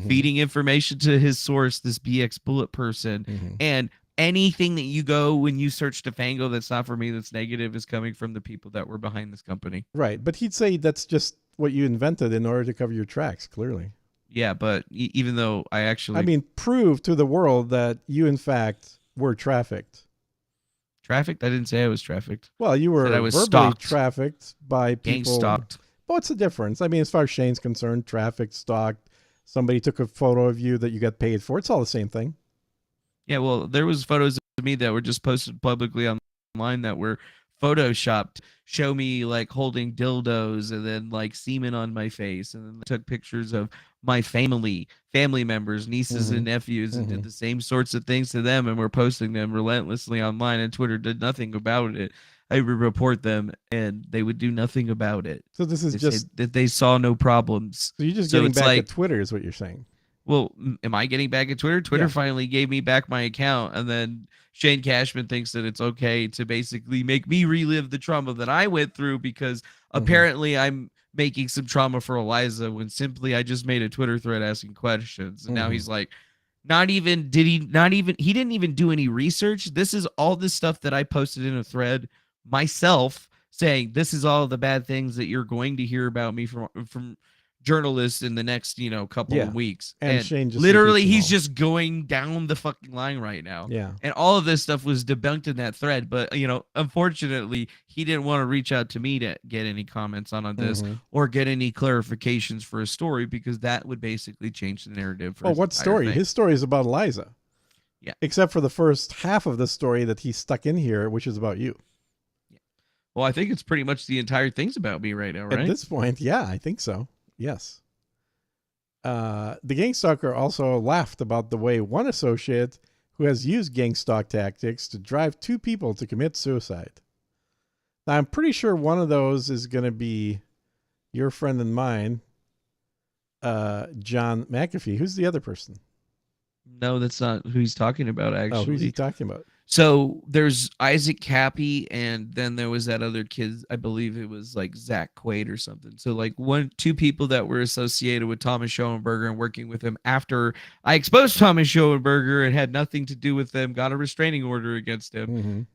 feeding information to his source, this BX Bullet person. And anything that you go when you search Defango that's not for me, that's negative, is coming from the people that were behind this company. Right. But he'd say that's just what you invented in order to cover your tracks, clearly. Yeah, but even though I mean, prove to the world that you, in fact, were trafficked. Trafficked? I didn't say I was trafficked. Well, you were verbally stalked. Trafficked by people. Gang stalked. What's the difference? I mean, as far as Shane's concerned, trafficked, stalked, somebody took a photo of you that you got paid for. It's all the same thing. Yeah, well, there was photos of me that were just posted publicly online that were photoshopped, show me like holding dildos and then like semen on my face, and then took pictures of my family members, nieces and nephews, and did the same sorts of things to them, and we're posting them relentlessly online, and Twitter did nothing about it. I would report them and they would do nothing about it. So this is just that they saw no problems. So you're just getting back at Twitter is what you're saying. Well, am I getting back at Twitter? Twitter finally gave me back my account, and then Shane Cashman thinks that it's okay to basically make me relive the trauma that I went through because apparently I'm making some trauma for Eliza when simply I just made a Twitter thread asking questions. And now he's like, he didn't even do any research. This is all this stuff that I posted in a thread myself saying, this is all the bad things that you're going to hear about me from journalists in the next couple of weeks, and Shane just literally he's just going down the fucking line right now. And all of this stuff was debunked in that thread, but unfortunately he didn't want to reach out to me to get any comments on this or get any clarifications for a story, because that would basically change the narrative for what story? His story is about Eliza, except for the first half of the story that he stuck in here, which is about you. Well, I think it's pretty much the entire thing's about me right now, right? At this point, I think so. Yes. The Gangstalker also laughed about the way one associate who has used gangstalk tactics to drive two people to commit suicide. Now, I'm pretty sure one of those is going to be your friend and mine, John McAfee. Who's the other person? No, that's not who he's talking about, actually. Oh, who's he talking about? So there's Isaac Cappy, and then there was that other kid, I believe it was like Zach Quaid or something. So like two people that were associated with Thomas Schoenberger and working with him after I exposed Thomas Schoenberger and had nothing to do with them, got a restraining order against him.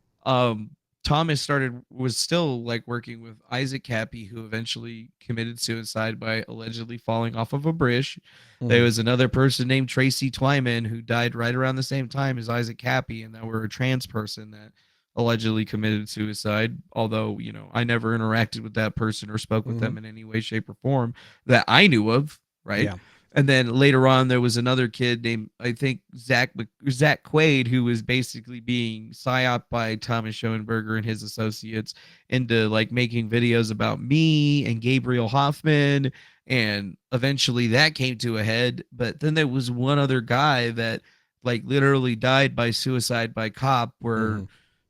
Thomas was still like working with Isaac Cappy, who eventually committed suicide by allegedly falling off of a bridge. There was another person named Tracy Twyman who died right around the same time as Isaac Cappy, and that were a trans person that allegedly committed suicide. Although, I never interacted with that person or spoke with them in any way, shape, or form that I knew of. Right. And then later on, there was another kid named, I think, Zach Quaid, who was basically being psyoped by Thomas Schoenberger and his associates into like making videos about me and Gabriel Hoffman. And eventually that came to a head. But then there was one other guy that like literally died by suicide by cop, where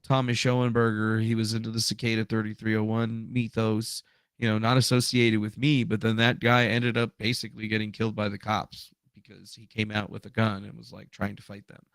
Thomas Schoenberger, he was into the Cicada 3301 mythos, not associated with me, but then that guy ended up basically getting killed by the cops because he came out with a gun and was like trying to fight them.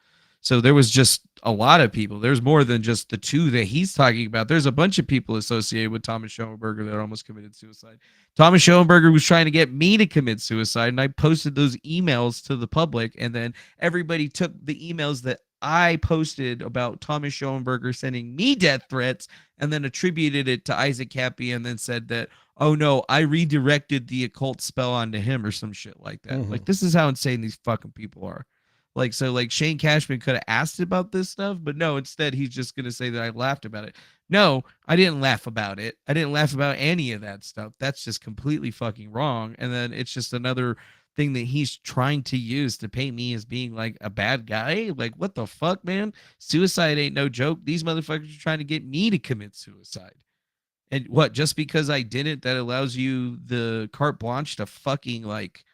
So there was just a lot of people. There's more than just the two that he's talking about. There's a bunch of people associated with Thomas Schoenberger that almost committed suicide. Thomas Schoenberger was trying to get me to commit suicide, and I posted those emails to the public, and then everybody took the emails that I posted about Thomas Schoenberger sending me death threats and then attributed it to Isaac Cappy and then said that, oh no, I redirected the occult spell onto him or some shit like that. Like, this is how insane these fucking people are. Like, so like Shane Cashman could have asked about this stuff, but no, instead he's just going to say that I laughed about it. No, I didn't laugh about it. I didn't laugh about any of that stuff. That's just completely fucking wrong. And then it's just another thing that he's trying to use to paint me as being like a bad guy. Like, what the fuck, man? Suicide ain't no joke. These motherfuckers are trying to get me to commit suicide. And what, just because I didn't, that allows you the carte blanche to fucking like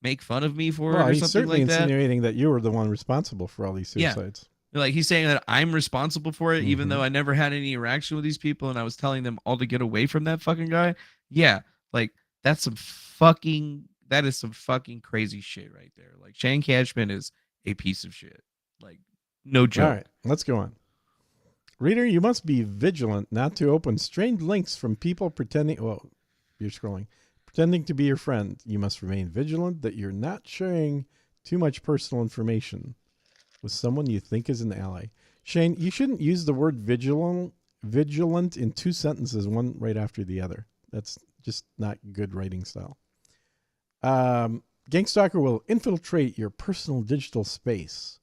make fun of me for it or he's something certainly like that? insinuating that you were the one responsible for all these suicides. Yeah. Like, he's saying that I'm responsible for it, even though I never had any interaction with these people and I was telling them all to get away from that fucking guy. Yeah, like that is some fucking crazy shit right there. Like, Shane Cashman is a piece of shit. Like, no joke. All right, let's go on. Reader, you must be vigilant not to open strange links from people pretending... Well, you're scrolling. Pretending to be your friend. You must remain vigilant that you're not sharing too much personal information with someone you think is an ally. Shane, you shouldn't use the word vigilant in two sentences, one right after the other. That's just not good writing style. Gangstalker will infiltrate your personal digital space,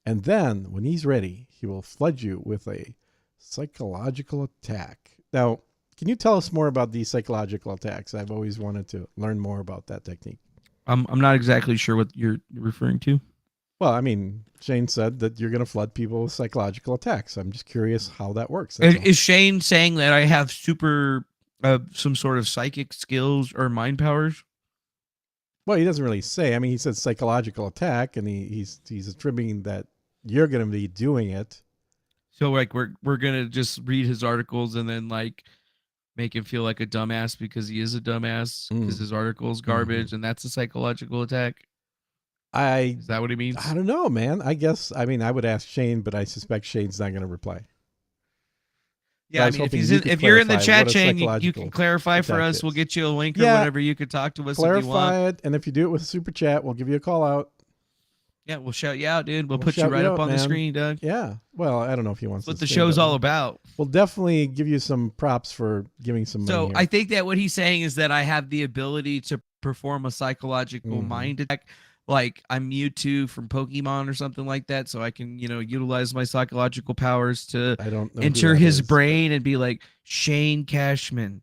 and then when he's ready, he will flood you with a psychological attack. Now, can you tell us more about these psychological attacks? I've always wanted to learn more about that technique. I'm not exactly sure what you're referring to. Well, I mean, Shane said that you're going to flood people with psychological attacks. I'm just curious how that works. Is Shane saying that I have super some sort of psychic skills or mind powers? Well, he doesn't really say. I mean, he said psychological attack, and he's attributing that you're going to be doing it. So like we're gonna just read his articles and then like make him feel like a dumbass because he is a dumbass because his article is garbage, and that's a psychological attack. Is that what he means? I don't know, man. I guess, I mean, I would ask Shane, but I suspect Shane's not going to reply. Yeah, I mean, if you're in the chat chain, you can clarify for us. We'll get you a link or whatever. You could talk to us if you want. Clarify it, and if you do it with a super chat, we'll give you a call out. Yeah, we'll shout you out, dude. We'll put you right up on the screen, Doug. Yeah. Well, I don't know if he wants to. That's what the show's all about. We'll definitely give you some props for giving some money. So I think that what he's saying is that I have the ability to perform a psychological mind attack. Like I'm Mewtwo from Pokemon or something like that, so I can, utilize my psychological powers to enter his brain and be like, Shane Cashman,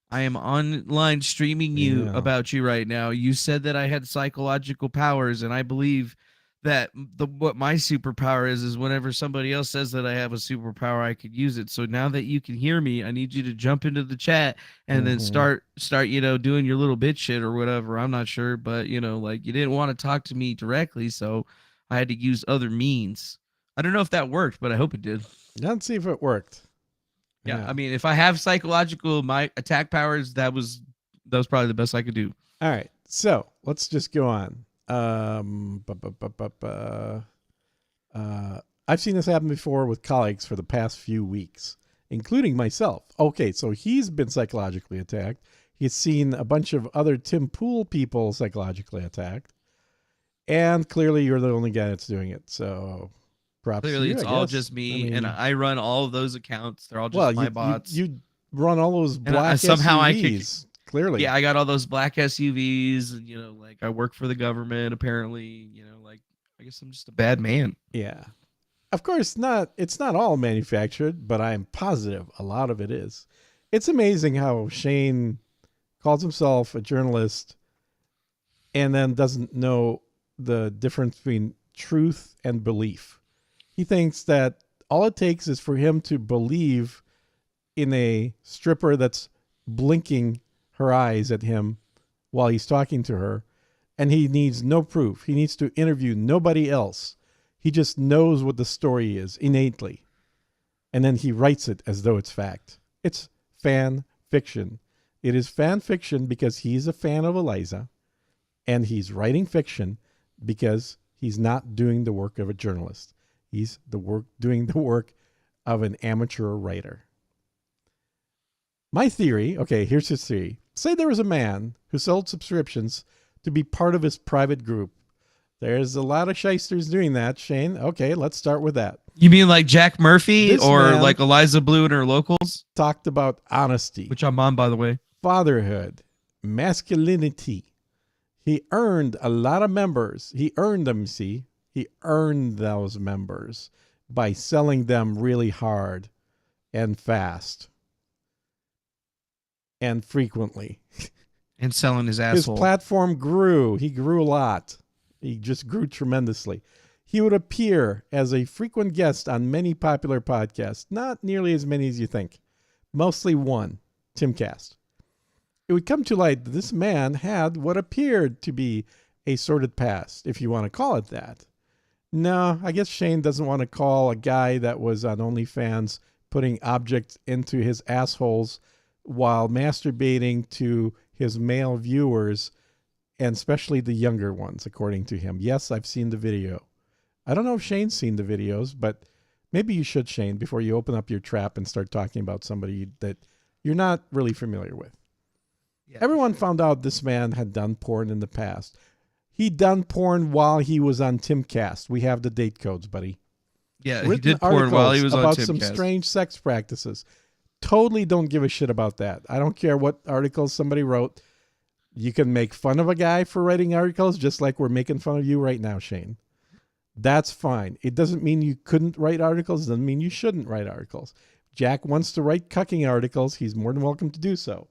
I am online streaming you about you right now. You said that I had psychological powers, and I believe that what my superpower is whenever somebody else says that I have a superpower, I could use it. So now that you can hear me, I need you to jump into the chat and then start, doing your little bitch shit or whatever. I'm not sure, but like you didn't want to talk to me directly, so I had to use other means. I don't know if that worked, but I hope it did. Let's see if it worked. Yeah, I mean, if I have psychological my attack powers, that was probably the best I could do. All right, so let's just go on. I've seen this happen before with colleagues for the past few weeks, including myself. Okay, so he's been psychologically attacked. He's seen a bunch of other Tim Pool people psychologically attacked, and clearly you're the only guy that's doing it. So props. Clearly, it's all just me, and I run all of those accounts. They're all just my bots. You run all those black SUVs. Clearly. Yeah, I got all those black SUVs, and like I work for the government apparently, like I guess I'm just a bad man. Yeah. Of course it's not all manufactured, but I'm positive a lot of it is. It's amazing how Shane calls himself a journalist and then doesn't know the difference between truth and belief. He thinks that all it takes is for him to believe in a stripper that's blinking her eyes at him while he's talking to her, and he needs no proof. He needs to interview nobody else. He just knows what the story is innately, and then he writes it as though it's fact. It's fan fiction. It is fan fiction because he's a fan of Eliza, and he's writing fiction because he's not doing the work of a journalist. He's doing the work of an amateur writer. My theory, okay, here's his theory. Say there was a man who sold subscriptions to be part of his private group. There's a lot of shysters doing that, Shane. Okay, let's start with that. You mean like Jack Murphy This or man like Eliza Bleu and her locals? Talked about honesty, Which I'm on, by the way. fatherhood, masculinity. He earned a lot of members. He earned them, see? He earned those members by selling them really hard and fast and frequently. And selling his His asshole. platform grew. He grew a lot. He just grew tremendously. He would appear as a frequent guest on many popular podcasts, not nearly as many as you think. Mostly one, Timcast. It would come to light that this man had what appeared to be a sordid past, if you want to call it that. No, I guess Shane doesn't want to call a guy that was on OnlyFans putting objects into his assholes while masturbating to his male viewers, and especially the younger ones, according to him. Yes, I've seen the video. I don't know if Shane's seen the videos, but maybe you should, Shane, before you open up your trap and start talking about somebody that you're not really familiar with. Yeah, everyone found out this man had done porn in the past. He'd done porn while he was on Timcast. We have the date codes, buddy. Yeah, Written he did porn while he was on about Timcast. some strange sex practices. Totally don't give a shit about that. I don't care what articles somebody wrote. You can make fun of a guy for writing articles just like we're making fun of you right now, Shane. That's fine. It doesn't mean you couldn't write articles. It doesn't mean you shouldn't write articles. Jack wants to write cucking articles. He's more than welcome to do so.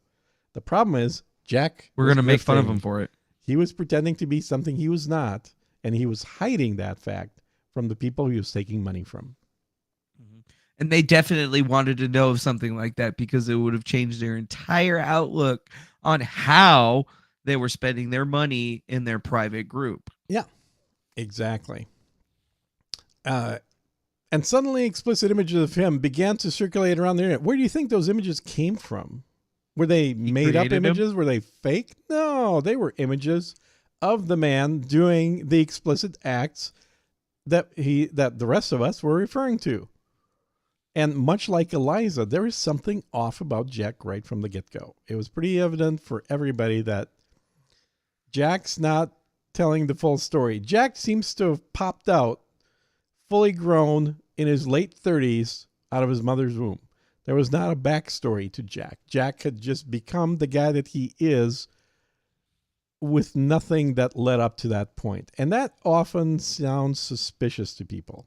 The problem is, Jack... We're going to make fun of him for it. He was pretending to be something he was not, and he was hiding that fact from the people he was taking money from. And they definitely wanted to know of something like that because it would have changed their entire outlook on how they were spending their money in their private group. Yeah, exactly. And suddenly explicit images of him began to circulate around the internet. Where do you think those images came from? Were they made up images? Were they fake? No, they were images of the man doing the explicit acts that the rest of us were referring to. And much like Eliza, there is something off about Jack right from the get-go. It was pretty evident for everybody that Jack's not telling the full story. Jack seems to have popped out fully grown in his late 30s out of his mother's womb. There was not a backstory to Jack. Jack had just become the guy that he is with nothing that led up to that point. And that often sounds suspicious to people.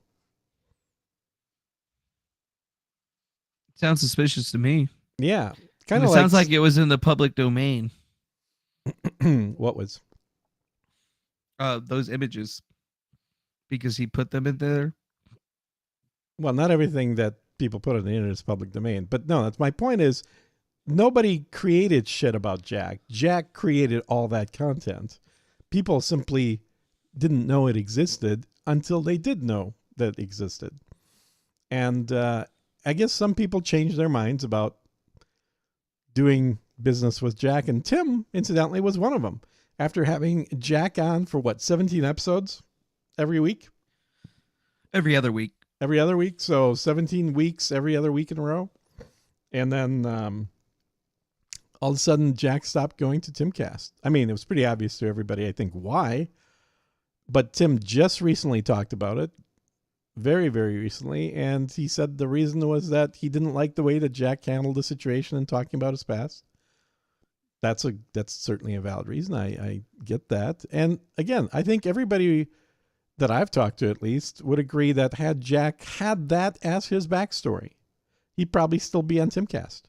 Sounds suspicious to me. Yeah. Kind of sounds like it was in the public domain. What was? Those images. Because he put them in there. Well, not everything that people put on the internet is public domain. But no, that's my point is nobody created shit about Jack. Jack created all that content. People simply didn't know it existed until they did know that it existed. And I guess some people changed their minds about doing business with Jack. And Tim, incidentally, was one of them. After having Jack on for, 17 episodes every week? Every other week. Every other week. So 17 weeks, every other week in a row. And then all of a sudden, Jack stopped going to Timcast. I mean, it was pretty obvious to everybody, I think, why. But Tim just recently talked about it. Very, very recently. And he said the reason was that he didn't like the way that Jack handled the situation and talking about his past. That's certainly a valid reason. I get that. And again, I think everybody that I've talked to at least would agree that had Jack had that as his backstory, he'd probably still be on Timcast.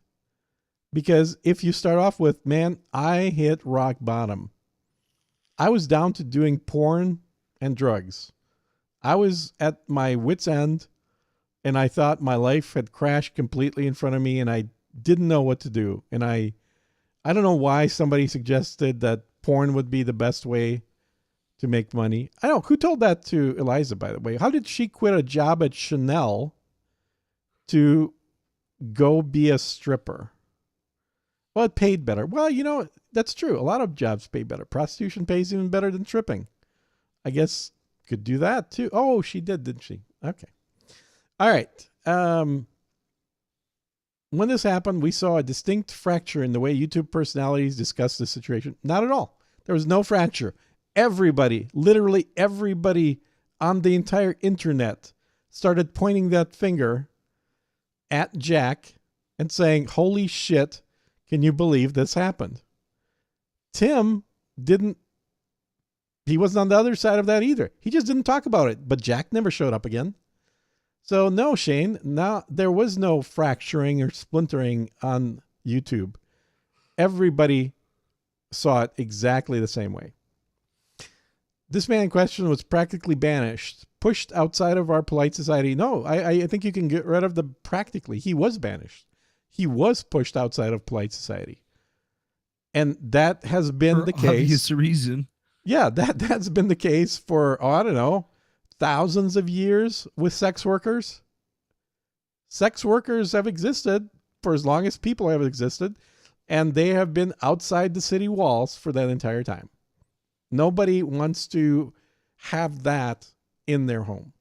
Because if you start off with, man, I hit rock bottom. I was down to doing porn and drugs. I was at my wit's end, and I thought my life had crashed completely in front of me, and I didn't know what to do. And I don't know why somebody suggested that porn would be the best way to make money. I don't know. Who told that to Eliza, by the way? How did she quit a job at Chanel to go be a stripper? Well, it paid better. Well, you know, that's true. A lot of jobs pay better. Prostitution pays even better than stripping. I guess could do that too. Oh, she did, didn't she? Okay. All right. When this happened, we saw a distinct fracture in the way YouTube personalities discussed the situation. Not at all. There was no fracture. Everybody, literally everybody on the entire internet started pointing that finger at Jack and saying, holy shit, can you believe this happened? Tim he wasn't on the other side of that either. He just didn't talk about it, but Jack never showed up again. So no, Shane, now there was no fracturing or splintering on YouTube. Everybody saw it exactly the same way. This man in question was practically banished, pushed outside of our polite society. No, I think you can get rid of the practically. He was banished. He was pushed outside of polite society. And that has been the case. For obvious reason. Yeah, that's been the case for, I don't know, thousands of years with sex workers. Sex workers have existed for as long as people have existed, and they have been outside the city walls for that entire time. Nobody wants to have that in their home.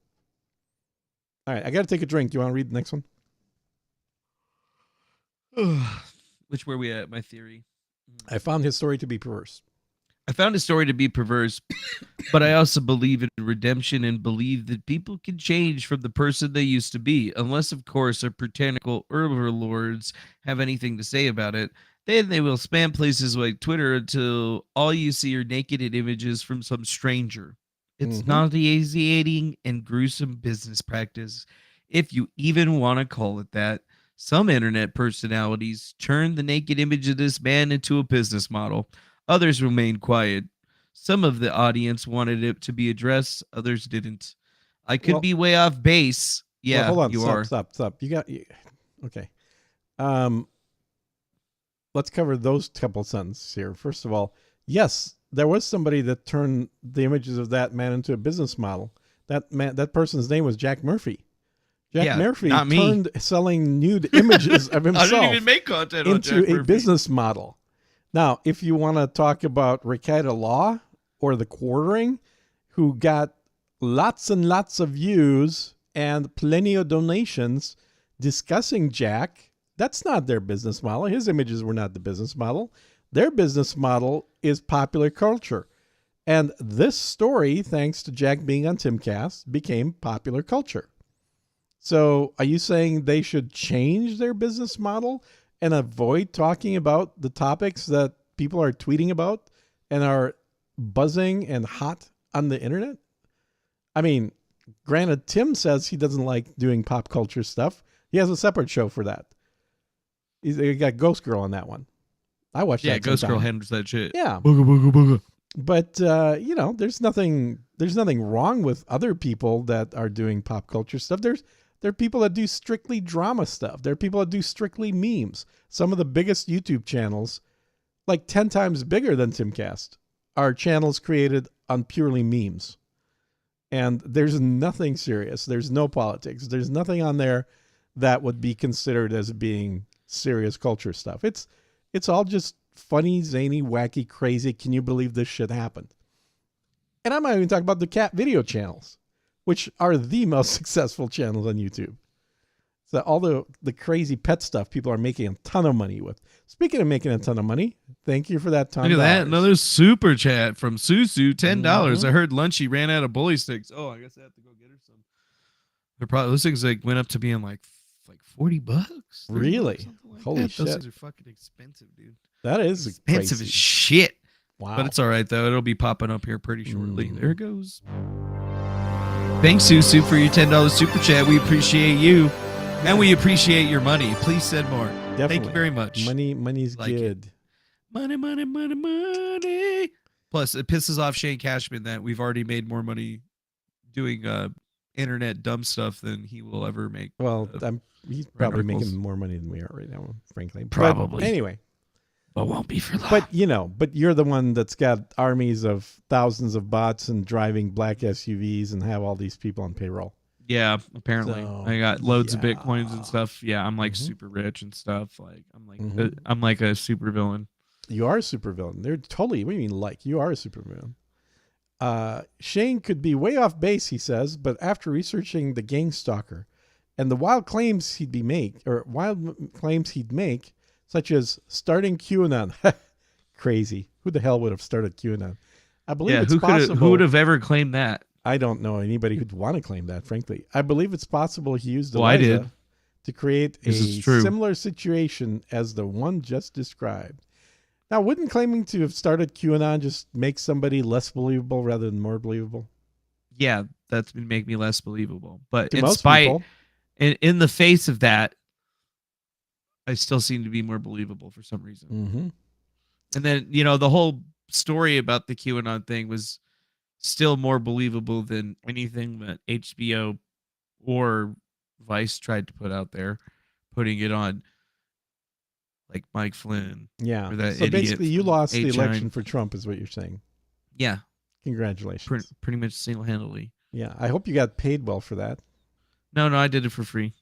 All right, I got to take a drink. Do you want to read the next one? Which were we at? My theory. I found his story to be perverse. I found his story to be perverse, but I also believe in redemption and believe that people can change from the person they used to be, unless, of course, our puritanical overlords have anything to say about it. Then they will spam places like Twitter until all you see are naked images from some stranger. It's nauseating and gruesome business practice, if you even want to call it that. Some internet personalities turned the naked image of this man into a business model. Others remained quiet. Some of the audience wanted it to be addressed. Others didn't. I could be way off base. Yeah, hold on. You are. Stop. Okay. Let's cover those couple sentences here. First of all, yes, there was somebody that turned the images of that man into a business model. That person's name was Jack Murphy. Jack Murphy turned selling nude images of himself I didn't even make content on Jack into a Murphy. business model. Now, if you want to talk about Ricada Law or the Quartering, who got lots and lots of views and plenty of donations discussing Jack, that's not their business model. His images were not the business model. Their business model is popular culture. And this story, thanks to Jack being on Timcast, became popular culture. So are you saying they should change their business model and avoid talking about the topics that people are tweeting about and are buzzing and hot on the internet? I mean, granted, Tim says he doesn't like doing pop culture stuff. He has a separate show for that. He got Ghost Girl on that one. I watched that. Yeah, Ghost Girl handles that shit. Yeah. Booga, booga, booga. But, there's nothing wrong with other people that are doing pop culture stuff. There are people that do strictly drama stuff. There are people that do strictly memes. Some of the biggest YouTube channels, like 10 times bigger than Timcast, are channels created on purely memes. And there's nothing serious. There's no politics. There's nothing on there that would be considered as being serious culture stuff. It's all just funny, zany, wacky, crazy. Can you believe this shit happened? And I'm not even talking about the cat video channels, which are the most successful channels on YouTube. So all the crazy pet stuff people are making a ton of money with. Speaking of making a ton of money, thank you for that $10. Look at that. Another super chat from Susu, $10. I heard Lunchy ran out of bully sticks. Oh, I guess I have to go get her some. They're probably, those things like went up to being like $40. Really? Like Holy that. shit. Those things are fucking expensive, dude. That is expensive crazy. as shit. Wow. But it's all right, though. It'll be popping up here pretty shortly. There it goes. Thanks, Susu, for your $10 super chat. We appreciate you. And we appreciate your money. Please send more. Definitely. Thank you very much. Money's Like good. Money. Plus, it pisses off Shane Cashman that we've already made more money doing internet dumb stuff than he will ever make. Well, he's probably articles. making more money than we are right now, frankly. Probably. But anyway. But won't be for long. But you're the one that's got armies of thousands of bots and driving black SUVs and have all these people on payroll. Yeah, apparently. So, I got loads of Bitcoins and stuff. Yeah, I'm like super rich and stuff. Like I'm like a super villain. You are a super villain. They're totally, what do you mean like? You are a super villain. Shane could be way off base, he says, but after researching the Gangstalker and the wild claims he'd make, such as starting QAnon. Crazy. Who the hell would have started QAnon? I believe it's possible. Who would have ever claimed that? I don't know anybody who'd want to claim that, frankly. I believe it's possible he used Eliza to create a similar situation as the one just described. Now, wouldn't claiming to have started QAnon just make somebody less believable rather than more believable? Yeah, that's been make me less believable. But To in most spite, people. in the face of that, I still seem to be more believable for some reason. Mm-hmm. And then, the whole story about the QAnon thing was still more believable than anything that HBO or Vice tried to put out there, putting it on like Mike Flynn. Yeah. Or that So idiot basically, you from lost the H9. election for Trump, is what you're saying. Yeah. Congratulations. Pretty much single-handedly. Yeah. I hope you got paid well for that. No, I did it for free.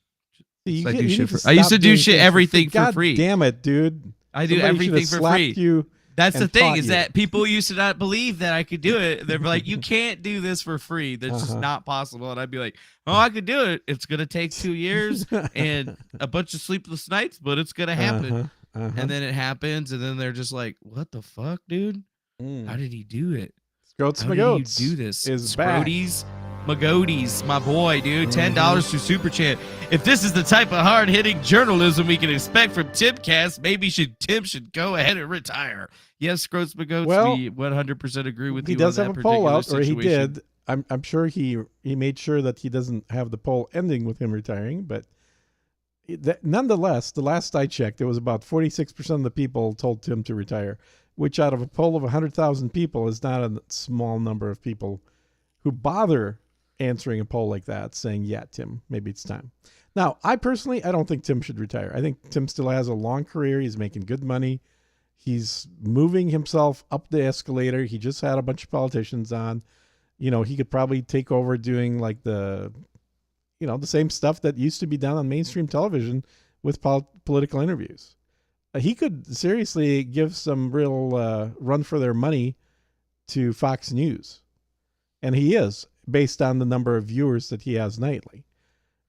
You I get- do you shit need to for. I used to stop do doing shit things everything for God free. Damn it, dude. I do Somebody should everything have for slapped free. You That's the and thing taught is you. that people used to not believe that I could do it. They're like, you can't do this for free. That's just Uh-huh. not possible. And I'd be like, oh, I could do it. It's going to take 2 years and a bunch of sleepless nights, but it's going to happen. Uh-huh. And then it happens. And then they're just like, what the fuck, dude? Mm. How did he do it? Scroats How McGoats did you do this? is back. Scroties McGoaties, my boy, dude. $10 to Super Chat. If this is the type of hard-hitting journalism we can expect from Timcast, maybe Tim should go ahead and retire. Yes, Scroats McGoats, Well, we 100% agree with He you does on have that a poll particular out, or he situation. did. I'm sure he made sure that he doesn't have the poll ending with him retiring, but nonetheless, the last I checked, it was about 46% of the people told Tim to retire, which out of a poll of 100,000 people is not a small number of people who bother answering a poll like that saying, yeah, Tim, maybe it's time. Now, I don't think Tim should retire. I think Tim still has a long career. He's making good money. He's moving himself up the escalator. He just had a bunch of politicians on. He could probably take over doing like the same stuff that used to be done on mainstream television with political interviews. He could seriously give some real run for their money to Fox News. And he is, based on the number of viewers that he has nightly.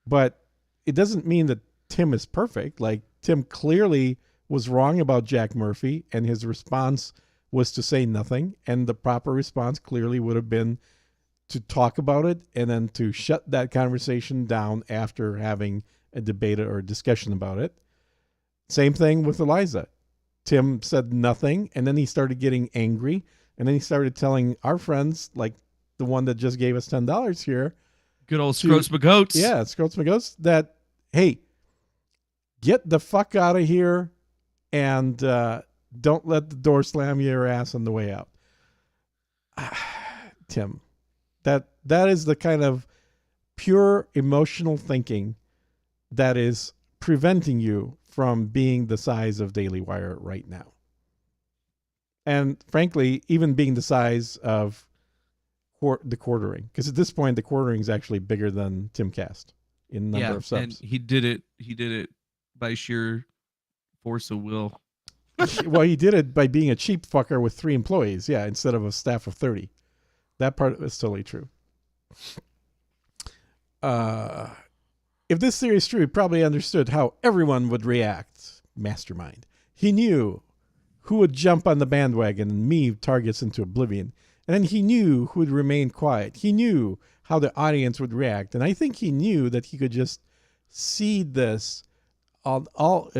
But it doesn't mean that Tim is perfect. Like, Tim clearly was wrong about Jack Murphy, and his response was to say nothing. And the proper response clearly would have been to talk about it and then to shut that conversation down after having a debate or a discussion about it. Same thing with Eliza. Tim said nothing, and then he started getting angry, and then he started telling our friends, like the one that just gave us $10 here. Good old Scroats McGoats. Yeah, Scroats McGoats, that, hey, get the fuck out of here and don't let the door slam your ass on the way out. Tim, that is the kind of pure emotional thinking that is preventing you from being the size of Daily Wire right now. And frankly, even being the size of the quartering, because at this point the quartering is actually bigger than Timcast in number of subs. And he did it by sheer force of will. Well, he did it by being a cheap fucker with 3 employees, instead of a staff of 30. That part is totally true. If this theory is true, he probably understood how everyone would react. Mastermind. He knew who would jump on the bandwagon and move targets into oblivion. And then he knew who would remain quiet. He knew how the audience would react. And I think he knew that he could just seed this,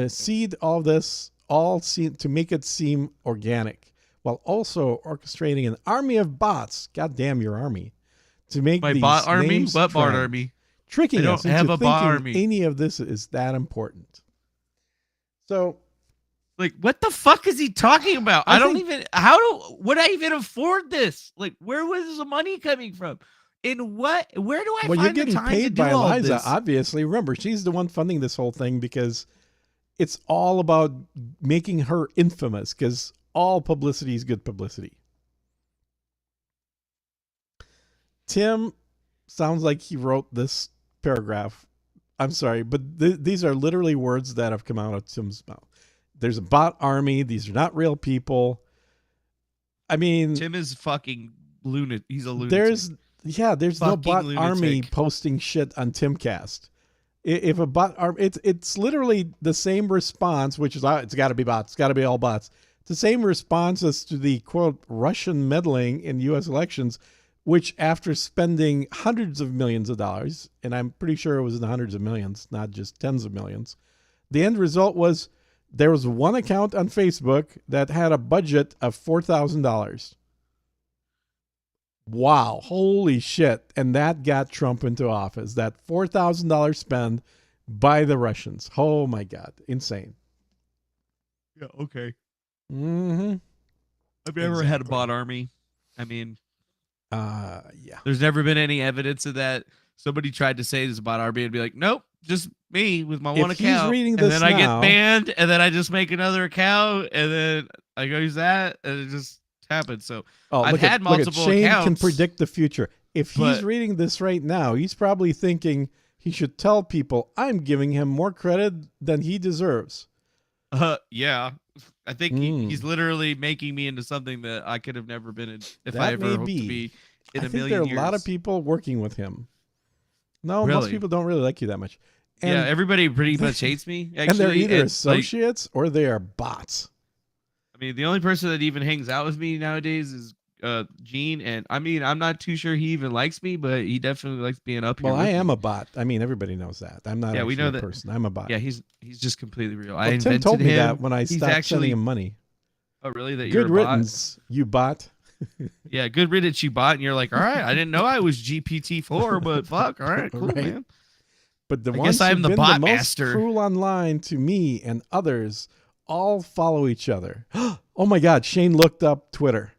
seed all this, to make it seem organic, while also orchestrating an army of bots. God damn your army. To make My these bot army? names What bot trend, army? tricking I us don't into have a bot thinking army. any of this is that important. So Like, what the fuck is he talking about? I I don't think- even. Would I even afford this? Like, where was the money coming from? In what? Where do I Well, you're find the getting time to paid do by all Eliza, this? obviously. Remember, she's the one funding this whole thing because it's all about making her infamous, because all publicity is good publicity. Tim sounds like he wrote this paragraph. I'm sorry, but these are literally words that have come out of Tim's mouth. There's a bot army. These are not real people. I mean, Tim is fucking lunatic. He's a lunatic. there's no Fucking bot army lunatic. posting shit on Timcast. If a bot army, it's literally the same response, which is it's got to be bots, it's got to be all bots. It's the same response as to the quote Russian meddling in U.S. elections, which after spending hundreds of millions of dollars, and I'm pretty sure it was in the hundreds of millions, not just tens of millions, the end result was there was one account on Facebook that had a budget of $4,000. Wow, holy shit. And that got Trump into office. That $4,000 spend by the Russians. Oh my God, insane. Yeah, okay. Mm-hmm. I've never had a bot army. I mean, Yeah. there's never been any evidence of that. Somebody tried to say there's a bot army and be like, nope, just me with my one If he's account. reading And this then I now- get banned, and then I just make another account, and then I go use that, and it just happens. So I've look had multiple Shane can accounts, predict the future. If he's but- reading this right now, he's probably thinking he should tell people I'm giving him more credit than he deserves. yeah. I think he's literally making me into something that I could have never been in if That I ever may hoped be. to be in I a think million there are years. a lot of people working with him. No, most Really? people don't really like you that much. Yeah, everybody pretty much hates me. Actually, and they're either like, associates or they are bots. I mean, the only person that even hangs out with me nowadays is Gene, and I mean, I'm not too sure he even likes me, but he definitely likes being up here. Well, I with am me. a bot. I mean, everybody knows that. I'm not Yeah, we actually know a that person. I'm a bot. Yeah, he's just completely real. Well, I Tim invented told me him. that when I He's stopped actually, sending him money. Oh, really? That Good you're a bot? riddance, you bot. Yeah, good riddance, you bot. And you're like, all right, I didn't know I was GPT-4, but fuck, all right, cool, Right. man. But the I ones guess I'm who've the been bot the most master. cruel online to me and others all follow each other. Oh my God, Shane looked up Twitter.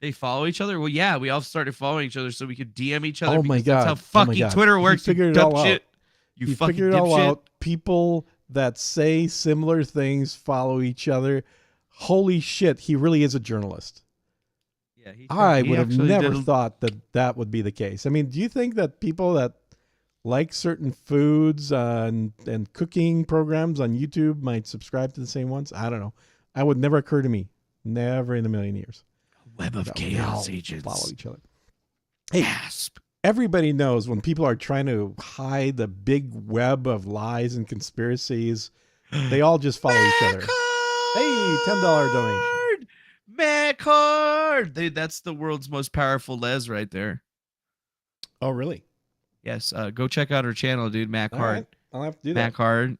They follow each other? Well, yeah, we all started following each other so we could DM each other. Oh my because that's God. how Oh my fucking God. Twitter He works. figured you it dumb all out. shit. You He fucking figured it all dipshit. out. People that say similar things follow each other. Holy shit, he really is a journalist. Yeah, I he would have actually never did a- thought that would be the case. I mean, do you think that people that like certain foods and cooking programs on YouTube might subscribe to the same ones? I don't know. That would never occur to me. Never in a million years. Web of That chaos we all agents. follow each other. Hey, Gasp. everybody knows when people are trying to hide the big web of lies and conspiracies, they all just follow each other. Hey, $10 donation. Macard. Dude, that's the world's most powerful les right there. Oh, really? Yes, go check out her channel, dude. All Macard. right. I'll have to do that. Macard.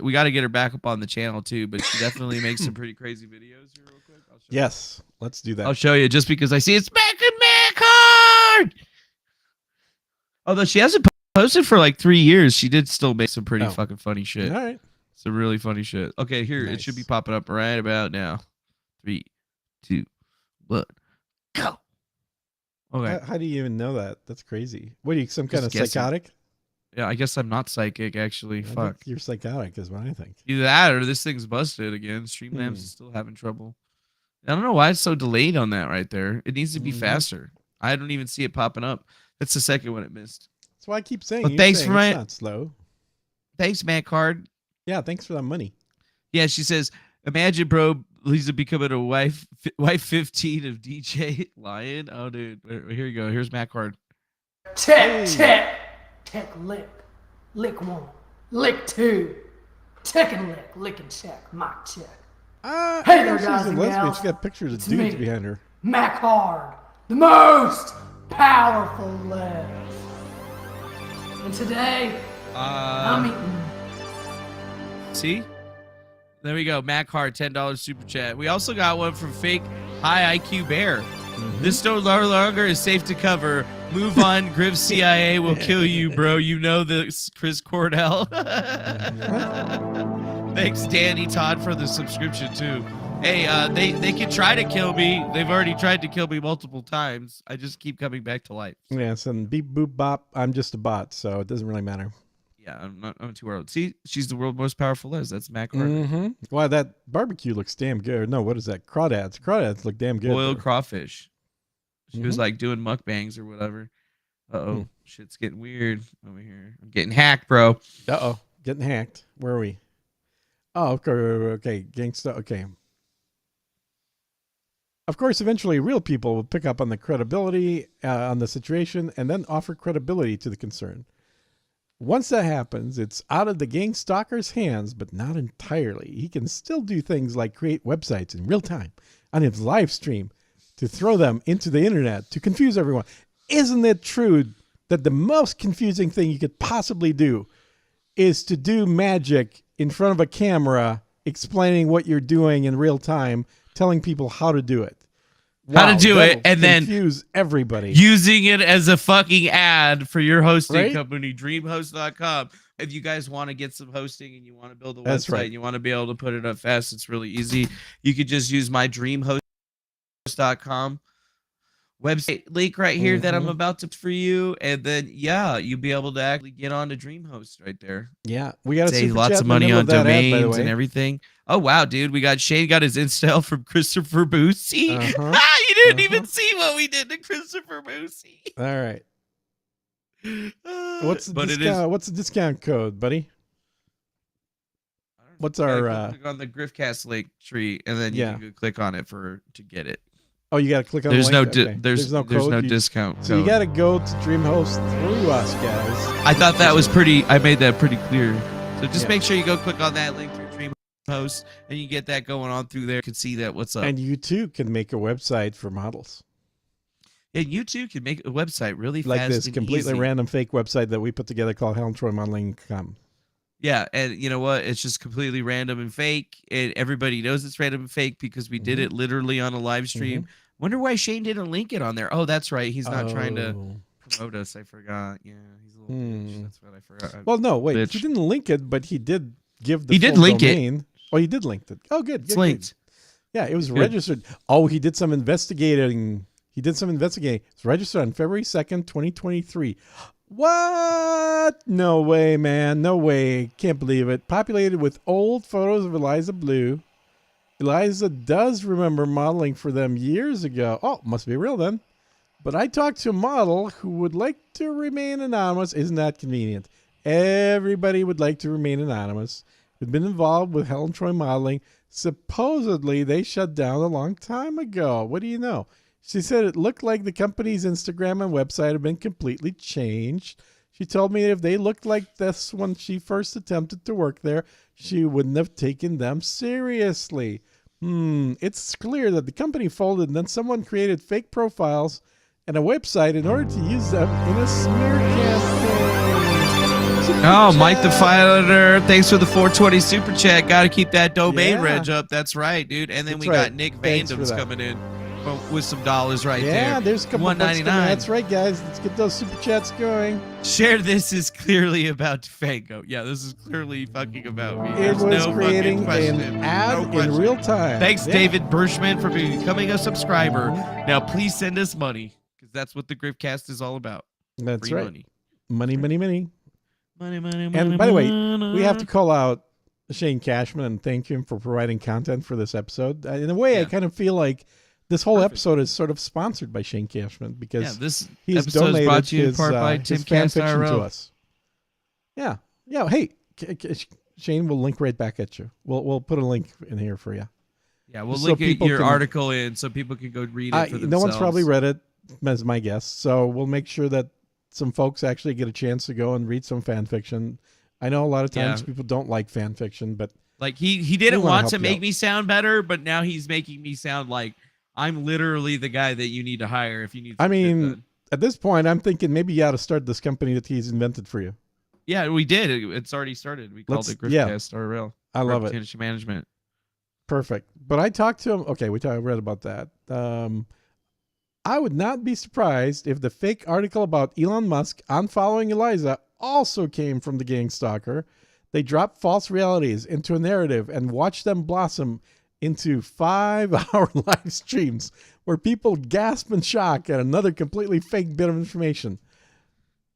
We got to get her back up on the channel too, but she definitely makes some pretty crazy videos here real quick. I'll show you. Yes, let's do that. I'll show you just because I see it's Macard. Although she hasn't posted for like 3 years, she did still make some pretty Oh. fucking funny shit. All right. Some really funny shit. Okay, here it should be Nice. popping up right about now. 3, 2, 1, go. Okay. How do you even know that? That's crazy. What are you, some kind of Just guessing. psychotic? Yeah, I guess I'm not psychic actually. I think Fuck. you're psychotic is what I think. Either that or this thing's busted again. Streamlabs is still having trouble. I don't know why it's so delayed on that right there. It needs to be faster. I don't even see it popping up. That's the second one it missed. That's why I keep saying. Well, you're thanks saying for it's my- not slow. Thanks, Matt Card. Yeah, thanks for that money. Yeah, she says, imagine, bro, Lisa becoming a wife 15 of DJ Lion. Oh, dude. Here you go. Here's Matt Card. Tech, tech lick, lick 1, lick 2, tech and lick and check, mic check. Hey there, she's guys a and lesbian. gals. She's got pictures of It's dudes me. behind her. Mac Hard, the most powerful les. And today, I'm eating. See? There we go. Matt Card, $10 super chat. We also got one from fake high IQ Bear. This no longer is safe to cover. Move on. Griff CIA will kill you, bro. You know this, Chris Cordell. Thanks, Danny Todd, for the subscription too. Hey, they can try to kill me. They've already tried to kill me multiple times. I just keep coming back to life. Yes, and beep boop bop. I'm just a bot, so it doesn't really matter. Yeah, I'm too old. See, she's the world's most powerful Liz. That's Mac Carter. Wow, that barbecue looks damn good. No, what is that? Crawdads. Crawdads look damn good. Boiled crawfish. She was like doing mukbangs or whatever. Shit's getting weird over here. I'm getting hacked, bro. Getting hacked. Where are we? Oh, okay. Gangsta. Okay. Of course, eventually real people will pick up on the credibility on the situation and then offer credibility to the concern. Once that happens, it's out of the Gangstalker's hands, but not entirely. He can still do things like create websites in real time on his live stream to throw them into the internet to confuse everyone. Isn't it true that the most confusing thing you could possibly do is to do magic in front of a camera, explaining what you're doing in real time, telling people how to do it? How to do it, and then confuse everybody. Using it as a fucking ad for your hosting company, dreamhost.com. If you guys want to get some hosting and you want to build a website and you want to be able to put it up fast, it's really easy. You could just use my dreamhost.com website link right here that I'm about to for you, and then you'll be able to actually get on to DreamHost right there. Yeah, we got to save lots of money on domains and everything. Oh wow, dude, Shane got his install from Christopher Boosie. You didn't even see what we did to Christopher Boosie. All right. What's the discount code, buddy? What's our click on the GriftCast link tree, and then you can click on it to get it. Oh, you got to click on there's the link? There's no discount. So you got to go to DreamHost through us, guys. I thought that was I made that pretty clear. So just make sure you go click on that link through DreamHost, and you get that going on through there. You can see that what's up. And you too can make a website for models. Yeah, you too can make a website really fast, like this and completely easy. Random fake website that we put together called HelenTroyModeling.com. Yeah, and you know what? It's just completely random and fake, and everybody knows it's random and fake because we did it literally on a live stream. Wonder why Shane didn't link it on there. Oh, that's right. He's not trying to promote us. I forgot. Yeah, he's a little bitch. That's what I forgot. Well, no, wait. He didn't link it, but he did give the He did link domain. it. Oh, he did link it. Oh, good. It's linked. Yeah, it was registered. Oh, he did some investigating. It's registered on February 2nd, 2023. What? No way, man. No way. Can't believe it. Populated with old photos of Eliza Bleu. Eliza does remember modeling for them years ago. Oh, must be real then. But I talked to a model who would like to remain anonymous. Isn't that convenient? Everybody would like to remain anonymous. Who'd been involved with Helen Troy Modeling. Supposedly, they shut down a long time ago. What do you know? She said it looked like the company's Instagram and website had been completely changed. She told me if they looked like this when she first attempted to work there, she wouldn't have taken them seriously. It's clear that the company folded and then someone created fake profiles and a website in order to use them in a smear campaign. Oh, Mike the Filer, thanks for the 420 super chat. Got to keep that domain reg up. That's right, dude. And then we got Nick Vandom's coming in with some dollars right there. Yeah, there's a couple $1.99. That's right, guys. Let's get those super chats going. Share this is clearly about Fango. Yeah, this is clearly fucking about me. It was creating an ad in real time. Thanks, David Bershman, for becoming a subscriber. Now, please send us money, because that's what the GriftCast is all about. That's Free right. money. Money. Money. And by the way, we have to call out Shane Cashman and thank him for providing content for this episode. In a way, I kind of feel like this whole episode is sort of sponsored by Shane Cashman because this he's episode is donated brought to you in his, part by his fan Timcast fiction IRL. to us. Yeah. Hey, Shane, we'll link right back at you. We'll put a link in here for you. Yeah, we'll So link people your can- article in so people can go read it for themselves. No one's probably read it, as my guess. So we'll make sure that some folks actually get a chance to go and read some fan fiction. I know a lot of times people don't like fan fiction, but like he didn't we wanna want help to you make out. me sound better, but now he's making me sound like I'm literally the guy that you need to hire if you need. I some shit mean, done. at this point, I'm thinking maybe you ought to start this company that he's invented for you. Yeah, we did. It's already started. We called it yeah. GriftCast IRL. I love it. Reputation management. Perfect. But I talked to him. Okay, I read about that. I would not be surprised if the fake article about Elon Musk unfollowing Eliza also came from the Gangstalker. They drop false realities into a narrative and watch them blossom into 5-hour live streams where people gasp in shock at another completely fake bit of information.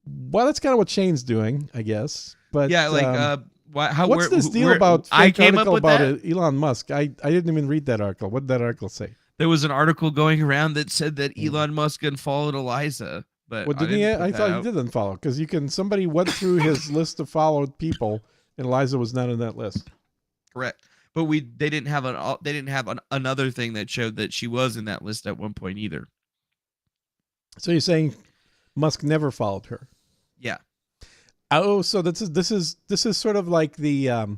Well, that's kind of what Shane's doing, I guess. But yeah, like what's this deal about? I came article up with about Elon Musk. I didn't even read that article. What did that article say? There was an article going around that said that Elon Musk unfollowed Eliza, but Well, didn't he? I thought he did unfollow because you can. Somebody went through his list of followed people, and Eliza was not in that list. Correct, but they didn't have another thing that showed that she was in that list at one point either. So you're saying Musk never followed her? Yeah. Oh, so this is sort of like the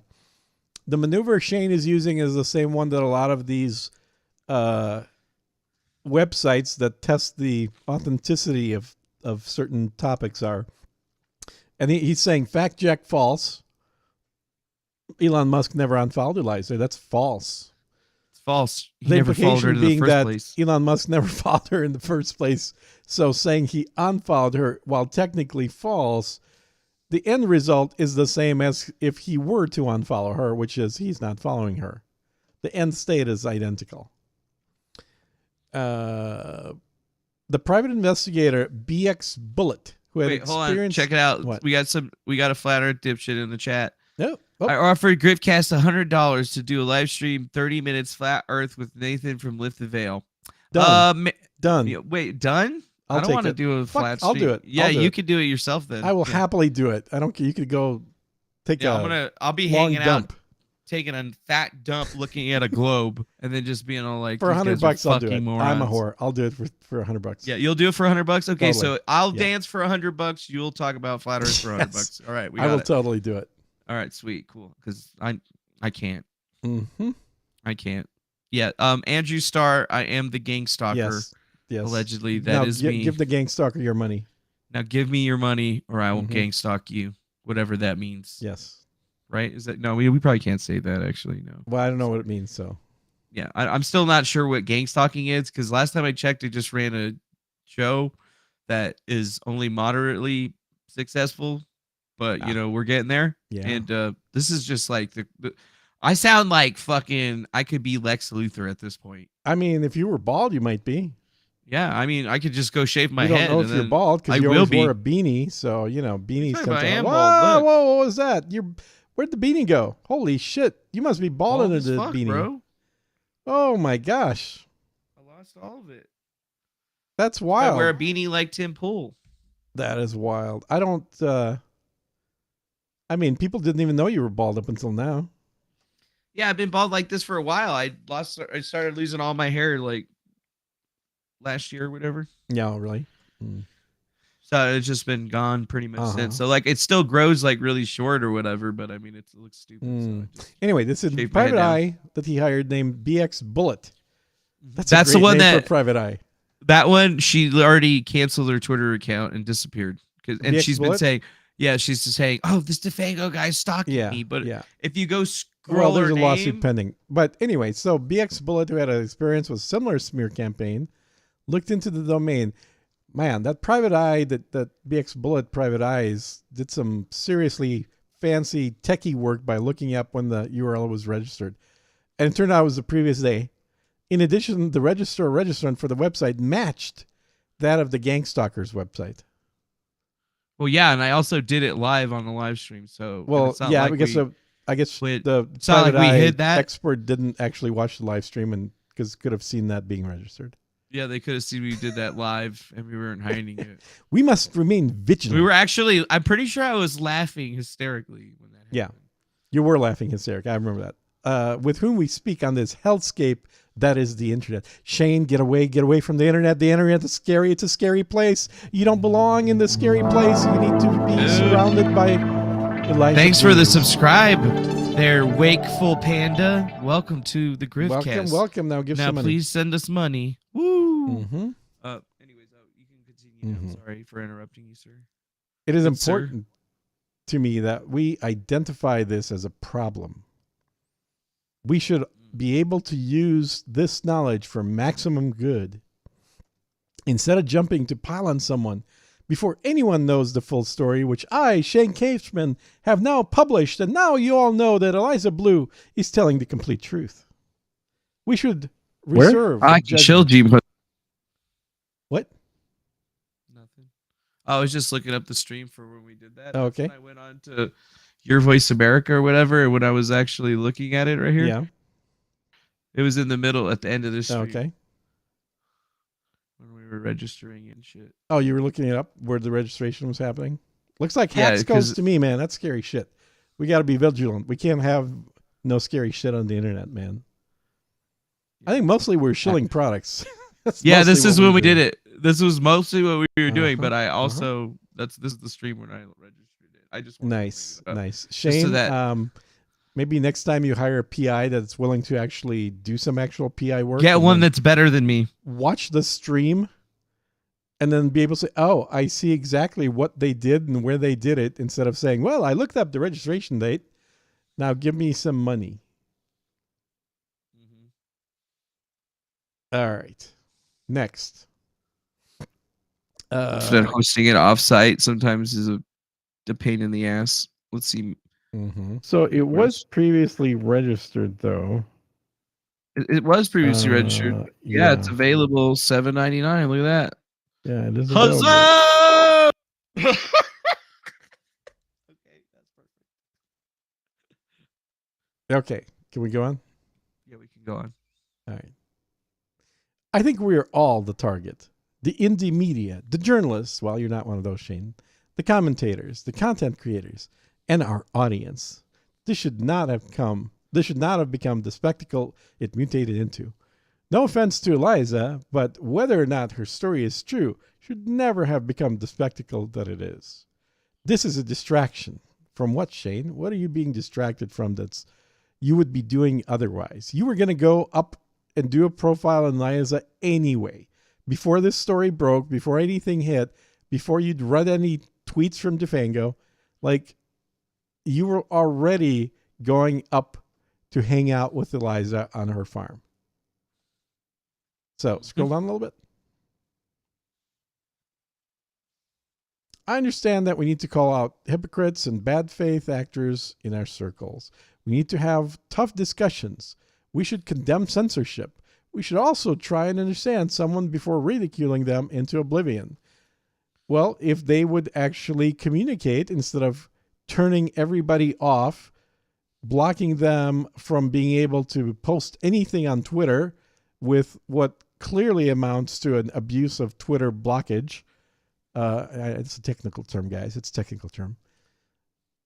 maneuver Shane is using is the same one that a lot of these websites that test the authenticity of certain topics are. And he's saying fact check false. Elon Musk never unfollowed Eliza. That's false. It's false. He The never followed her implication in the being first that place. Elon Musk never followed her in the first place. So saying he unfollowed her, while technically false, the end result is the same as if he were to unfollow her, which is he's not following her. The end state is identical. The private investigator BX Bullet, who had Wait, hold on. experience. Check it out. What? We got a flat earth dipshit in the chat. No. Oh. I offered GriftCast $100 to do a live stream 30 minutes flat earth with Nathan from Lift the Veil. Done. Done. Wait, done? I'll I don't take want to it. do a Fuck, flat stream. I'll do it. Yeah, I'll do you it. could do it yourself then. I will happily do it. I don't care. You could go take I'll be long hanging dump. out, taking a fat dump, looking at a globe, and then just being all like, For "These $100 guys are I'll do fucking it. morons." I'm a whore. I'll do it for $100. Yeah, you'll do it for $100. Okay, Totally. so I'll Yeah. dance for $100. You'll talk about flat earth for $100. All right, we got I will it. totally do it. All right, sweet, cool. Because I can't. Mm-hmm. I can't. Yeah. Andrew Starr, I am the Gangstalker. Yes. Yes. Allegedly, Now, that is me. Give the Gangstalker your money. Now give me your money, or I will Mhm. gangstalk you. Whatever that means. Yes. Right? Is that no? We probably can't say that actually. No. Well, I don't know what it means. So Yeah, I'm still not sure what gangstalking is because last time I checked, it just ran a show that is only moderately successful, but you know we're getting there. Yeah. And this is just like the I sound like fucking. I could be Lex Luthor at this point. I mean, if you were bald, you might be. Yeah, I mean, I could just go shave my You head. don't know and if you're then bald because I you will always be. wore a beanie. So beanies. Sorry, tend but to I am whoa, bald, look. whoa, what was that? Where'd the beanie go? Holy shit! You must be bald Bald under as the fuck, beanie. bro. Oh my gosh, I lost all of it. that's I wild. wear a beanie like Tim Pool. That is wild. I don't. I mean, people didn't even know you were bald up until now. Yeah, I've been bald like this for a while. I started losing all my hair like last year or whatever. Yeah, really. So it's just been gone pretty much Uh-huh. since. So like it still grows like really short or whatever, but I mean it looks stupid. So I just Anyway, this is shaved my head Private down. Eye that he hired named BX Bullet. That's That's a the great one name for that Private Eye. That one she already canceled her Twitter account and disappeared. And BX she's been Bullet? saying, yeah, she's just saying, oh, this Defango guy's stalking Yeah, me. But yeah. if you go Well, scroll there's her a lawsuit name, pending. But anyway, so BX Bullet, who had an experience with similar smear campaign, looked into the domain. Man, that Private Eye, that BX Bullet Private Eyes did some seriously fancy techie work by looking up when the URL was registered. And it turned out it was the previous day. In addition, the registrant for the website matched that of the Gangstalker's website. well, yeah, and I also did it live on the live stream. So Well, it's not yeah, like because I guess quit- the it's not like Private we Eye hid that. expert didn't actually watch the live stream and because could have seen that being registered. Yeah, they could have seen we did that live and we weren't hiding it. We must remain vigilant. We were actually, I'm pretty sure I was laughing hysterically when that happened. Yeah, you were laughing hysteric. I remember that. With whom we speak on this hellscape that is the internet. Shane, get away from the internet. The internet is scary. It's a scary place. You don't belong in the scary place. You need to be surrounded by Eliza Thanks for the Bleu. subscribe there, Wakeful Panda. Welcome to the GriftCast. Welcome. Now give Now, some money. please send us money. Woo! Mm-hmm. Anyways, you can continue. I'm sorry for interrupting you, sir. It is Good sir. important to me that we identify this as a problem. We should be able to use this knowledge for maximum good instead of jumping to pile on someone before anyone knows the full story, which I, Shane Cashman, have now published, and now you all know that Eliza Bleu is telling the complete truth. We should reserve. I can shield you. What? Nothing. I was just looking up the stream for when we did that. Okay. I went on to Your Voice America or whatever, and when I was actually looking at it right here, Yeah. it was in the middle at the end of the stream. Okay. When we were registering and shit. Oh, you were looking it up where the registration was happening? Looks like Yeah, hacks goes to me, man. That's scary shit. We got to be vigilant. We can't have no scary shit on the internet, man. I think mostly we're shilling products. Yeah, this is when we did it. This was mostly what we were doing, but I also this is the stream when I registered it. I just nice. Just so Shane, that maybe next time you hire a PI that's willing to actually do some actual PI work. get one that's better than me. Watch the stream and then be able to say, oh, I see exactly what they did and where they did it, instead of saying, well, I looked up the registration date. Now give me some money. All right. Next. That hosting it offsite sometimes is a pain in the ass. Let's see. So it was previously registered, though. It was previously registered. Yeah, it's available $7.99. Look at that. Yeah, it is. Huzzah! Okay, that's perfect. Okay, can we go on? Yeah, we can go on. All right. I think we are all the target. The indie media, the journalists, well, you're not one of those, Shane, the commentators, the content creators, and our audience. This should not have become the spectacle it mutated into. No offense to Eliza, but whether or not her story is true should never have become the spectacle that it is. This is a distraction. From what, Shane? What are you being distracted from that's you would be doing otherwise? You were going to go up and do a profile on Eliza anyway. Before this story broke, before anything hit, before you'd read any tweets from Defango, like, you were already going up to hang out with Eliza on her farm. So scroll down a little bit. I understand that we need to call out hypocrites and bad faith actors in our circles. We need to have tough discussions. We should condemn censorship. We should also try and understand someone before ridiculing them into oblivion. Well, if they would actually communicate instead of turning everybody off, blocking them from being able to post anything on Twitter with what clearly amounts to an abuse of Twitter blockage. It's a technical term, guys. It's a technical term.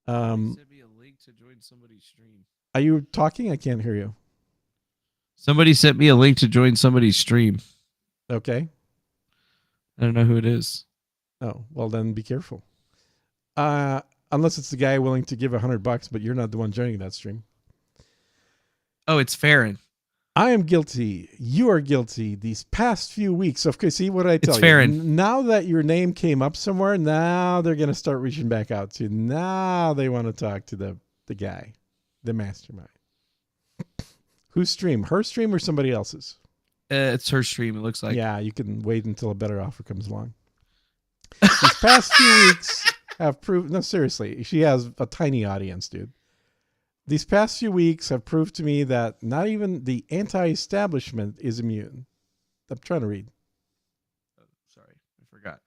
Send me a link to join somebody's stream. Are you talking? I can't hear you. Somebody sent me a link to join somebody's stream. Okay. I don't know who it is. Oh, well then be careful. Unless it's the guy willing to give $100, but you're not the one joining that stream. Oh, it's Farron. I am guilty. You are guilty. These past few weeks. Okay, see what I tell you. It's Farron. Now that your name came up somewhere, now they're going to start reaching back out to you. Now they want to talk to the guy, the mastermind. Whose stream? Her stream or somebody else's? It's her stream, it looks like. Yeah, you can wait until a better offer comes along. These past few weeks have proved... No, seriously. She has a tiny audience, dude. These past few weeks have proved to me that not even the anti-establishment is immune. I'm trying to read. Oh, sorry, I forgot.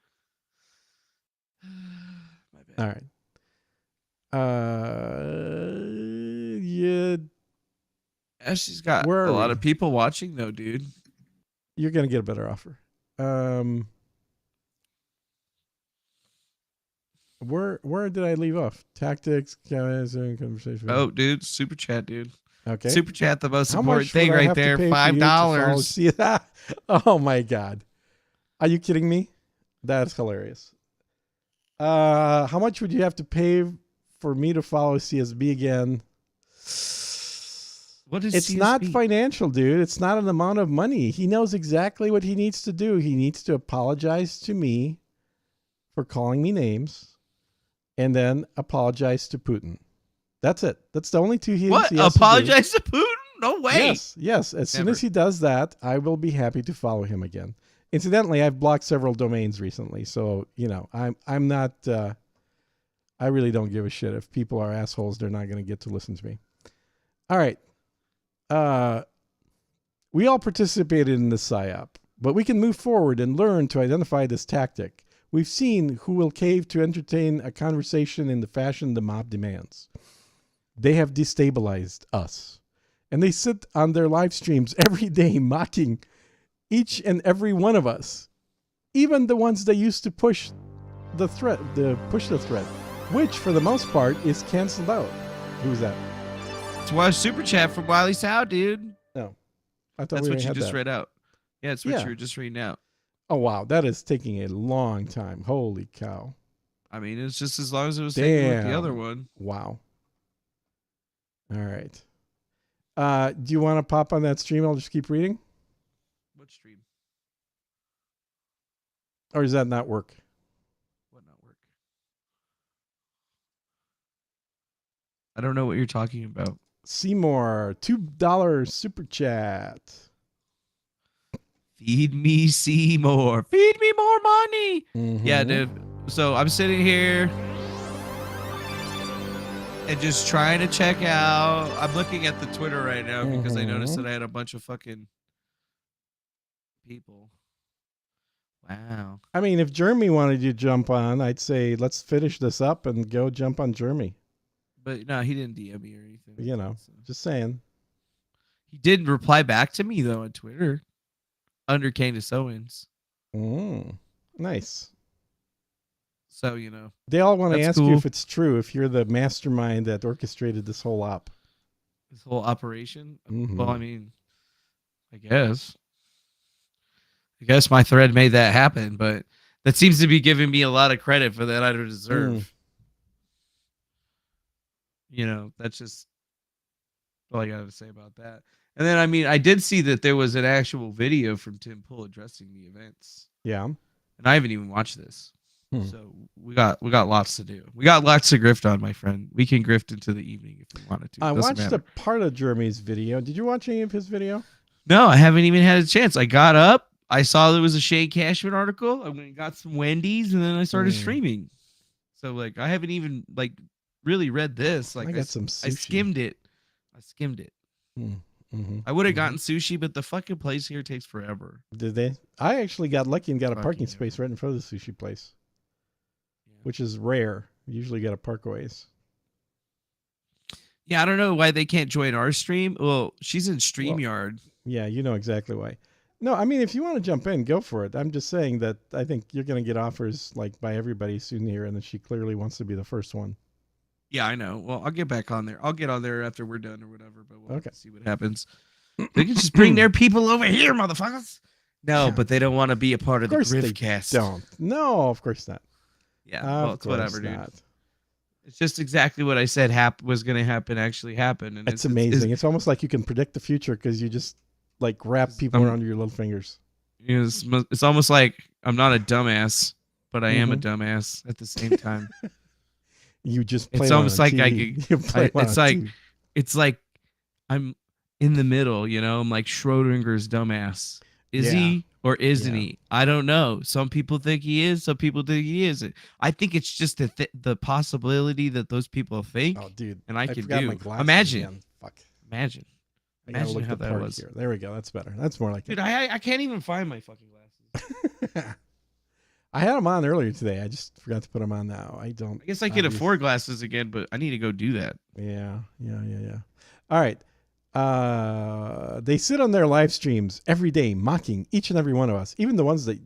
My All bad. right. Yeah. She's got Where are a lot we? of people watching, though, dude. You're going to get a better offer. Where did I leave off? Tactics, conversation. Oh, dude, super chat, dude. Okay. Super chat, the most How important much thing would I right have to there. pay for you to follow- $5. See that? Oh my God. Are you kidding me? That's hilarious. How much would you have to pay for me to follow CSB again? What is It's CSB? not financial, dude. It's not an amount of money. He knows exactly what he needs to do. He needs to apologize to me for calling me names and then apologize to Putin. That's it. That's the only two he What? he has Apologize to to Putin? No way. Yes. As soon as he does that, I will be happy to follow him again. Incidentally, I've blocked several domains recently, so I'm not. I really don't give a shit if people are assholes. They're not going to get to listen to me. All right. We all participated in the Psyop, but we can move forward and learn to identify this tactic. We've seen who will cave to entertain a conversation in the fashion the mob demands. They have destabilized us, and they sit on their live streams every day mocking each and every one of us, even the ones that used to push the thread, which for the most part is canceled out. Who's that? It's a super chat from Wiley Sow, dude. No, I thought that's we what you had just that. read out. Yeah, it's what you were just reading out. Oh wow, that is taking a long time. Holy cow! I mean, it's just as long as it was taking with the other one. Wow. All right. Do you want to pop on that stream? I'll just keep reading. What stream? Or does that not work? What not work? I don't know what you're talking about. Seymour, $2 super chat. Feed me Seymour. Feed me more money. Mm-hmm. Yeah, dude. So I'm sitting here and just trying to check out. I'm looking at the Twitter right now because I noticed that I had a bunch of fucking people. Wow. I mean, if Jeremy wanted you to jump on, I'd say let's finish this up and go jump on Jeremy. But no, he didn't DM me or anything. Just saying. He did reply back to me though on Twitter under Candace Owens. Nice. So, they all want to ask cool. you if it's true, if you're the mastermind that orchestrated this whole This whole operation? Mm-hmm. Well, I mean, I guess my thread made that happen, but that seems to be giving me a lot of credit for that I don't deserve. That's just all I got to say about that. And then, I mean, I did see that there was an actual video from Tim Pool addressing the events. Yeah. And I haven't even watched this. So we got lots to do. We got lots to grift on, my friend. We can grift into the evening if we wanted to. I watched a part of Jeremy's video. Did you watch any of his video? No, I haven't even had a chance. I got up. I saw there was a Shane Cashman article. I went and got some Wendy's, and then I started streaming. So, I haven't even, really read this. I got some sushi. I skimmed it. I would have gotten sushi, but the fucking place here takes forever. Did they? I actually got lucky and got a parking space right in front of the sushi place, which is rare. You usually got to park a ways. Yeah, I don't know why they can't join our stream. Well, she's in StreamYard. Yeah, you know exactly why. No, I mean, if you want to jump in, go for it. I'm just saying that I think you're going to get offers by everybody soon here, and that she clearly wants to be the first one. Yeah, I know. Well, I'll get back on there. I'll get on there after we're done or whatever, but we'll see what happens. They can just bring their people over here, motherfuckers. No, but they don't want to be a part of the GRIFTCAST. Don't. No, of course not. Yeah, well, it's whatever, dude. It's just exactly what I said was going to happen actually happened. And it's amazing. It's almost like you can predict the future because you just wrap people around your little fingers. It's almost like I'm not a dumbass, but I am a dumbass at the same time. You just play. It's almost like TV. it's like I'm in the middle. I'm like Schrodinger's dumbass. Is he or isn't he? I don't know. Some people think he is. Some people think he isn't. I think it's just the possibility that those people think. Oh, dude! And I can do. Imagine. Again. Fuck. Imagine how that was. Here. There we go. That's better. That's more like it. Dude, I can't even find my fucking glasses. I had them on earlier today. I just forgot to put them on now. I guess I can afford glasses again, but I need to go do that. Yeah. All right. They sit on their live streams every day mocking each and every one of us, even the ones that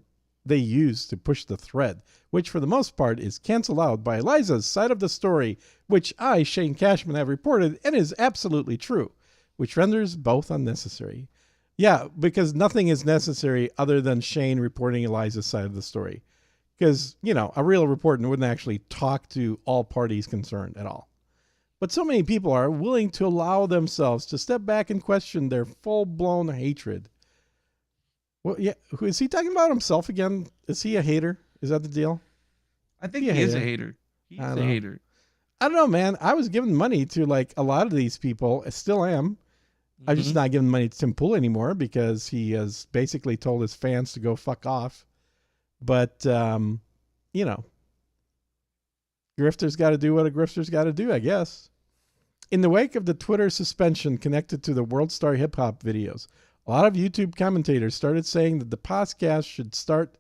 they use to push the thread, which for the most part is canceled out by Eliza's side of the story, which I, Shane Cashman, have reported and is absolutely true, which renders both unnecessary. Yeah, because nothing is necessary other than Shane reporting Eliza's side of the story. Because, a real reporter wouldn't actually talk to all parties concerned at all. But so many people are willing to allow themselves to step back and question their full-blown hatred. Well, yeah, who is he talking about himself again? Is he a hater? Is that the deal? I think he is a hater. He's a hater. I don't know, man. I was giving money to a lot of these people. I still am. I'm just not giving money to Tim Pool anymore because he has basically told his fans to go fuck off. But, you know, grifter's got to do what a grifter's got to do, I guess. In the wake of the Twitter suspension connected to the World Star Hip Hop videos, a lot of YouTube commentators started saying that the podcast should start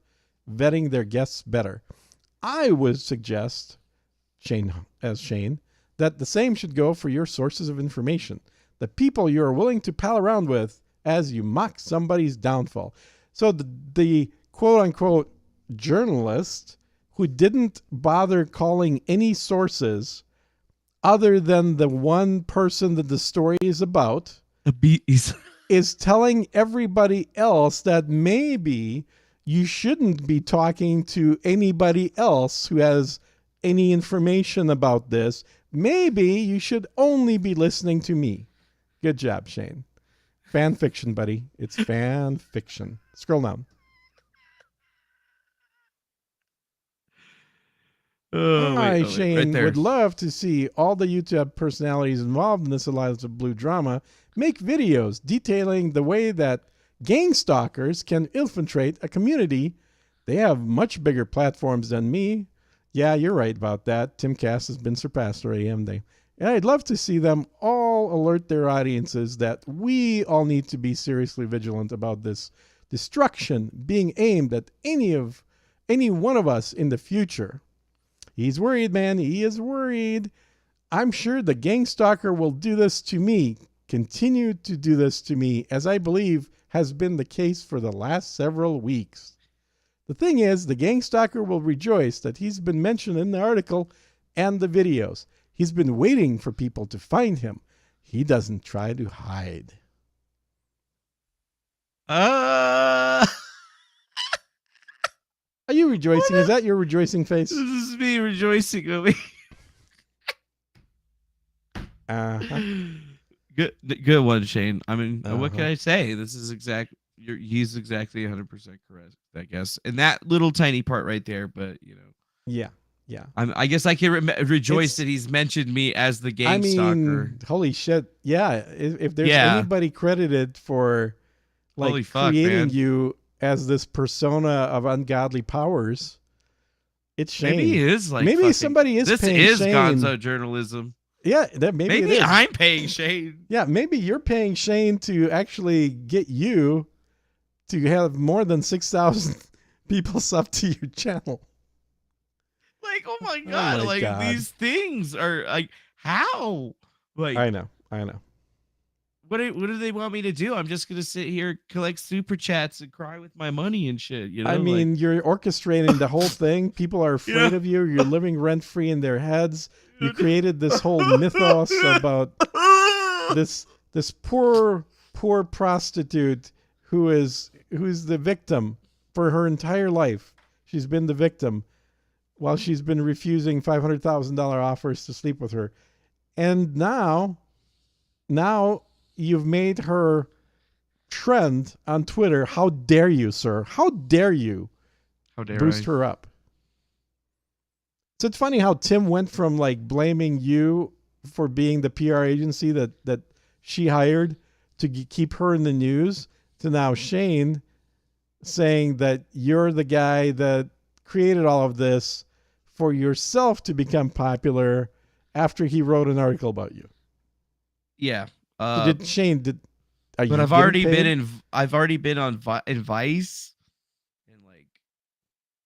vetting their guests better. I would suggest, Shane, that the same should go for your sources of information, the people you are willing to pal around with as you mock somebody's downfall. So the quote-unquote journalist who didn't bother calling any sources other than the one person that the story is about is telling everybody else that maybe you shouldn't be talking to anybody else who has any information about this. Maybe you should only be listening to me. Good job, Shane. Fan fiction, buddy. It's fan fiction. Scroll down. Shane right would love to see all the YouTube personalities involved in this Eliza Bleu drama make videos detailing the way that gangstalkers can infiltrate a community. They have much bigger platforms than me. Yeah, you're right about that. Timcast has been surpassed already, haven't they? And I'd love to see them all alert their audiences that we all need to be seriously vigilant about this destruction being aimed at any one of us in the future. He's worried, man. He is worried. I'm sure the gangstalker will do this to me, continue to do this to me, as I believe has been the case for the last several weeks. The thing is, the gangstalker will rejoice that he's been mentioned in the article and the videos. He's been waiting for people to find him. He doesn't try to hide. Are you rejoicing? Is that your rejoicing face? This is me rejoicing over Good one, Shane. I mean, what can I say? This is he's exactly 100% correct, I guess. And that little tiny part right there, but you know. Yeah. I guess I can rejoice that he's mentioned me as the gangstalker. I mean, holy shit. Yeah. If there's anybody credited for creating you as this persona of ungodly powers, it's Shane. Maybe he is somebody is paying Shane. This is gonzo journalism. Yeah, maybe it is. I'm paying Shane. Yeah, maybe you're paying Shane to actually get you to have more than 6,000 people sub to your channel. Like, oh my god, these things are like, how? Like, I know. What do they want me to do? I'm just gonna sit here, collect super chats, and cry with my money and shit. You know, I mean, you're orchestrating the whole thing. People are afraid of you. You're living rent free in their heads. You created this whole mythos about this poor prostitute who's the victim for her entire life. She's been the victim while she's been refusing $500,000 offers to sleep with her, and now you've made her trend on Twitter. How dare you, sir? How dare you boost her up? So it's funny how Tim went from blaming you for being the PR agency that she hired to keep her in the news to now Shane saying that you're the guy that created all of this for yourself to become popular after he wrote an article about you. Yeah. I've already been on Vice, and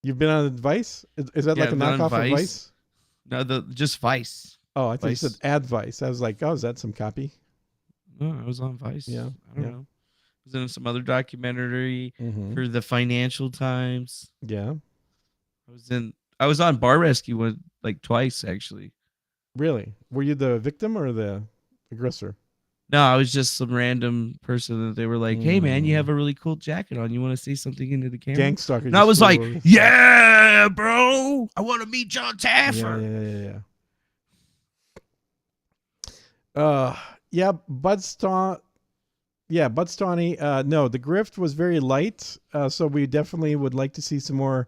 you've been on Vice. Is that like a knockoff of Vice? No, just Vice. Oh, I thought you said Advice. I was like, oh, is that some copy? No, I was on Vice. Yeah, I don't know. I was in some other documentary for the Financial Times. Yeah, I was on Bar Rescue twice actually. Really? Were you the victim or the aggressor? No, I was just some random person that they were like, "Hey, man, you have a really cool jacket on. You want to say something into the camera?" Gangstalker. And I was like, "Yeah, bro, I want to meet John Taffer." Yeah. Bud Stawney. No, the grift was very light. So we definitely would like to see some more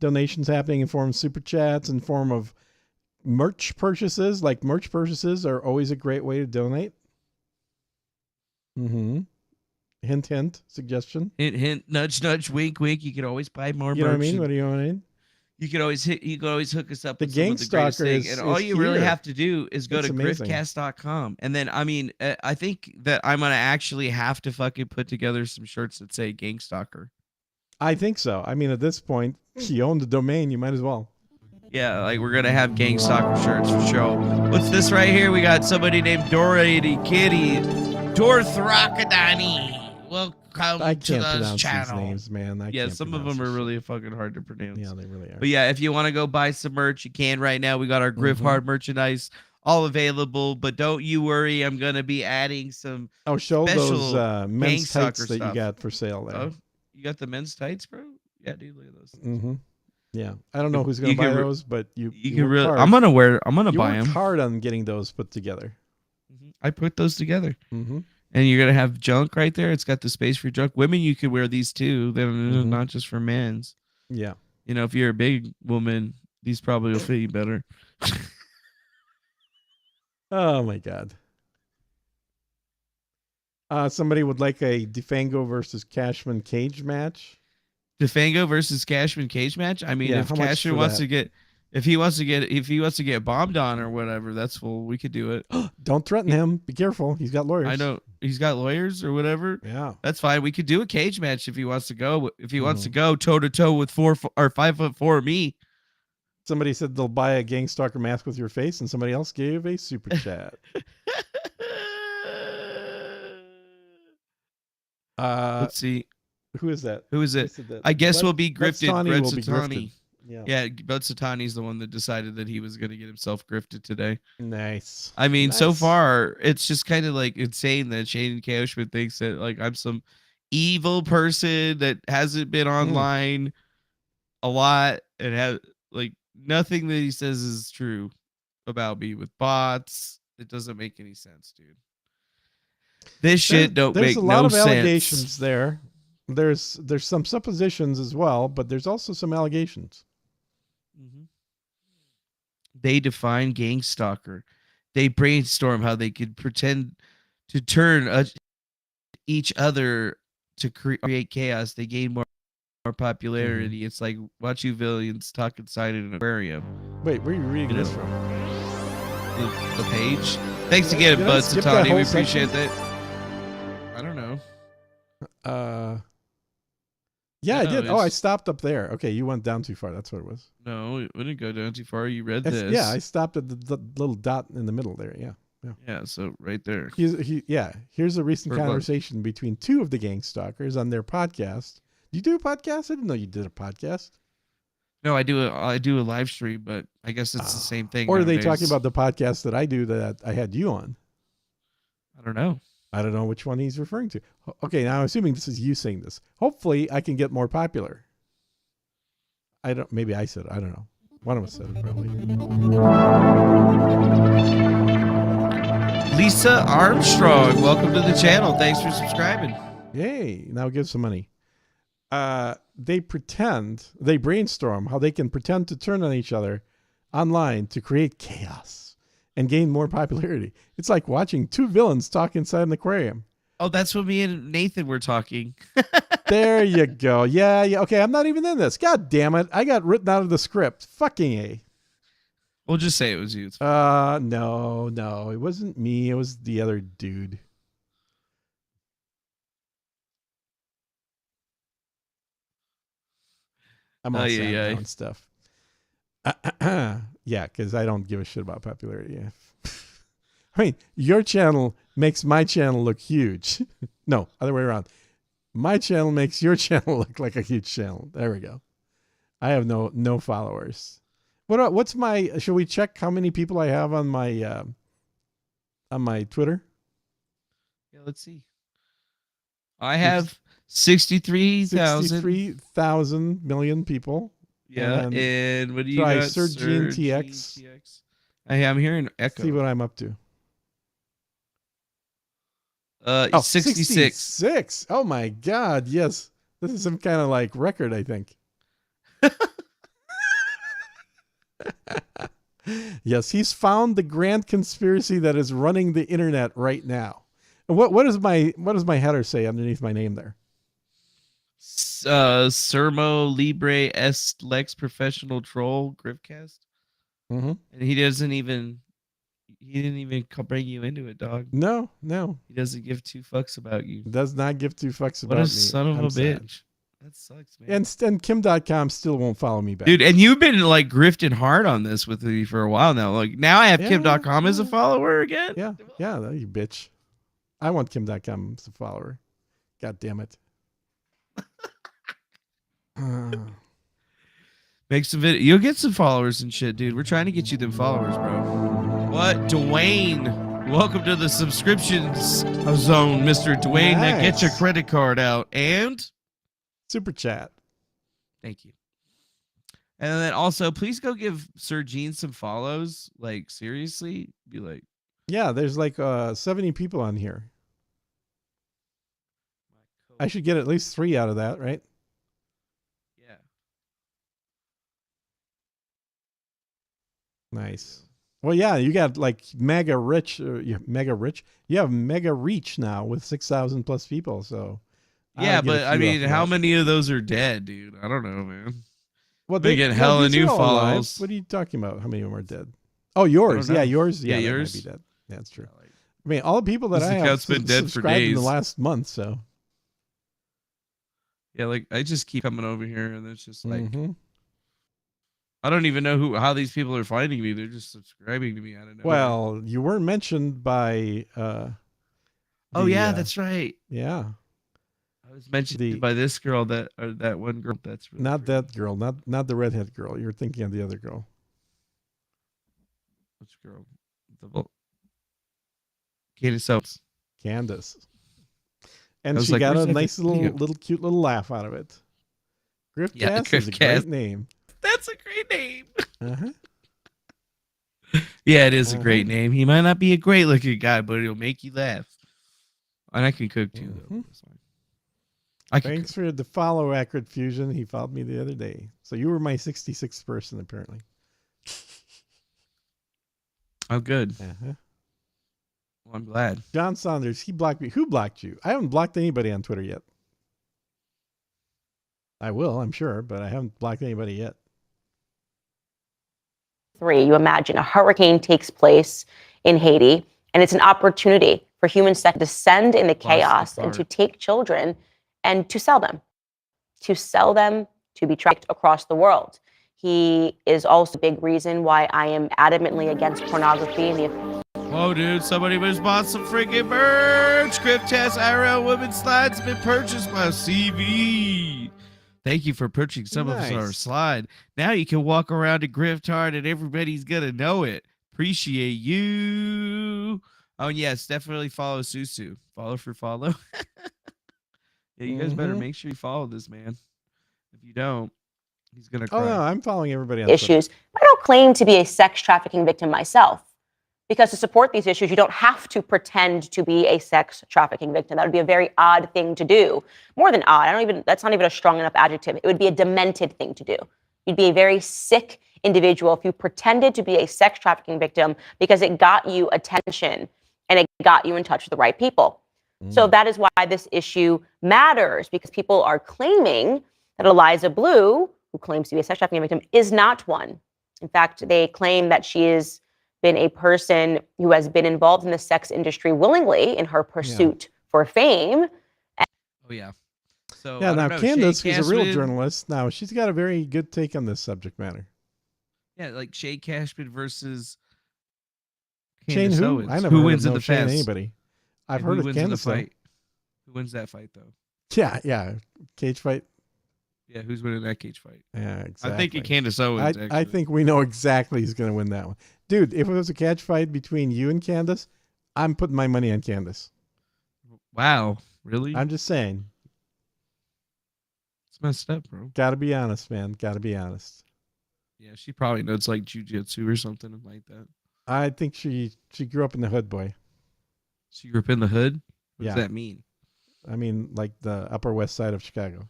donations happening in form of super chats, in form of merch purchases. Merch purchases are always a great way to donate. Mm-hmm. Hint, hint, suggestion. Hint, hint, nudge, nudge, wink, wink. You could always buy more You know what I merch. mean? What do you know what I mean? You could always hook us up The with some of the greatest Gangstalker thing. is- And all is you really here. have to do is go It's to amazing. griftcast.com. And then, I mean, I think that I'm going to actually have to fucking put together some shirts that say Gangstalker. I think so. I mean, at this point, you own the domain. You might as well. Yeah, like we're going to have Gangstalker shirts for sure. What's this right here? We got somebody named Dorothy Kitty. Dorthrakadani. Welcome I to can't the pronounce these channel. names, man. Yeah, can't some of pronounce them are this really fucking hard to pronounce. shit. Yeah, they really are. But yeah, if you want to go buy some merch, you can right now. We got our Griff Hard merchandise all available. But don't you worry, I'm gonna be adding some. Oh, show those special men's tights Gangstalker that you stuff. got for sale there. Oh, you got the men's tights, bro? Yeah, dude, look at those. Mm-hmm. Yeah, I don't know who's gonna You buy can those, but you can worked really. hard. I'm gonna You buy worked them. hard on getting those put together. I put those together. Mm-hmm. And you're gonna have junk right there. It's got the space for junk. Women, you could wear these too. They're not just for men's. Yeah. You know, if you're a big woman, these probably will fit you better. Oh my God. Somebody would like a Defango versus Cashman cage match. Defango versus Cashman cage match. I mean, Yeah, if how much Cashman for wants that? to get, if he wants to get bombed on or whatever, that's cool. We could do it. Don't threaten him. Be careful. He's got lawyers. I know he's got lawyers or whatever. Yeah. That's fine. We could do a cage match if he wants to go. If he wants to Mm-hmm. go toe to toe with 5'4" me. Somebody said they'll buy a Gangstalker mask with your face, and somebody else gave a super chat. Let's see. Who is that? Who is Who it? said that? I guess Brett- we'll be Brett grifted. Stani Brett will be Satani. grifted. Yeah. Yeah, Brett Satani's the one that decided that he was going to get himself grifted today. Nice. I mean, so Nice. far, it's just kind of like insane that Shane Cashman thinks that like I'm some evil person that hasn't been online a lot and has like nothing that he says is true about me with bots. It doesn't make any sense, dude. This shit don't There's make a lot no of sense. allegations there. There's some suppositions as well, but there's also some allegations. They define Gangstalker. They brainstorm how they could pretend to turn each other to create chaos. They gain more popularity. It's like watch you villains talk inside an aquarium. Wait, where are you reading this from? The page. Thanks again, Did I Bud skip that Satani. whole We appreciate section? that. I don't know. Yeah, I No, did. Oh, I it's- stopped up there. Okay, you went down too far. That's what it was. No, we didn't go down too far. You read this. Yeah, I stopped at the little dot in the middle there. Yeah. Yeah. Yeah, so right there. Here's a recent For what? conversation between two of the Gangstalkers on their podcast. Do you do a podcast? I didn't know you did a podcast. No, I do a live stream, but I guess it's the same thing. Or are they nowadays. talking about the podcast that I do that I had you on? I don't know. I don't know which one he's referring to. Okay, now I'm assuming this is you saying this. Hopefully, I can get more popular. Maybe I said it. I don't know. One of us said it probably. Lisa Armstrong, welcome to the channel. Thanks for subscribing. Yay! Now give some money. They brainstorm how they can pretend to turn on each other online to create chaos and gain more popularity. It's like watching two villains talk inside an aquarium. Oh, that's what me and Nathan were talking. There you go. Yeah. Okay, I'm not even in this. God damn it. I got written out of the script. Fucking A. We'll just say it was you. No. It wasn't me. It was the other dude. I'm all sad and stuff. Yeah, because I don't give a shit about popularity. Yeah. I mean, your channel makes my channel look huge. No, other way around. My channel makes your channel look like a huge channel. There we go. I have no followers. What's my? Should we check how many people I have on my Twitter? Yeah, let's see. I have 63,000 million people. Yeah, and what do you try got? Sergine TX. I'm hearing echo. See what I'm up to. 66. 66. Oh my God. Yes. This is some kind of like record, I think. Yes, he's found the grand conspiracy that is running the internet right now. What does my header say underneath my name there? Sermo Libre Est Lex Professional Troll GRIFTCAST. Mm-hmm. And he didn't even bring you into it, dog. No. He doesn't give two fucks about you. Does not give two fucks What about me. a son of I'm a sad. bitch. That sucks, man. And Kim.com still won't follow me back. Dude, and you've been like grifting hard on this with me for a while now. Like now I have Kim.com as a follower again. Yeah, you bitch. I want Kim.com as a follower. God damn it. Make some video. You'll get some followers and shit, dude. We're trying to get you them followers, bro. What? Dwayne. Welcome to the subscriptions zone, Mr. Dwayne. Now get your credit card out and super chat. Thank you. And then also, please go give Sir Gene some follows. Like, seriously? Be like, yeah, there's like 70 people on here. I should get at least 3 out of that, right? Yeah. Nice. Well, yeah, you got like mega rich. You have mega reach now with 6,000 plus people. So yeah, but I mean, how many of those are dead, dude? I don't know, man. Well, they get hella new follows. What are you talking about? How many of them are dead? Oh, yours. Yeah, yours. Yeah, yours might be dead. Yeah, that's true. I mean, all the people that I have been dead for subscribed days in the last month. So yeah, like I just keep coming over here, and it's just like I don't even know how these people are finding me. They're just subscribing to me. I don't know. Well, you weren't mentioned by. Oh yeah, that's right. Yeah. I was mentioned by this girl that one girl that's really not pretty. That girl, not the redhead girl. You're thinking of the other girl. Which girl? Candace. And she got a nice little cute little laugh out of it. GRIFTCAST is a great name. That's a great name. Yeah, it is a great name. He might not be a great looking guy, but it'll make you laugh. And I can cook too, though. Thanks for the follow, Accurate Fusion. He followed me the other day. So you were my 66th person, apparently. Oh, good. Well, I'm glad. John Saunders, he blocked me. Who blocked you? I haven't blocked anybody on Twitter yet. I will, I'm sure, but I haven't blocked anybody yet. You imagine a hurricane takes place in Haiti, and it's an opportunity for humans to descend in the chaos and to take children and to sell them to be tracked across the world. He is also a big reason why I am adamantly against pornography. Whoa, dude, somebody just bought some freaking merch. GRIFTCAST IRL women's slides have been purchased by CV. Thank you for purchasing some of our slide. Now you can walk around and grift hard and everybody's going to know it. Appreciate you. Oh, yes, definitely follow Susu. Follow for follow. Yeah, you guys better make sure you follow this man. If you don't, he's going to cry. Oh, no, I'm following everybody on issues. I don't claim to be a sex trafficking victim myself. Because to support these issues, you don't have to pretend to be a sex trafficking victim. That would be a very odd thing to do. More than odd. That's not even a strong enough adjective. It would be a demented thing to do. You'd be a very sick individual if you pretended to be a sex trafficking victim because it got you attention and it got you in touch with the right people. So that is why this issue matters, because people are claiming that Eliza Bleu, who claims to be a sex trafficking victim, is not one. In fact, they claim that she has been a person who has been involved in the sex industry willingly in her pursuit for fame. Oh, yeah. So yeah, now Candace, who's a real journalist, now she's got a very good take on this subject matter. Yeah, like Shay Cashman versus Shane who? Owens. I never who wins in the Shane fence? Anybody. I've heard of Candace. Fight? Who wins that fight, though? Yeah. Cage fight. Yeah, who's winning that cage fight? Yeah, exactly. I'm thinking Candace Owens. I think we know exactly who's going to win that one. Dude, if it was a catch fight between you and Candace, I'm putting my money on Candace. Wow, really? I'm just saying. It's messed up, bro. Gotta be honest, man. Gotta be honest. Yeah, she probably knows like jujitsu or something like that. I think she grew up in the hood, boy. She grew up in the hood? What does that mean? I mean, like the Upper West Side of Chicago.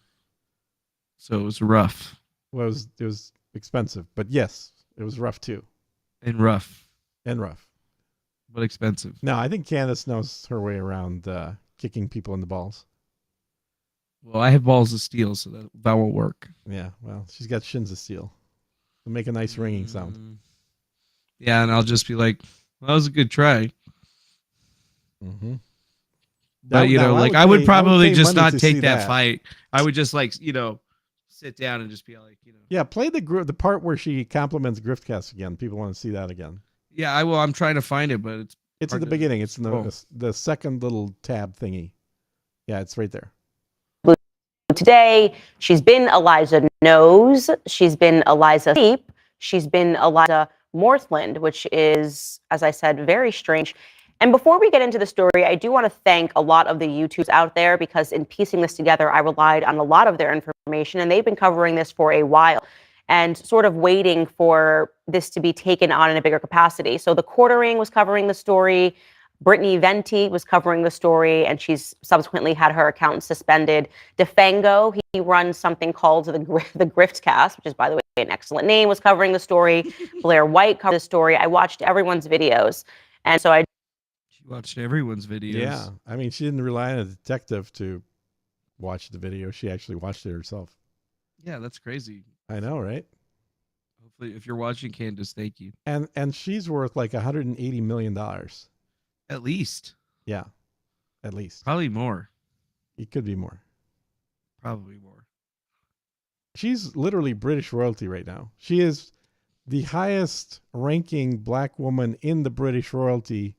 So it was rough. Well, it was expensive, but yes, it was rough too. And rough. And rough. but expensive. No, I think Candace knows her way around kicking people in the balls. Well, I have balls of steel, so that won't work. Yeah, well, she's got shins of steel. It'll make a nice ringing sound. Yeah, and I'll just be like, well, that was a good try. Mm-hmm. But, I would probably just not take that fight. I would just, sit down and just be like, Yeah, play the part where she compliments GRIFTCAST again. People want to see that again. Yeah, I will. I'm trying to find it, but it's at the beginning. It's in the second little tab thingy. Yeah, it's right there. Today, she's been Eliza Knows. She's been Eliza Sleep. She's been Eliza Morthland, which is, as I said, very strange. And before we get into the story, I do want to thank a lot of the YouTubers out there, because in piecing this together, I relied on a lot of their information, and they've been covering this for a while and sort of waiting for this to be taken on in a bigger capacity. So the Quartering was covering the story. Brittany Venti was covering the story, and she's subsequently had her account suspended. Defango, he runs something called the GRIFTCAST, which is, by the way, an excellent name, was covering the story. Blair White covered the story. I watched everyone's videos. And so She watched everyone's videos. Yeah, I mean, she didn't rely on a detective to watch the video. She actually watched it herself. Yeah, that's crazy. I know, right? Hopefully, if you're watching, Candace, thank you. And she's worth like $180 million. At least. Yeah, at least. Probably more. It could be more. Probably more. She's literally British royalty right now. She is the highest ranking black woman in the British royalty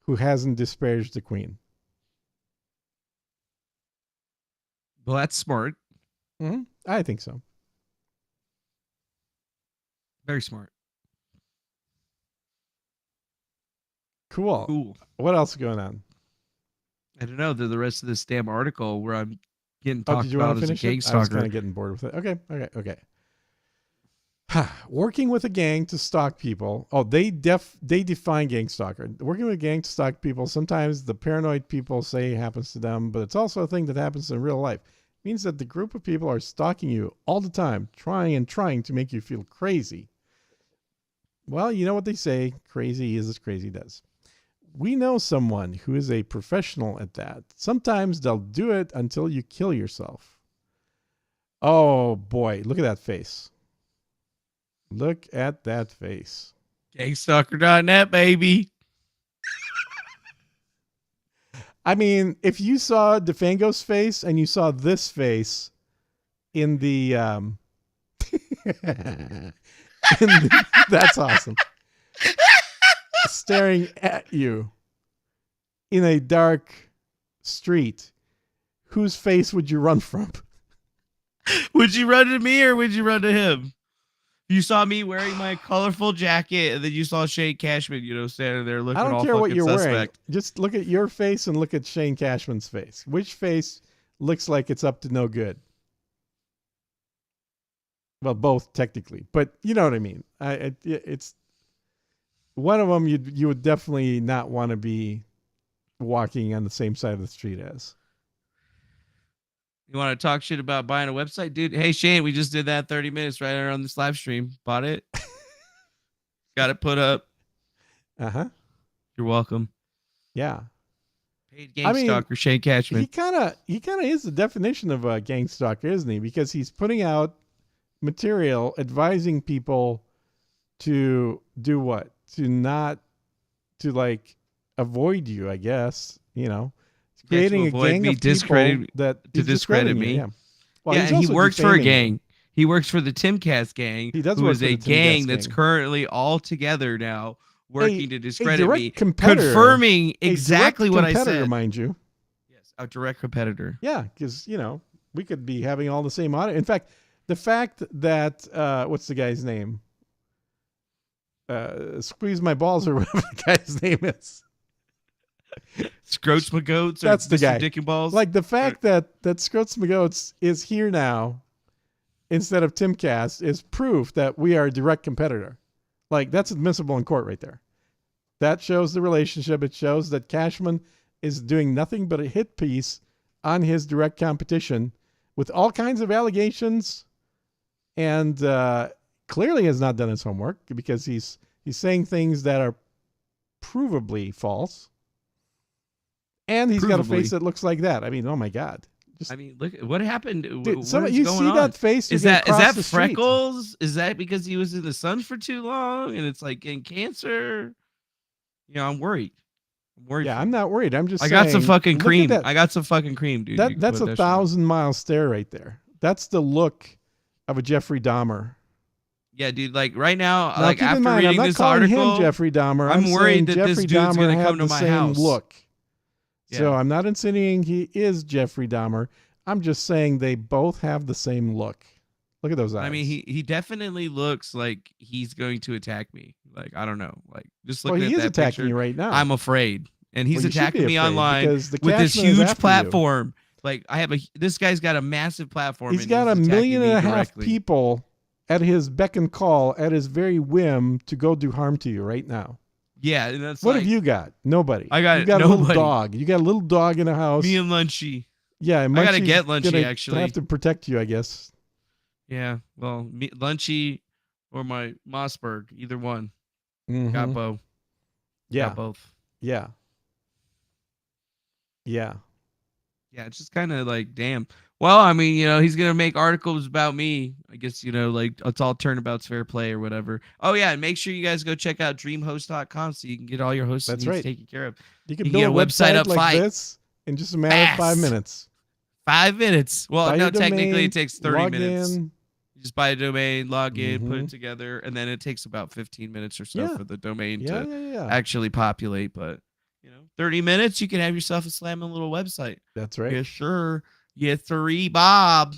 who hasn't disparaged the Queen. Well, that's smart. Mm-hmm. I think so. Very smart. Cool. What else is going on? I don't know. The rest of this damn article where I'm getting talked did you about want to as a finish it? I was kind Gangstalker. of getting bored with it. Okay. Working with a gang to stalk people. Oh, they define Gangstalker. Working with a gang to stalk people. Sometimes the paranoid people say happens to them, but it's also a thing that happens in real life. It means that the group of people are stalking you all the time, trying to make you feel crazy. Well, you know what they say, crazy is as crazy does. We know someone who is a professional at that. Sometimes they'll do it until you kill yourself. Oh boy, look at that face. Look at that face. Gangstalker.net, baby. I mean, if you saw Defango's face and you saw this face in the, that's awesome. Staring at you in a dark street, whose face would you run from? Would you run to me or would you run to him? You saw me wearing my colorful jacket, and then you saw Shane Cashman, standing there looking all I don't fucking care what you're suspect. wearing. Just look at your face and look at Shane Cashman's face. Which face looks like it's up to no good? Well, both technically, but you know what I mean. It's one of them you would definitely not want to be walking on the same side of the street as. You want to talk shit about buying a website, dude? Hey, Shane, we just did that 30 minutes right on this live stream. Bought it. Got it put up. Uh-huh. You're welcome. Yeah. Paid Gangstalker, Shane Cashman. He kind of is the definition of a Gangstalker, isn't he? Because he's putting out material advising people to do what? To avoid you, I guess, creating a gang of people to discredit me. Yeah, well, and he works for a gang. He works for the Timcast gang. He does who work is for a the gang Timcast that's gang. currently all together now, working to discredit me, competitor, confirming exactly what I said. said. Mind you, yes, a direct competitor. Yeah, because we could be having all the same audio. In fact, the fact that what's the guy's name? Squeeze my balls or whatever the guy's name is. Scroats McGoats. That's the guy. Dick and Balls. Like the fact that Scroats McGoats is here now instead of Timcast is proof that we are a direct competitor. Like that's admissible in court right there. That shows the relationship. It shows that Cashman is doing nothing but a hit piece on his direct competition with all kinds of allegations, and clearly has not done his homework because he's saying things that are provably false. And he's got a face that looks like that. I mean, oh my God. I mean, look what happened. Dude, What some, is you going see on? that face? Is that freckles? Is that because he was in the sun for too long and it's like getting cancer? You know, I'm worried. Yeah, I'm not worried. I'm just I saying. got some fucking cream. That. I got some fucking cream, dude. That's a 1,000-mile stare right there. That's the look of a Jeffrey Dahmer. Yeah, dude. Like right now, Now like keep in after mind, reading I'm not this calling article, him Jeffrey Dahmer. I'm worried that Jeffrey this dude's Dahmer gonna had come to the my same house. look. Yeah. So I'm not insinuating he is Jeffrey Dahmer. I'm just saying they both have the same look. Look at those eyes. I mean, he definitely looks like he's going to attack me. Like I don't know. Like just looking well, he at is that attacking picture, you right now. I'm afraid, and he's Well, you should be attacking me afraid online because the with this Cashman is huge after you. platform. Like I have this guy's got a massive platform. He's and got 1.5 attacking million me directly. people at his beck and call, at his very whim to go do harm to you right now. Yeah, and that's What like, have you got? Nobody. I got you got nobody. a little dog. You got a little dog in the house. Me and Lunchy. Yeah, and I gotta Munchie's get Lunchy, gonna actually. have to protect you, I guess. Yeah, well, Lunchy or my Mossberg, either one. Mhm. Got both. Yeah. Got both. Yeah. Yeah. Yeah, it's just kind of like, damn. Well, I mean, you know, he's gonna make articles about me. I guess, you know, like it's all turnabout's fair play or whatever. Oh yeah, and make sure you guys go check out dreamhost.com so you can get all your hosting That's needs right. taken care of. You can You build get a a website up like fight. this in just a matter of 5 minutes. 5 minutes. Well, Buy no, your technically domain, it takes 30 log minutes. in. You just buy a domain, log in, put Mhm. it together, and then it takes about 15 minutes or so Yeah. for the domain Yeah, to yeah. actually populate. But, you know, 30 minutes, you can have yourself a slamming little website. That's right. Yes, sure. Yeah, 3 Bob.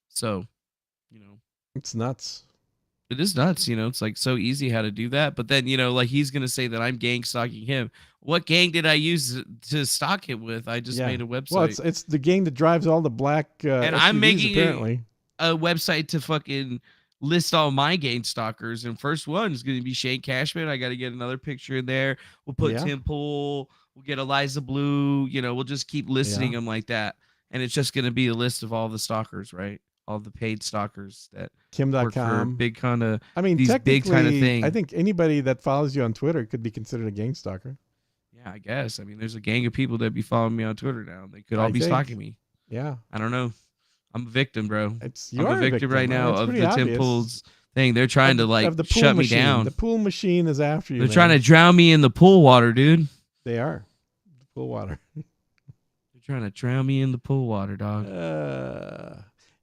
So, you know, It's nuts. it is nuts. You know, it's like so easy how to do that. But then, you know, like he's going to say that I'm gang stalking him. What gang did I use to stalk him with? I just made a website. Well, it's the gang that drives all the black and SUVs, I'm making apparently. a website to fucking list all my gang stalkers. And first one is going to be Shane Cashman. I got to get another picture in there. We'll put Yeah. Tim Pool. We'll get Eliza Bleu. You know, we'll just keep listing them like that. And it's just going to be a list of all the stalkers, right? All the paid stalkers that work for Kim.com. big kind of I mean, these big kind of technically, thing. I think anybody that follows you on Twitter could be considered a gang stalker. Yeah, I guess. I mean, there's a gang of people that be following me on Twitter now. They could all I be think. stalking me. Yeah. I don't know. I'm a victim, bro. You I'm are a victim right man. now It's of pretty the obvious. Tim Pool's thing. They're trying to like Of the pool shut me machine. down. The pool machine is after you. They're man. trying to drown me in the pool water, dude. They are. The pool water. They're trying to drown me in the pool water, dog.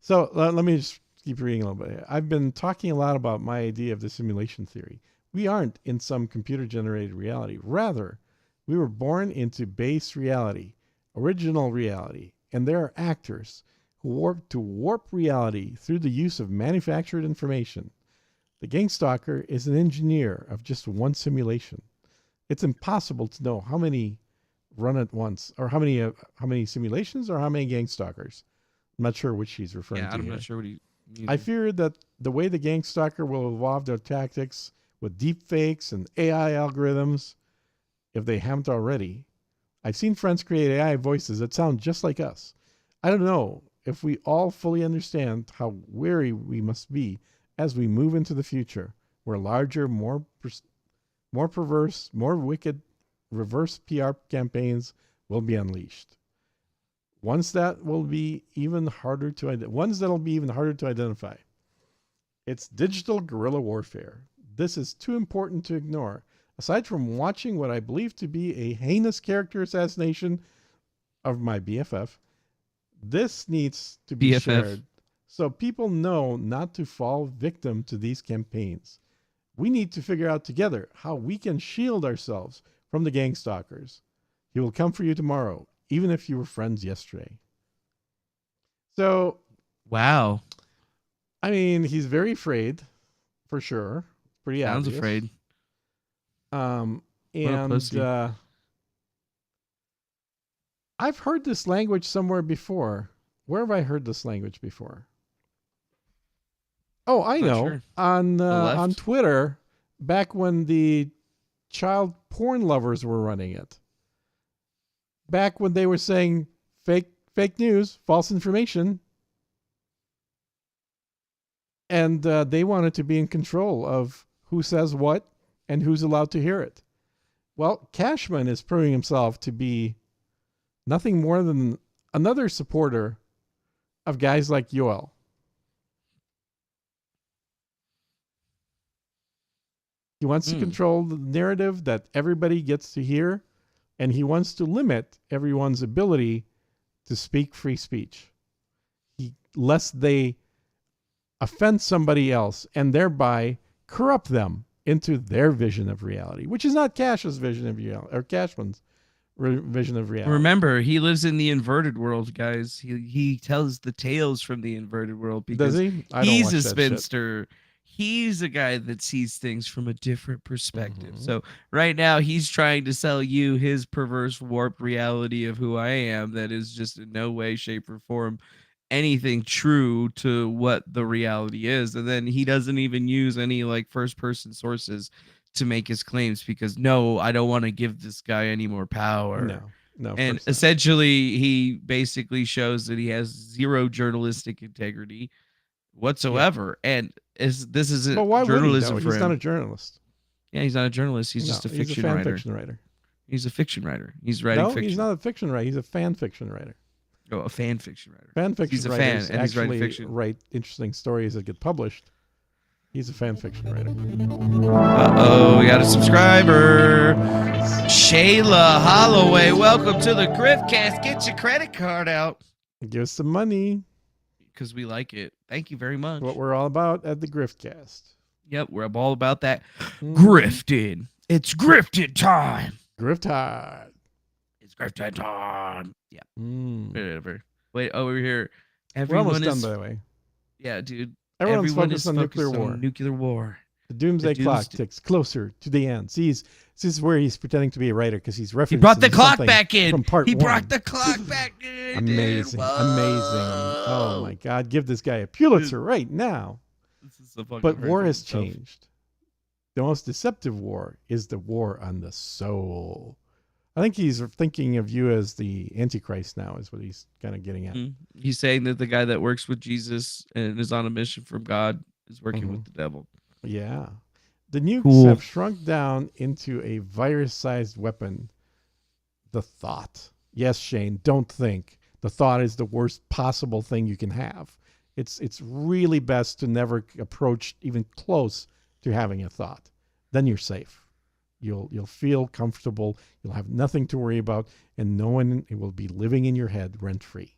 So let me just keep reading a little bit. I've been talking a lot about my idea of the simulation theory. We aren't in some computer-generated reality. Rather, we were born into base reality, original reality, and there are actors who warp reality through the use of manufactured information. The Gangstalker is an engineer of just one simulation. It's impossible to know how many run at once, or how many simulations, or how many Gangstalkers. I'm not sure which he's referring to. I'm here. not sure what he means. I fear that the way the Gangstalker will evolve their tactics with deep fakes and AI algorithms, if they haven't already. I've seen friends create AI voices that sound just like us. I don't know if we all fully understand how wary we must be as we move into the future, where larger, more perverse, more wicked reverse PR campaigns will be unleashed. Ones that'll be even harder to identify. It's digital guerrilla warfare. This is too important to ignore. Aside from watching what I believe to be a heinous character assassination of my BFF, this needs to be shared so people know not to fall victim to these campaigns. We need to figure out together how we can shield ourselves from the Gangstalkers. He will come for you tomorrow, even if you were friends yesterday. So, wow. I mean, he's very afraid, for sure. Pretty Sounds obvious. afraid. And pussy. I've heard this language somewhere before. Where have I heard this language before? Oh, I know. Sure. On Twitter, back when the child porn lovers were running it. Back when they were saying fake news, false information. And they wanted to be in control of who says what and who's allowed to hear it. Well, Cashman is proving himself to be nothing more than another supporter of guys like Yoel. He wants to control the narrative that everybody gets to hear, and he wants to limit everyone's ability to speak free speech, lest they offend somebody else and thereby corrupt them into their vision of reality, which is not Cash's vision of reality, or Cashman's vision of reality. Remember, he lives in the inverted world, guys. He tells the tales from the inverted world because Does he? he's a spinster. He's a guy that sees things from a different perspective. So right now he's trying to sell you his perverse warped reality of who I am that is just in no way, shape, or form anything true to what the reality is. And then he doesn't even use any like first person sources to make his claims because no, I don't want to give this guy any more power. No. And essentially he basically shows that he has zero journalistic integrity whatsoever. And this is journalism for him. He's not a journalist. Yeah, he's not a journalist. He's just a fiction writer. Fiction writer. He's a fiction writer. He's writing fiction. He's not a fiction writer. He's a fan fiction writer. Oh, a fan fiction writer. Fan fiction He's a writers fan, and he's writing fiction. Write interesting stories that get published. He's a fan fiction writer. Uh-oh, we got a subscriber. Shayla Holloway, welcome to the GRIFTCAST. Get your credit card out. Give us some money. Because we like it. Thank you very much. What we're all about at the GRIFTCAST. Yep, we're all about that. Grifting. It's grifted time. Grift hard. It's grifted time. Yeah. Whatever. Wait, over here. We're almost done, by the way. Yeah, dude. Everyone's Everyone focused is on nuclear focused war. on nuclear war. The doomsday clock ticks closer to the end. See, this is where he's pretending to be a writer because he's referencing. He brought the clock back in. From part he one. brought the clock back in. Amazing, amazing. Oh my God! Give this guy a Pulitzer right now. This is so fucking but war has stuff. changed. The most deceptive war is the war on the soul. I think he's thinking of you as the Antichrist now, is what he's kind of getting at. He's saying that the guy that works with Jesus and is on a mission from God is working with the devil. Yeah. The nukes have shrunk down into a virus-sized weapon. The thought. Yes, Shane, don't think. The thought is the worst possible thing you can have. It's really best to never approach even close to having a thought. Then you're safe. You'll feel comfortable. You'll have nothing to worry about, and no one will be living in your head rent-free.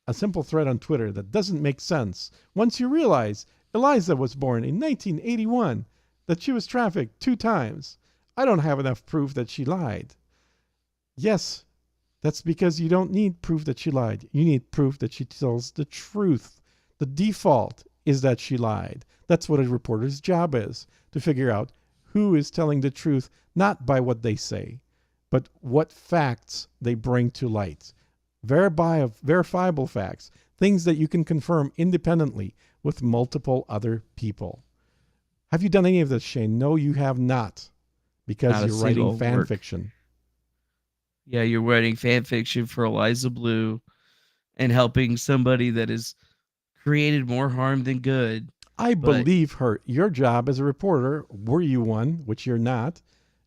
A simple thread on Twitter that doesn't make sense once you realize Eliza was born in 1981, that she was trafficked 2 times. I don't have enough proof that she lied. Yes, that's because you don't need proof that she lied. You need proof that she tells the truth. The default is that she lied. That's what a reporter's job is, to figure out who is telling the truth, not by what they say, but what facts they bring to light. Verifiable facts, things that you can confirm independently with multiple other people. Have you done any of this, Shane? No, you have not, because you're writing fan fiction. Yeah, you're writing fan fiction for Eliza Bleu and helping somebody that has created more harm than good. I believe her. Your job as a reporter, were you one, which you're not,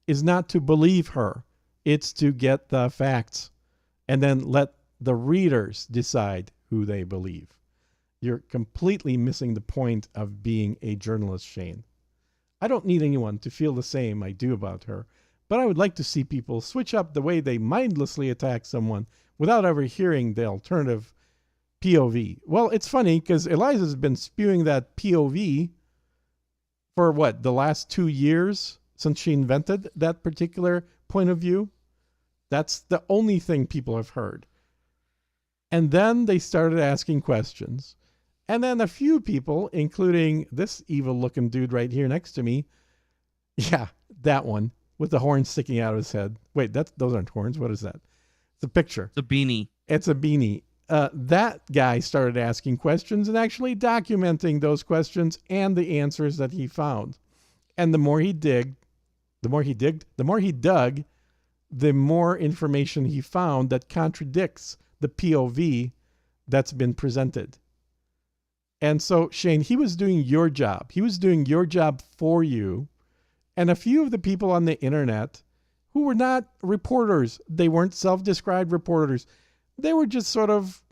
is not to believe her. It's to get the facts and then let the readers decide who they believe. You're completely missing the point of being a journalist, Shane. I don't need anyone to feel the same I do about her, but I would like to see people switch up the way they mindlessly attack someone without ever hearing the alternative POV. Well, it's funny because Eliza's been spewing that POV for what, the last 2 years since she invented that particular point of view? That's the only thing people have heard. And then they started asking questions. And then a few people, including this evil-looking dude right here next to me, yeah, that one, with the horn sticking out of his head. Wait, those aren't horns. What is that? It's a picture. It's a beanie. It's a beanie. That guy started asking questions and actually documenting those questions and the answers that he found. And the more he dug, the more information he found that contradicts the POV that's been presented. And so, Shane, he was doing your job. He was doing your job for you And a few of the people on the internet who were not reporters, they weren't self-described reporters. They were just sort of,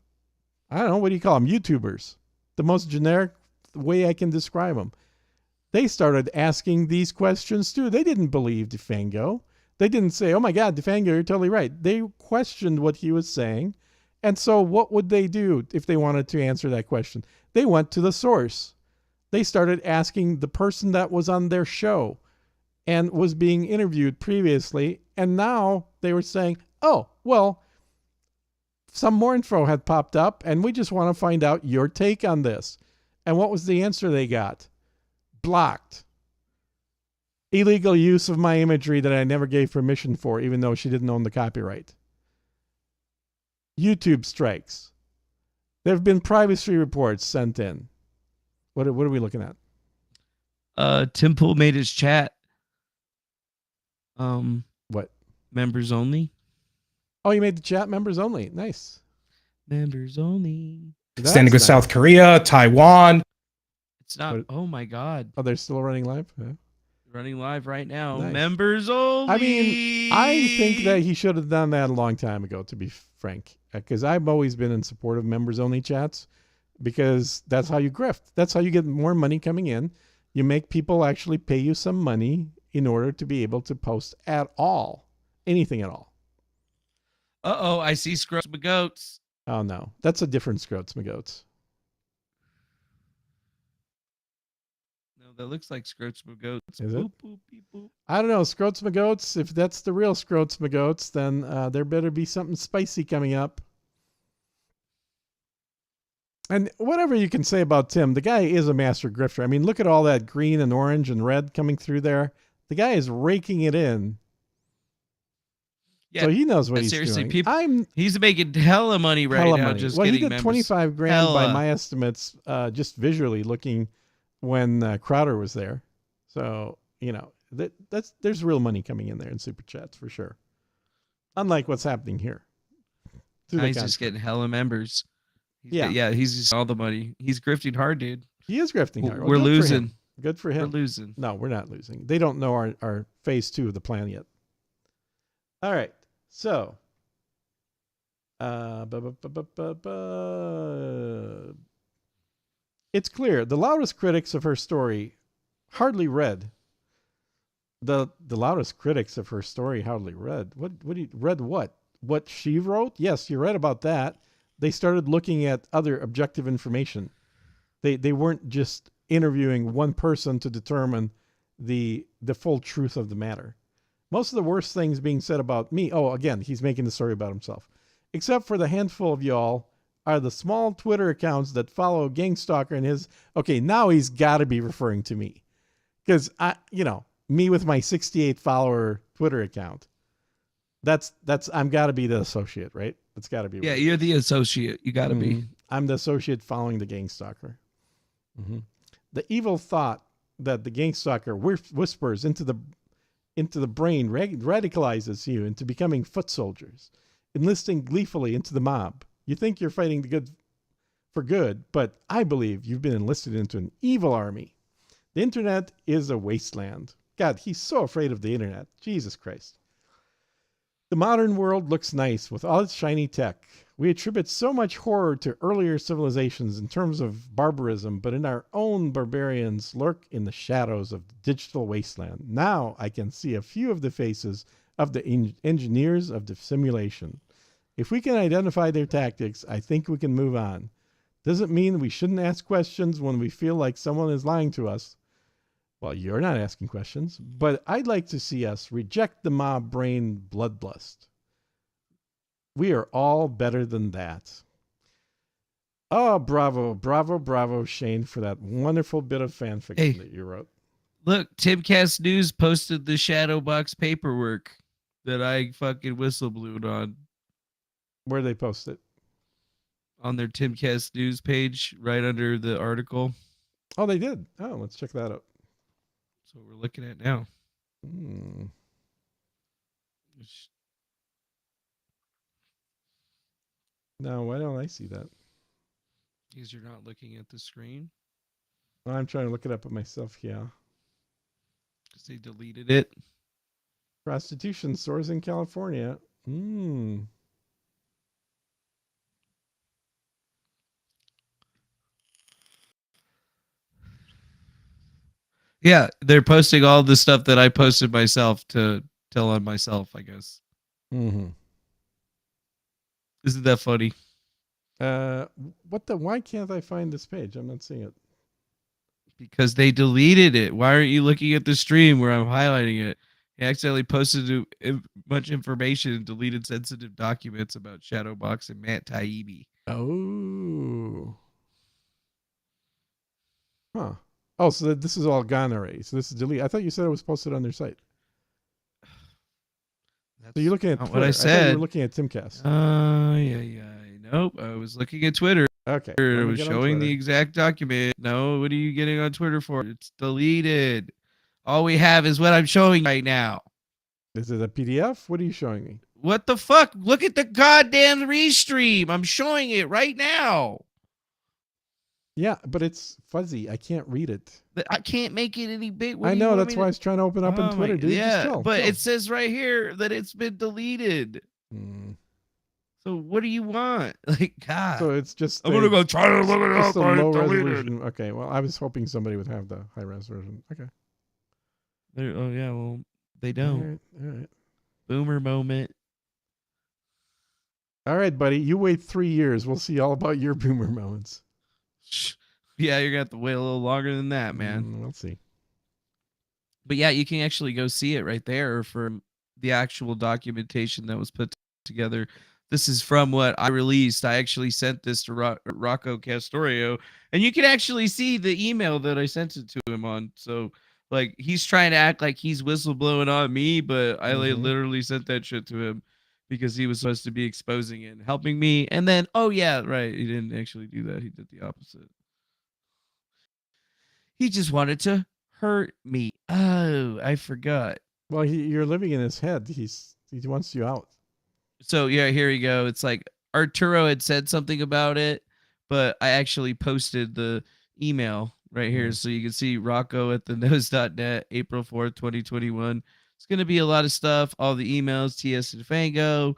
I don't know, what do you call them? YouTubers. The most generic way I can describe them. They started asking these questions too. They didn't believe Defango. They didn't say, oh my God, Defango, you're totally right. They questioned what he was saying. And so what would they do if they wanted to answer that question? They went to the source. They started asking the person that was on their show and was being interviewed previously. And now they were saying, oh, well, some more info had popped up and we just want to find out your take on this. And what was the answer they got? Blocked. Illegal use of my imagery that I never gave permission for, even though she didn't own the copyright. YouTube strikes. There have been privacy reports sent in. What are we looking at? Tim Pool made his chat. What? Members only. Oh, you made the chat members only. Nice. Members only. Standing with South Korea, Taiwan. It's not. What? Oh my God. Oh, they're still running live? Yeah. Running live right now. Nice. Members only. I mean, I think that he should have done that a long time ago, to be frank, because I've always been in support of members only chats, because that's how you grift. That's how you get more money coming in. You make people actually pay you some money in order to be able to post at all, anything at all. Uh-oh, I see Scrubs McGoats. Oh no, that's a different Scroats McGoats. No, that looks like Scrubs McGoats. Is it? Boop, boop, beep, boop. I don't know, Scroats McGoats. If that's the real Scroats McGoats, then there better be something spicy coming up. And whatever you can say about Tim, the guy is a master grifter. I mean, look at all that green and orange and red coming through there. The guy is raking it in. Yeah, so he knows what he's seriously, doing. people, he's making hella money right Hella now. money. Just well, he getting did members. 25 grand by Hella. my estimates, just visually looking when Crowder was there. So, you know, there's real money coming in there in Super Chats for sure. Unlike what's happening here. Now he's just getting hella members. Yeah. He's just all the money. He's grifting hard, dude. He is grifting hard. We're Well, good for him. losing. Good for him. We're losing. No, we're not losing. They don't know our phase 2 of the plan yet. All right. So, it's clear the loudest critics of her story hardly read. The loudest critics of her story hardly read. Read what? What she wrote? Yes, you read about that. They started looking at other objective information. They weren't just interviewing one person to determine the full truth of the matter. Most of the worst things being said about me, oh, again, he's making the story about himself, except for the handful of y'all, are the small Twitter accounts that follow Gangstalker and his, okay, now he's got to be referring to me. Because, me with my 68 follower Twitter account, I'm got to be the associate, right? That's got to be. Yeah, right. you're the associate. You got to be. I'm the associate following the Gangstalker. The evil thought that the Gangstalker whispers into the brain radicalizes you into becoming foot soldiers, enlisting gleefully into the mob. You think you're fighting the good for good, but I believe you've been enlisted into an evil army. The internet is a wasteland. God, he's so afraid of the internet. Jesus Christ. The modern world looks nice with all its shiny tech. We attribute so much horror to earlier civilizations in terms of barbarism, but in our own barbarians lurk in the shadows of the digital wasteland. Now I can see a few of the faces of the engineers of the simulation. If we can identify their tactics, I think we can move on. Doesn't mean we shouldn't ask questions when we feel like someone is lying to us. Well, you're not asking questions, but I'd like to see us reject the mob brain bloodlust. We are all better than that. Oh, bravo, bravo, bravo, Shane, for that wonderful bit of fan fiction that you wrote. Look, Timcast News posted the shadow box paperwork that I fucking whistleblowed on. Where they post it? On their Timcast News page, right under the article. Oh, they did. Oh, let's check that out. That's what we're looking at now. No, why don't I see that? Because you're not looking at the screen. Well, I'm trying to look it up myself, yeah. because they deleted it. Prostitution stores in California. Yeah, they're posting all the stuff that I posted myself to tell on myself, I guess. Mm-hmm. Isn't that funny? Why can't I find this page? I'm not seeing it. Because they deleted it. Why aren't you looking at the stream where I'm highlighting it? He accidentally posted much information and deleted sensitive documents about Shadowbox and Matt Taibbi. Oh. Huh. Oh, so this is all gone already. So this is deleted. I thought you said it was posted on their site. That's so you're looking at Twitter. what I said. I thought you were looking at Timcast. Yeah. Nope. I was looking at Twitter. Okay. It was showing the exact document. No, what are you getting on Twitter for? It's deleted. All we have is what I'm showing right now. Is it a PDF? What are you showing me? What the fuck? Look at the goddamn restream. I'm showing it right now. Yeah, but it's fuzzy. I can't read it. I can't make it any big. I know. That's why I was trying to open up on Twitter, dude. Yeah, but it says right here that it's been deleted. So what do you want? Like, God. So it's just. I'm gonna go try to look it up. Low resolution. Okay. Well, I was hoping somebody would have the high res version. Okay. Oh yeah. Well, they don't. All right. Boomer moment. All right, buddy. You wait 3 years. We'll see all about your boomer moments. Yeah, you're gonna have to wait a little longer than that, man. We'll see. But yeah, you can actually go see it right there for the actual documentation that was put together. This is from what I released. I actually sent this to Rocco Castorio, and you can actually see the email that I sent it to him on. So, like, he's trying to act like he's whistleblowing on me, but I literally sent that shit to him because he was supposed to be exposing it and helping me. And then, oh yeah, right, he didn't actually do that. He did the opposite. He just wanted to hurt me. Oh, I forgot. Well, you're living in his head. He wants you out. So yeah, here you go. It's like Arturo had said something about it, but I actually posted the email right here. So you can see Rocco at thenose.net, April 4th, 2021. It's going to be a lot of stuff. All the emails, TS and Fango,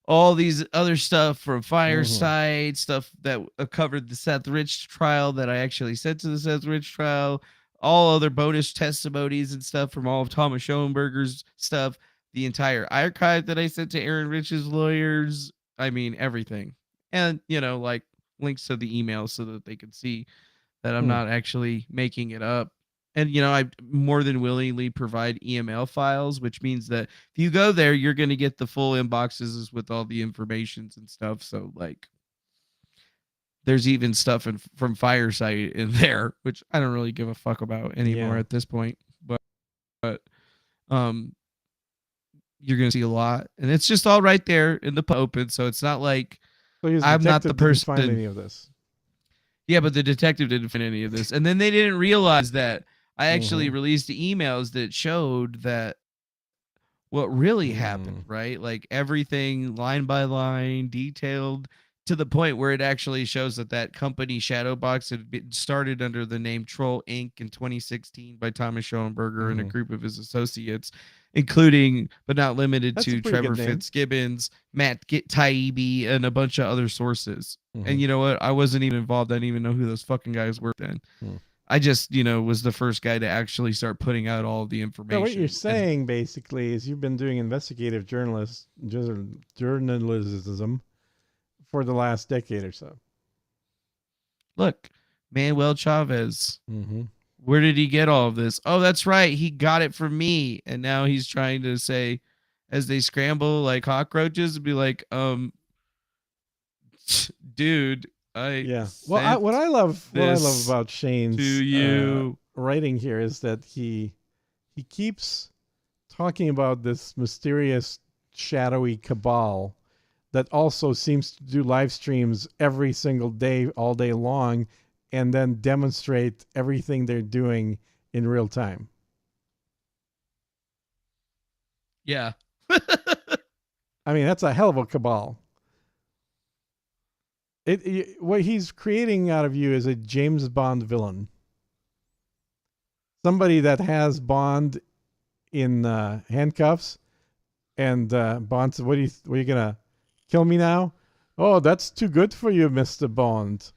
all these other stuff from Fireside, stuff that covered the Seth Rich trial that I actually sent to the Seth Rich trial, all other bonus testimonies and stuff from all of Thomas Schoenberger's stuff, the entire archive that I sent to Aaron Rich's lawyers. I mean, everything. And, like links to the emails so that they can see that I'm not actually making it up. And, I more than willingly provide EML files, which means that if you go there, you're going to get the full inboxes with all the informations and stuff. So, like, there's even stuff from Fireside in there, which I don't really give a fuck about anymore at this point. But you're going to see a lot. And it's just all right there in the open. So it's not like I'm not the person. Didn't find any of this. Yeah, but the detective didn't find any of this. And then they didn't realize that I actually released the emails that showed that what really happened, right? Like everything line by line, detailed to the point where it actually shows that company Shadowbox had been started under the name Troll Inc. in 2016 by Thomas Schoenberger and a group of his associates, including but not limited to Trevor Fitzgibbons, Matt Taibbi, and a bunch of other sources. And you know what? I wasn't even involved. I didn't even know who those fucking guys were then. I just, was the first guy to actually start putting out all of the information. So what you're saying basically is you've been doing investigative journalism for the last decade or so. Look, Manuel Chavez. Where did he get all of this? Oh, that's right. He got it from me. And now he's trying to say, as they scramble like cockroaches, be like, dude, what I love about Shane's writing here is that he keeps talking about this mysterious shadowy cabal that also seems to do live streams every single day, all day long, and then demonstrate everything they're doing in real time. Yeah. I mean, that's a hell of a cabal. What he's creating out of you is a James Bond villain. Somebody that has Bond in handcuffs, and Bond said, "What are you gonna kill me now?" "Oh, that's too good for you, Mr. Bond.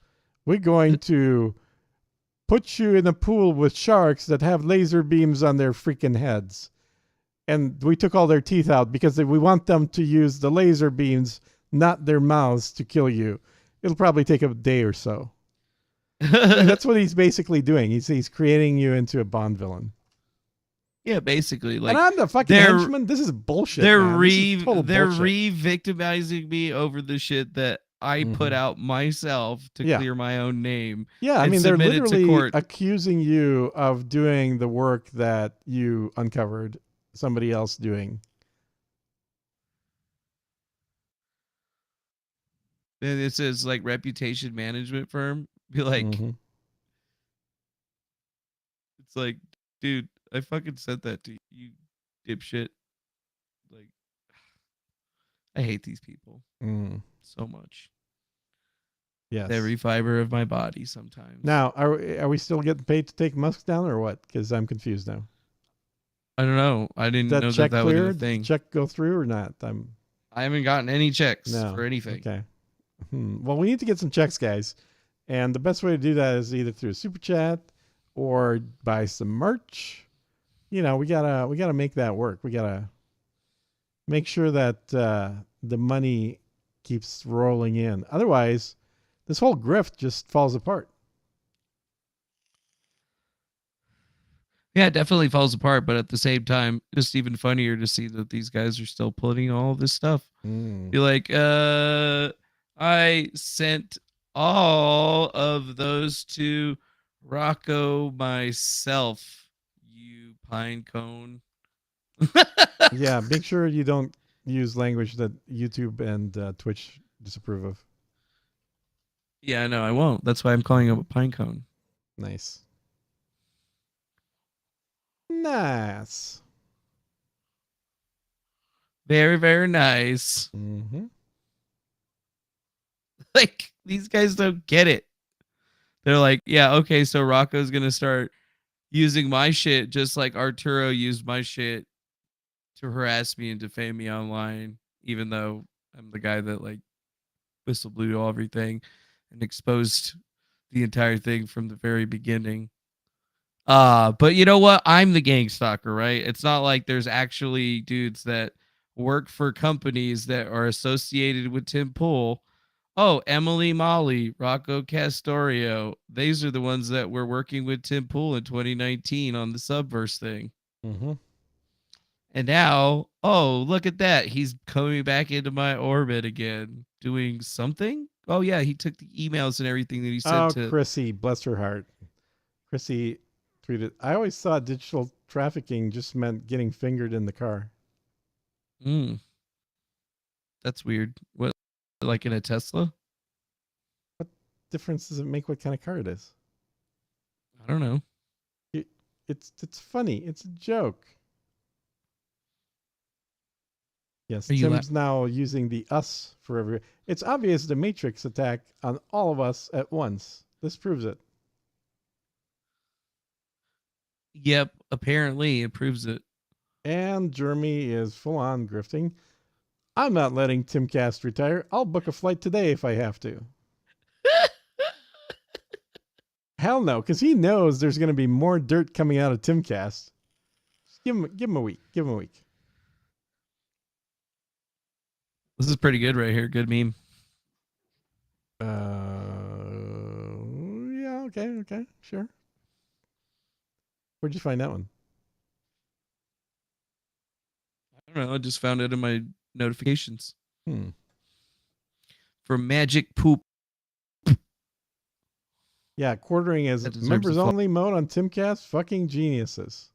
We're going to put you in a pool with sharks that have laser beams on their freaking heads. And we took all their teeth out because we want them to use the laser beams, not their mouths, to kill you. It'll probably take a day or so." That's what he's basically doing. He's creating you into a Bond villain. Yeah, basically. Like, and I'm the fucking henchman. This is bullshit. They're man. This is total they're bullshit. re-victimizing me over the shit that I put out myself to clear my own name. Yeah, I and mean, they're submit it to literally court. accusing you of doing the work that you uncovered somebody else doing. And it says like reputation management firm. Be like, it's like, dude, I fucking said that to you, dipshit. Like, I hate these people so much. Yes. Every fiber of my body sometimes. Now, are we still getting paid to take Musk down or what? Because I'm confused now. I don't know. I didn't know check that was clear? a thing. Did the check go through or not? I haven't gotten any checks for anything. Okay. Well, we need to get some checks, guys. And the best way to do that is either through a super chat or buy some merch. You know, we gotta make that work. We gotta make sure that the money keeps rolling in. Otherwise, this whole grift just falls apart. Yeah, it definitely falls apart, but at the same time, just even funnier to see that these guys are still putting all this stuff. Be like, I sent all of those to Rocco myself, you pine cone. Yeah, make sure you don't use language that YouTube and Twitch disapprove of. Yeah, no, I won't. That's why I'm calling him a pine cone. Nice. Nice. Very, very nice. Like, these guys don't get it. They're like, yeah, okay, so Rocco's going to start using my shit just like Arturo used my shit to harass me and defame me online, even though I'm the guy that, like, whistleblew everything and exposed the entire thing from the very beginning. But you know what? I'm the Gangstalker, right? It's not like there's actually dudes that work for companies that are associated with Tim Pool. Oh, Emily Molly, Rocco Castorio. These are the ones that were working with Tim Pool in 2019 on the Subverse thing. And now, oh, look at that. He's coming back into my orbit again, doing something. Oh, yeah, he took the emails and everything that he sent to... Chrissy, bless her heart. Chrissy tweeted, I always thought digital trafficking just meant getting fingered in the car. That's weird. What, like in a Tesla? What difference does it make what kind of car it is? I don't know. It's funny. It's a joke. Yes, Are you Tim's now using the us for every... It's obvious the Matrix attack on all of us at once. This proves it. Yep, apparently it proves it. And Jeremy is full on grifting. I'm not letting Timcast retire. I'll book a flight today if I have to. Hell no, because he knows there's going to be more dirt coming out of Timcast. Just give him a week. Give him a week. This is pretty good right here. Good meme. Yeah, okay, sure. Where'd you find that one? I don't know. I just found it in my notifications. For Magic Poop. Yeah, quartering as members only mode on Timcast. Fucking geniuses.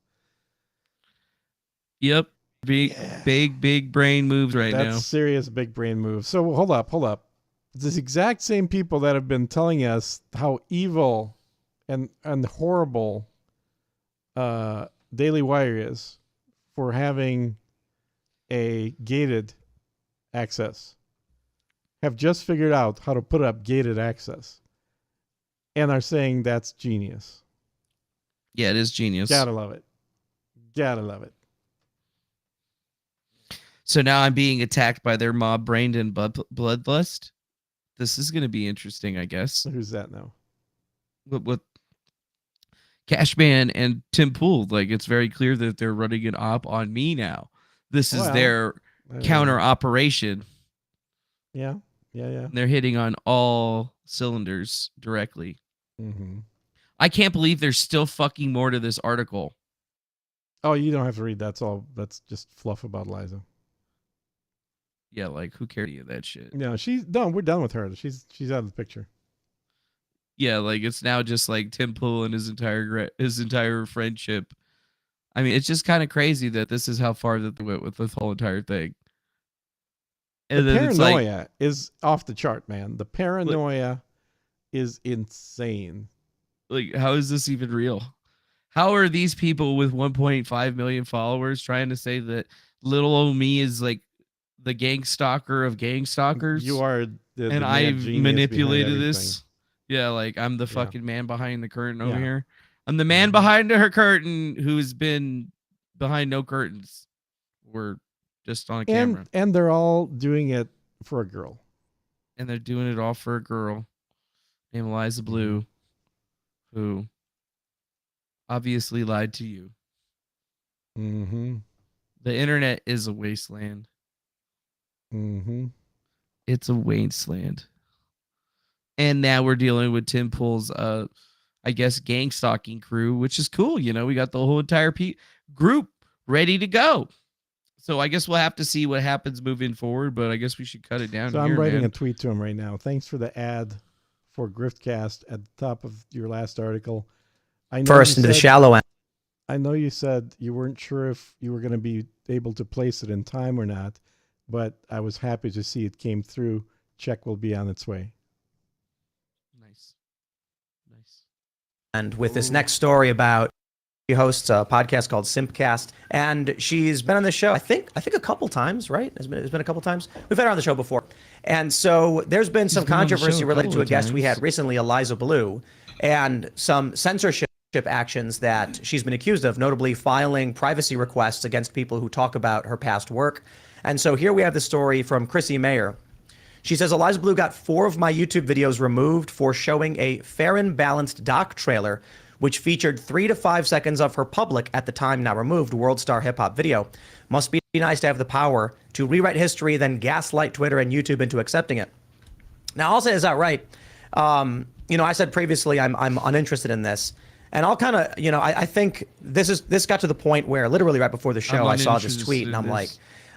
Yep. Big brain moves right now. That's serious big brain move. So hold up. This exact same people that have been telling us how evil and horrible Daily Wire is for having a gated access have just figured out how to put up gated access and are saying that's genius. Yeah, it is genius. Gotta love it. So now I'm being attacked by their mob brain and bloodlust. This is going to be interesting, I guess. Who's that now? What Cashman and Tim Pool, like it's very clear that they're running an op on me now. This is their counter operation. Yeah. They're hitting on all cylinders directly. Mm-hmm. I can't believe there's still fucking more to this article. Oh, you don't have to read. That's all. That's just fluff about Eliza. Yeah, like who cares of that shit? No, she's done. We're done with her. She's out of the picture. Yeah, like it's now just like Tim Pool and his entire friendship. I mean, it's just kind of crazy that this is how far that they went with this whole entire thing. And The then it's paranoia is off the chart, man. The paranoia is insane. Like, how is this even real? How are these people with 1.5 million followers trying to say that little old me is like the gang stalker of gang stalkers? You are and I've manipulated this. Yeah, like I'm the fucking man behind the curtain over here. I'm the man behind her curtain who's been behind no curtains. We're just on a camera. And they're all doing it for a girl. And they're doing it all for a girl named Eliza Bleu, who obviously lied to you. Mm-hmm. The internet is a wasteland. Mm-hmm. It's a wasteland. And now we're dealing with Tim Pool's, I guess, gang stalking crew, which is cool. You know, we got the whole entire group ready to go. So I guess we'll have to see what happens moving forward, but I guess we should cut it down. So I'm writing a tweet to him right now. Thanks for the ad for GriftCast at the top of your last article. I know First into the shallow end. I know you said you weren't sure if you were going to be able to place it in time or not, but I was happy to see it came through. Check will be on its way. Nice. And with this next story about, she hosts a podcast called Simpcast, and she's been on the show, I think a couple times, right? It's been a couple times. We've had her on the show before. And so there's been some controversy related to a guest we had recently, Eliza Bleu, and some censorship actions that she's been accused of, notably filing privacy requests against people who talk about her past work. And so here we have the story from Chrissy Mayer. She says, Eliza Bleu got 4 of my YouTube videos removed for showing a fair and balanced doc trailer, which featured 3 to 5 seconds of her public, at the time now removed, World Star Hip Hop video. Must be nice to have the power to rewrite history, then gaslight Twitter and YouTube into accepting it. Now, I'll say this outright. I said previously I'm uninterested in this. And I'll kind of, I think this got to the point where literally right before the show, I saw this tweet and I'm like,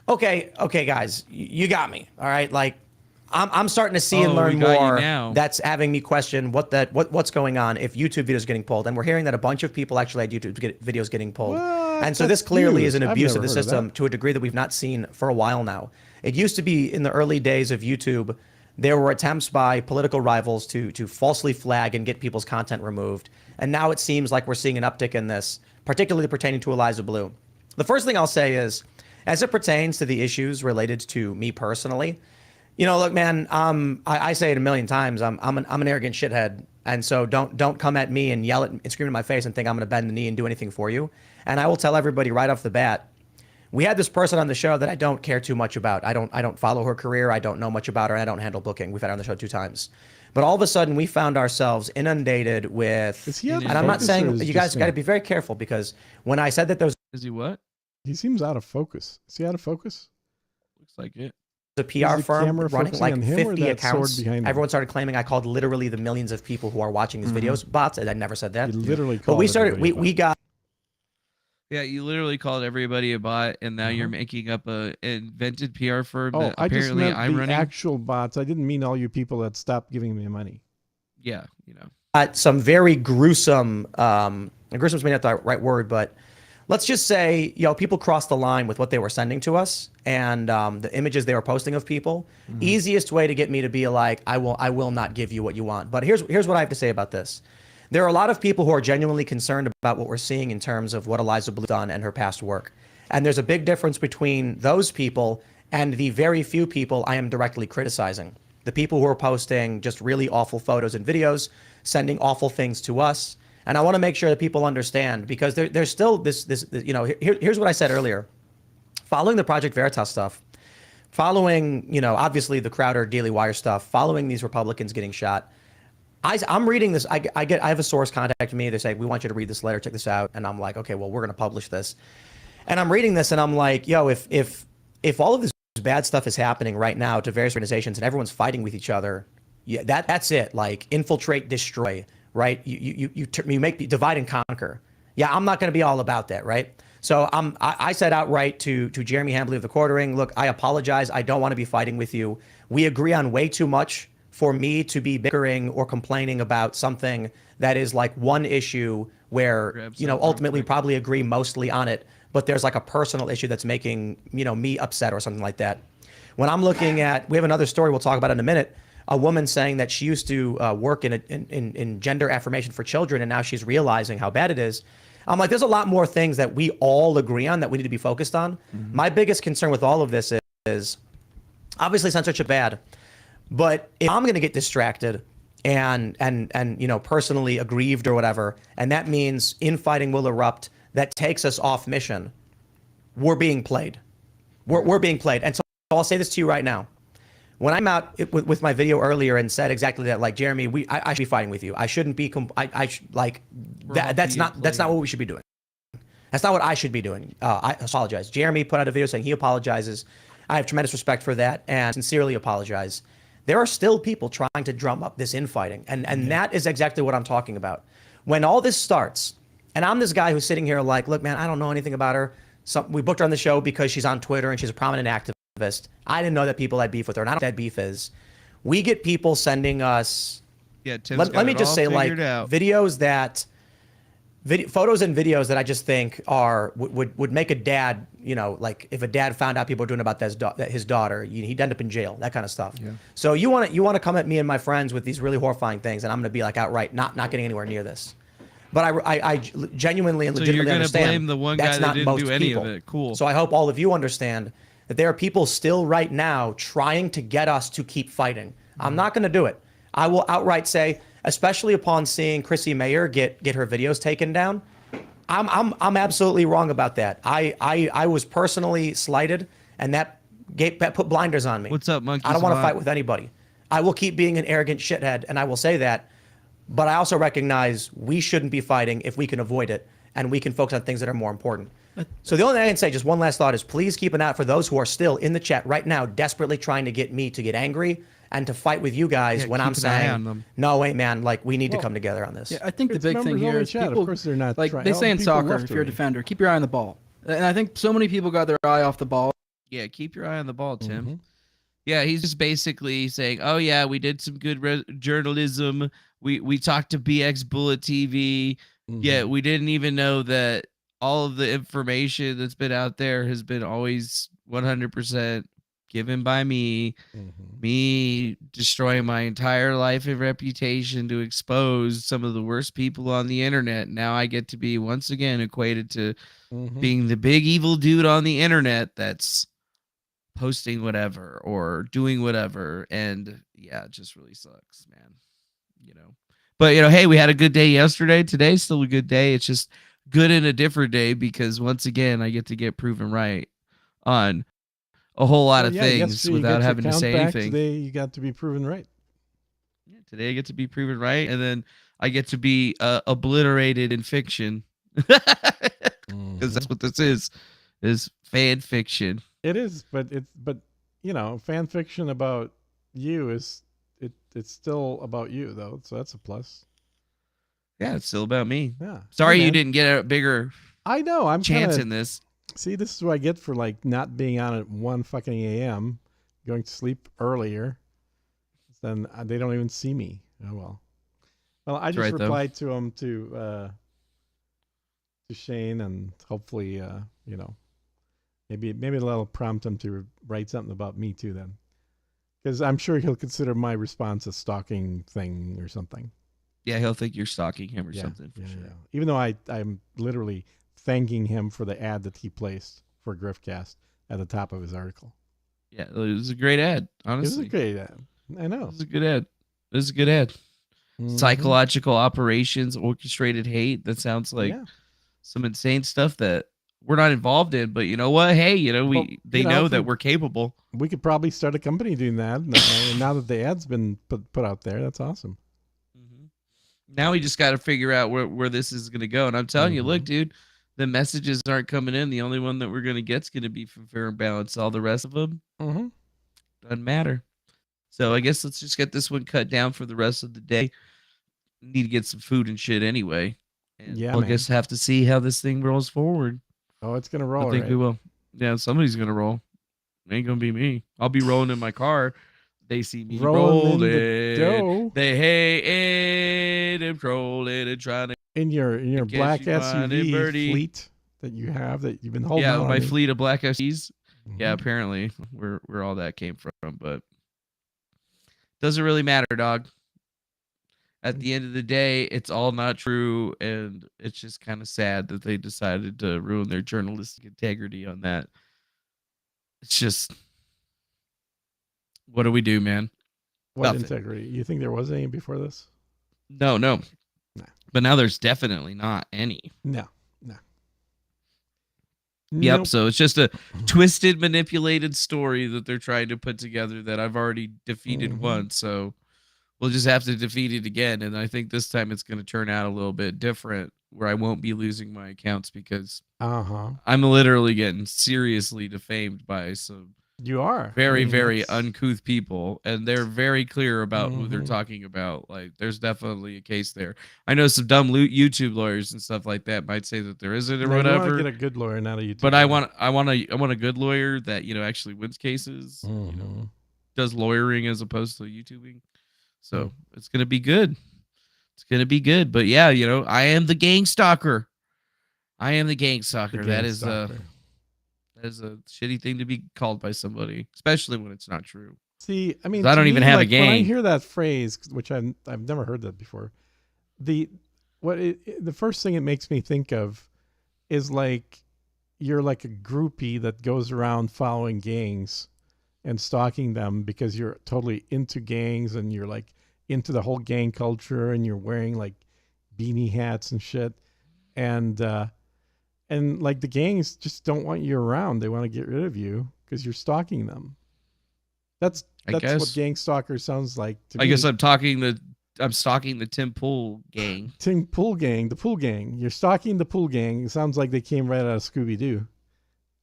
okay, guys, you got me. All right. Like, I'm starting to see and learn more. That's having me question what's going on if YouTube videos are getting pulled. And we're hearing that a bunch of people actually had YouTube videos getting pulled. And so this clearly is an abuse of the system to a degree that we've not seen for a while now. It used to be in the early days of YouTube, there were attempts by political rivals to falsely flag and get people's content removed. And now it seems like we're seeing an uptick in this, particularly pertaining to Eliza Bleu. The first thing I'll say is, as it pertains to the issues related to me personally, look, man, I say it a million times. I'm an arrogant shithead, and so don't come at me and yell at and scream in my face and think I'm going to bend the knee and do anything for you. And I will tell everybody right off the bat, we had this person on the show that I don't care too much about. I don't follow her career. I don't know much about her. And I don't handle booking. We've had her on the show 2 times. But all of a sudden, we found ourselves inundated with, and I'm not saying, you guys got to be very careful, because when I said that those... Is he what? He seems out of focus. Is he out of focus? Looks like it. The PR firm running like 50 accounts. Everyone started claiming I called literally the millions of people who are watching these videos bots, and I never said that. You literally but we got... Yeah, you literally called everybody a bot, and now you're making up a invented PR firm that I just apparently meant I'm the running. actual bots. I didn't mean all you people that stopped giving me money. Yeah, some very gruesome, gruesome's maybe not the right word, but let's just say, people crossed the line with what they were sending to us, and the images they were posting of people. Easiest way to get me to be like, I will not give you what you want. But here's what I have to say about this. There are a lot of people who are genuinely concerned about what we're seeing in terms of what Eliza Bleu done and her past work. And there's a big difference between those people and the very few people I am directly criticizing. The people who are posting just really awful photos and videos, sending awful things to us. And I want to make sure that people understand, because there's still this here's what I said earlier. following the Project Veritas stuff, following, you know, obviously the Crowder Daily Wire stuff, following these Republicans getting shot. I'm reading this. I have a source contacting me. They say, we want you to read this letter, check this out. And I'm like, okay, well, we're going to publish this. And I'm reading this and I'm like, yo, if all of this bad stuff is happening right now to various organizations and everyone's fighting with each other, yeah, that's it. Like infiltrate, destroy, right? You make divide and conquer. Yeah, I'm not going to be all about that, right? So I said outright to Jeremy Hambley of the Quartering, look, I apologize. I don't want to be fighting with you. We agree on way too much for me to be bickering or complaining about something that is like one issue where, you know, ultimately we probably agree mostly on it, but there's like a personal issue that's making, you know, me upset or something like that. When I'm looking at, we have another story we'll talk about in a minute, a woman saying that she used to work in gender affirmation for children and now she's realizing how bad it is. I'm like, there's a lot more things that we all agree on that we need to be focused on. Mm-hmm. My biggest concern with all of this is obviously censorship bad, but if I'm going to get distracted and you know, personally aggrieved or whatever, and that means infighting will erupt that takes us off mission, we're being played. We're being played. And so I'll say this to you right now. When I'm out with my video earlier and said exactly that, like, Jeremy, I should be fighting with you. I shouldn't be, that's not what we should be doing. That's not what I should be doing. I apologize. Jeremy put out a video saying he apologizes. I have tremendous respect for that and sincerely apologize. There are still people trying to drum up this infighting. And that is exactly what I'm talking about. When all this starts, and I'm this guy who's sitting here like, look, man, I don't know anything about her. We booked her on the show because she's on Twitter and she's a prominent activist. I didn't know that people had beef with her, and I don't know what that beef is. We get people sending us, let me just say, like, videos that, photos and videos that I just think would make a dad, you know, like if a dad found out people were doing about his daughter, he'd end up in jail, that kind of stuff. Yeah. So you want to come at me and my friends with these really horrifying things, and I'm going to be like outright not getting anywhere near this. But I genuinely and legitimately understand blame the one guy that didn't do any of it. Cool. So I hope all of you understand that there are people still right now trying to get us to keep fighting. I'm not going to do it. I will outright say, especially upon seeing Chrissy Mayer get her videos taken down, I'm absolutely wrong about that. I was personally slighted, and that put blinders on me. What's up, Monkey? I don't want to fight with anybody. I will keep being an arrogant shithead, and I will say that. But I also recognize we shouldn't be fighting if we can avoid it, and we can focus on things that are more important. So the only thing I can say, just one last thought, is please keep an eye out for those who are still in the chat right now, desperately trying to get me to get angry and to fight with you guys when I'm saying, no, wait, man, like, we need to come together on this. Yeah, I think the big thing here is people, of course they're not like they say in soccer, if you're a defender, keep your eye on the ball. And I think so many people got their eye off the ball. Yeah, keep your eye on the ball, Tim. Mm-hmm. Yeah, he's just basically saying, oh, yeah, we did some good journalism. We talked to BX Bullet TV. Mm-hmm. Yeah, we didn't even know that all of the information that's been out there has been always 100% given by me. Mm-hmm. Me destroying my entire life and reputation to expose some of the worst people on the internet. Now I get to be once again equated to being the big evil dude on the internet that's posting whatever or doing whatever. And yeah, it just really sucks, man. You know, but you know, hey, we had a good day yesterday. Today's still a good day. It's just good in a different day because once again, I get to get proven right on a whole lot of things without having to say anything. Today you got to be proven right. Yeah, today I get to be proven right, and then I get to be obliterated in fiction because that's what this is fan fiction. It is, but you know, fan fiction about you is it's still about you though, so that's a plus. Yeah, it's still about me. Yeah. Sorry you didn't get a bigger chance in this. See, this is what I get for like not being on at 1 fucking a.m., going to sleep earlier. Then they don't even see me. Oh well. Well, I just replied to him to Shane, and hopefully, you know, maybe that'll prompt him to write something about me too. Then, because I'm sure he'll consider my response a stalking thing or something. Yeah, he'll think you're stalking him or something for sure. Yeah. Even though I'm literally thanking him for the ad that he placed for GriftCast at the top of his article. Yeah, it was a great ad, honestly. It was a great ad. I know. It was a good ad. It was a good ad. Mm-hmm. Psychological operations, orchestrated hate. That sounds like some insane stuff that we're not involved in. But you know what? Hey, they know that we're capable. We could probably start a company doing that. And now that the ad's been put out there, that's awesome. Now we just got to figure out where this is going to go. And I'm telling you, look, dude, the messages aren't coming in. The only one that we're going to get is going to be from Fair and Balance. All the rest of them doesn't matter. So I guess let's just get this one cut down for the rest of the day. Need to get some food and shit anyway. And we'll just have to see how this thing rolls forward. Oh, it's going to roll, I think we will. Yeah, somebody's going to roll. It ain't going to be me. I'll be rolling in my car. They see me rolling. They hate and trolling and trying to. In your black SUV fleet that you have that you've been holding on. Yeah, my fleet of black SUVs. Yeah, apparently where all that came from, but doesn't really matter, dog. At the end of the day, it's all not true, and it's just kind of sad that they decided to ruin their journalistic integrity on that. It's just, what do we do, man? What integrity? You think there was any before this? No. But now there's definitely not any. No. Yep, Nope. so it's just a twisted, manipulated story that they're trying to put together that I've already defeated once, so we'll just have to defeat it again, and I think this time it's going to turn out a little bit different, where I won't be losing my accounts because I'm literally getting seriously defamed by some very uncouth people, and they're very clear about who they're talking about. Like, there's definitely a case there. I know some dumb YouTube lawyers and stuff like that might say that there isn't or whatever. You want to get a good lawyer, not a YouTube. But I want a good lawyer that actually wins cases, does lawyering as opposed to YouTubing. So it's gonna be good. It's gonna be good. But yeah, I am the Gangstalker. I am the Gangstalker. That is a shitty thing to be called by somebody, especially when it's not true. See, I mean, I don't even have a gang. When I hear that phrase, which I've never heard that before, the first thing it makes me think of is like you're like a groupie that goes around following gangs and stalking them because you're totally into gangs and you're like into the whole gang culture and you're wearing like beanie hats and shit, and like the gangs just don't want you around. They want to get rid of you because you're stalking them. That's what Gangstalker sounds like to me. I guess I'm stalking the Tim Pool gang. Tim Pool gang, the Pool gang. You're stalking the Pool gang. It sounds like they came right out of Scooby-Doo.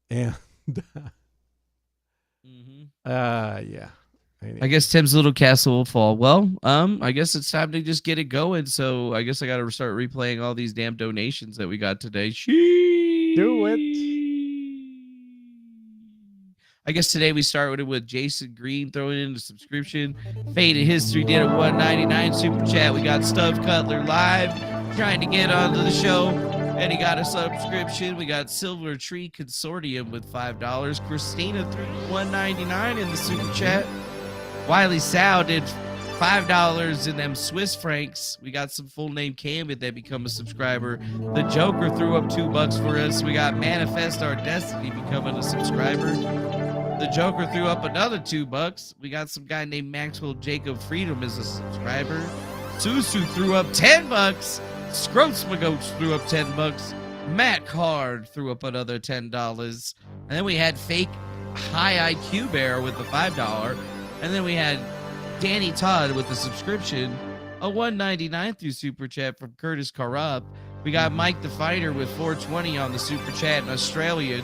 And yeah. I guess Tim's little castle will fall. Well, I guess it's time to just get it going. So I guess I got to start replaying all these damn donations that we got today. Do it. I guess today we started with Jason Green throwing in a subscription. Faded History did a $1.99 super chat. We got Stuff Cutler live trying to get onto the show, and he got a subscription. We got Silver Tree Consortium with $5. Christina threw $1.99 in the super chat. Wiley Sow did $5 in them Swiss francs. We got some full name Cambit that become a subscriber. The Joker threw up $2 for us. We got Manifest Our Destiny becoming a subscriber. The Joker threw up another $2. We got some guy named Maxwell Jacob Freedom as a subscriber. Susu threw up $10. Scroatsmagoats threw up $10. Matt Card threw up another $10. And then we had Fake High IQ Bear with the $5. And then we had Danny Todd with the subscription, a $1.99 through Super Chat from Curtis Carrup. We got Mike the Fighter with $4.20 on the Super Chat in Australian.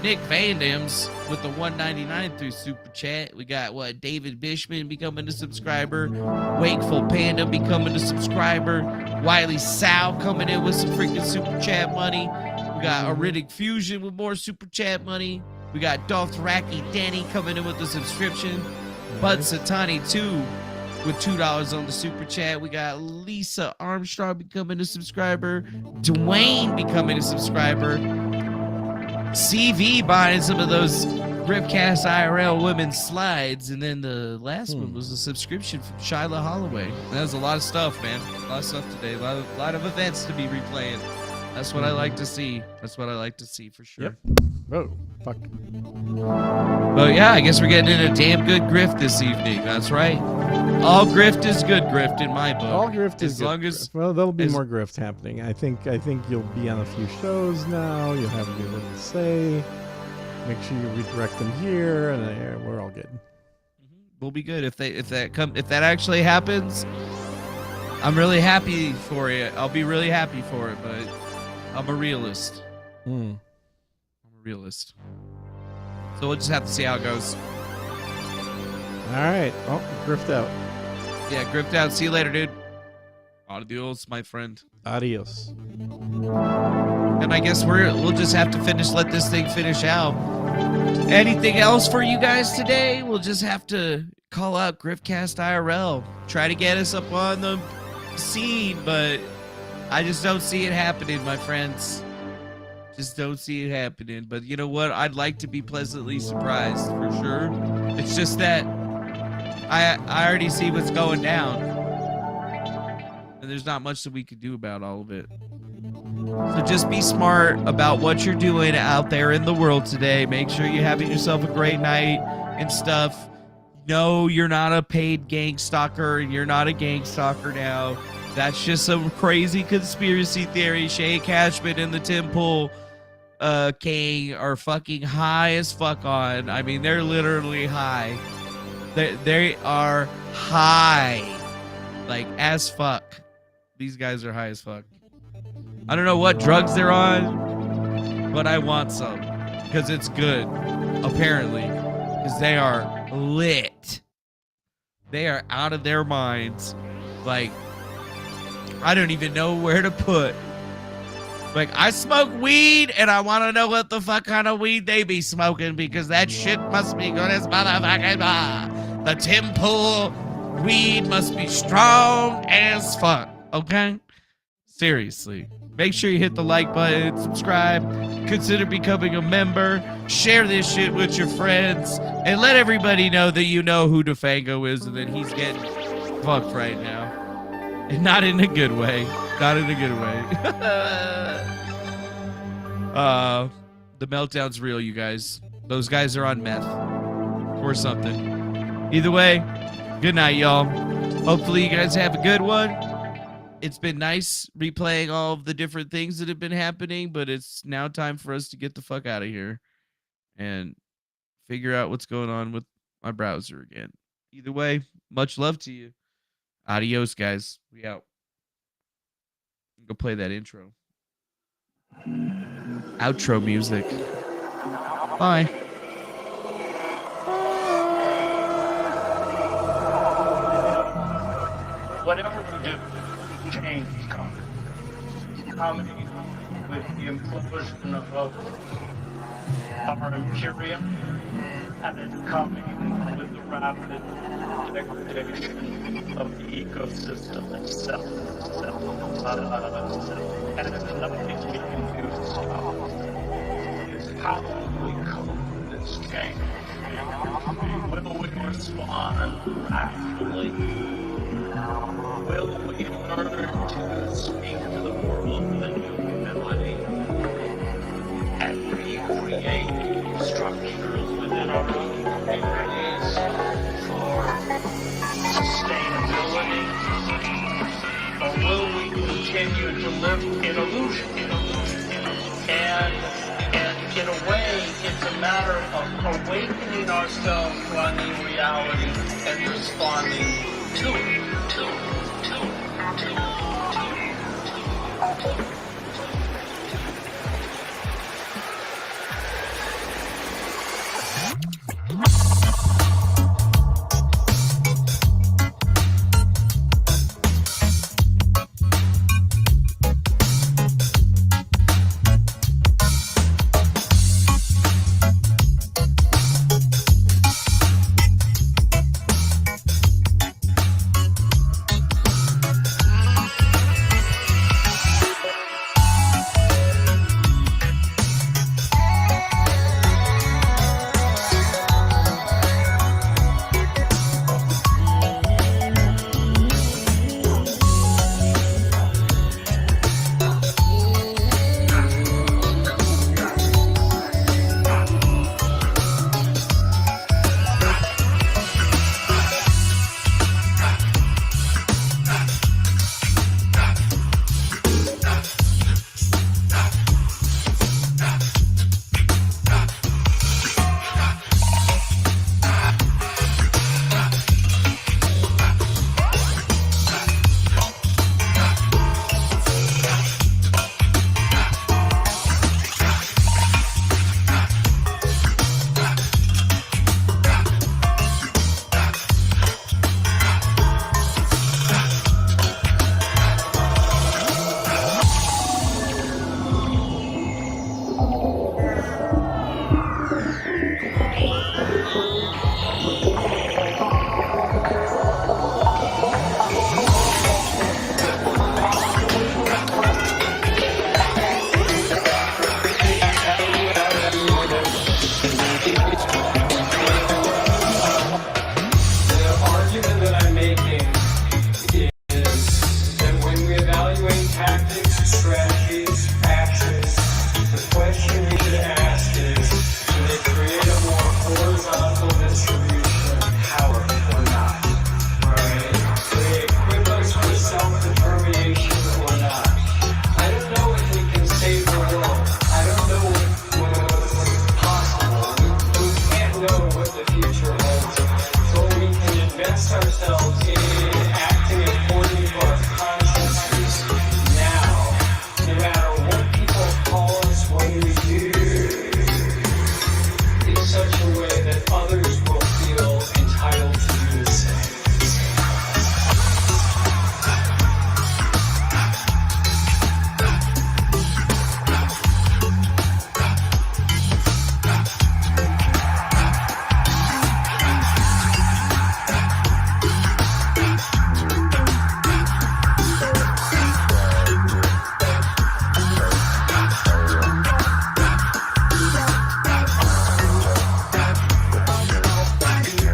Nick Van Dams with the $1.99 through Super Chat. We got David Bishman becoming a subscriber. Wakeful Panda becoming a subscriber. Wiley Sow coming in with some freaking Super Chat money. We got Aridic Fusion with more Super Chat money. We got Dothraki Danny coming in with the subscription. Bud Satani 2 with $2 on the Super Chat. We got Lisa Armstrong becoming a subscriber. Dwayne becoming a subscriber. CV buying some of those GRIFTCAST IRL women's slides. And then the last one was a subscription from Shyla Holloway. That was a lot of stuff, man. A lot of stuff today. A lot of events to be replaying. That's what I like to see. That's what I like to see for sure. Yep. Whoa. Fuck. But yeah, I guess we're getting in a damn good grift this evening. That's right. All grift is good grift in my book. All grift is as good long as grift. Well, there'll be more grift happening. I think you'll be on a few shows now. You'll have your little say. Make sure you redirect them here, and we're all good. We'll be good if that actually happens. I'm really happy for it. I'll be really happy for it, but I'm a realist. I'm a realist. So we'll just have to see how it goes. All right. Oh, grift out. Yeah, grift out. See you later, dude. Adios, my friend. Adios. And I guess we'll just have to let this thing finish out. Anything else for you guys today? We'll just have to call out GRIFTCAST IRL. Try to get us up on the scene, but I just don't see it happening, my friends. Just don't see it happening. But you know what? I'd like to be pleasantly surprised for sure. It's just that I already see what's going down. And there's not much that we can do about all of it. So just be smart about what you're doing out there in the world today. Make sure you're having yourself a great night and stuff. No, you're not a paid gang stalker, and you're not a gang stalker now. That's just some crazy conspiracy theory. Shay Cashman and the Tim Pool King are fucking high as fuck on. I mean, they're literally high. They are high. Like, as fuck. These guys are high as fuck. I don't know what drugs they're on, but I want some. Because it's good. Apparently. Because they are lit. They are out of their minds. Like, I don't even know where to put. Like, I smoke weed, and I want to know what the fuck kind of weed they be smoking, because that shit must be good as motherfucking The Tim Pool weed must be strong as fuck, okay? Seriously. Make sure you hit the like button, subscribe, consider becoming a member, share this shit with your friends, and let everybody know that you know who Defango is and that he's getting fucked right now. And not in a good way. Not in a good way. The meltdown's real, you guys. Those guys are on meth. Or something. Either way, good night, y'all. Hopefully you guys have a good one. It's been nice replaying all of the different things that have been happening, but it's now time for us to get the fuck out of here and figure out what's going on with my browser again. Either way, much love to you. Adios, guys. We out. Go play that intro. Outro music. Bye. Whatever we do, change comes. Coming with the implosion of our Imperium, and it's coming with the rapid degradation of the ecosystem itself. And there's nothing we can do to stop it. It's how we cope with this change. Will we respond rationally? Will we learn to speak to the world with a new humility and recreate structures within our own communities for sustainability? Or will we continue to live in illusion? And in a way, it's a matter of awakening ourselves to our new reality and responding to it. guilty.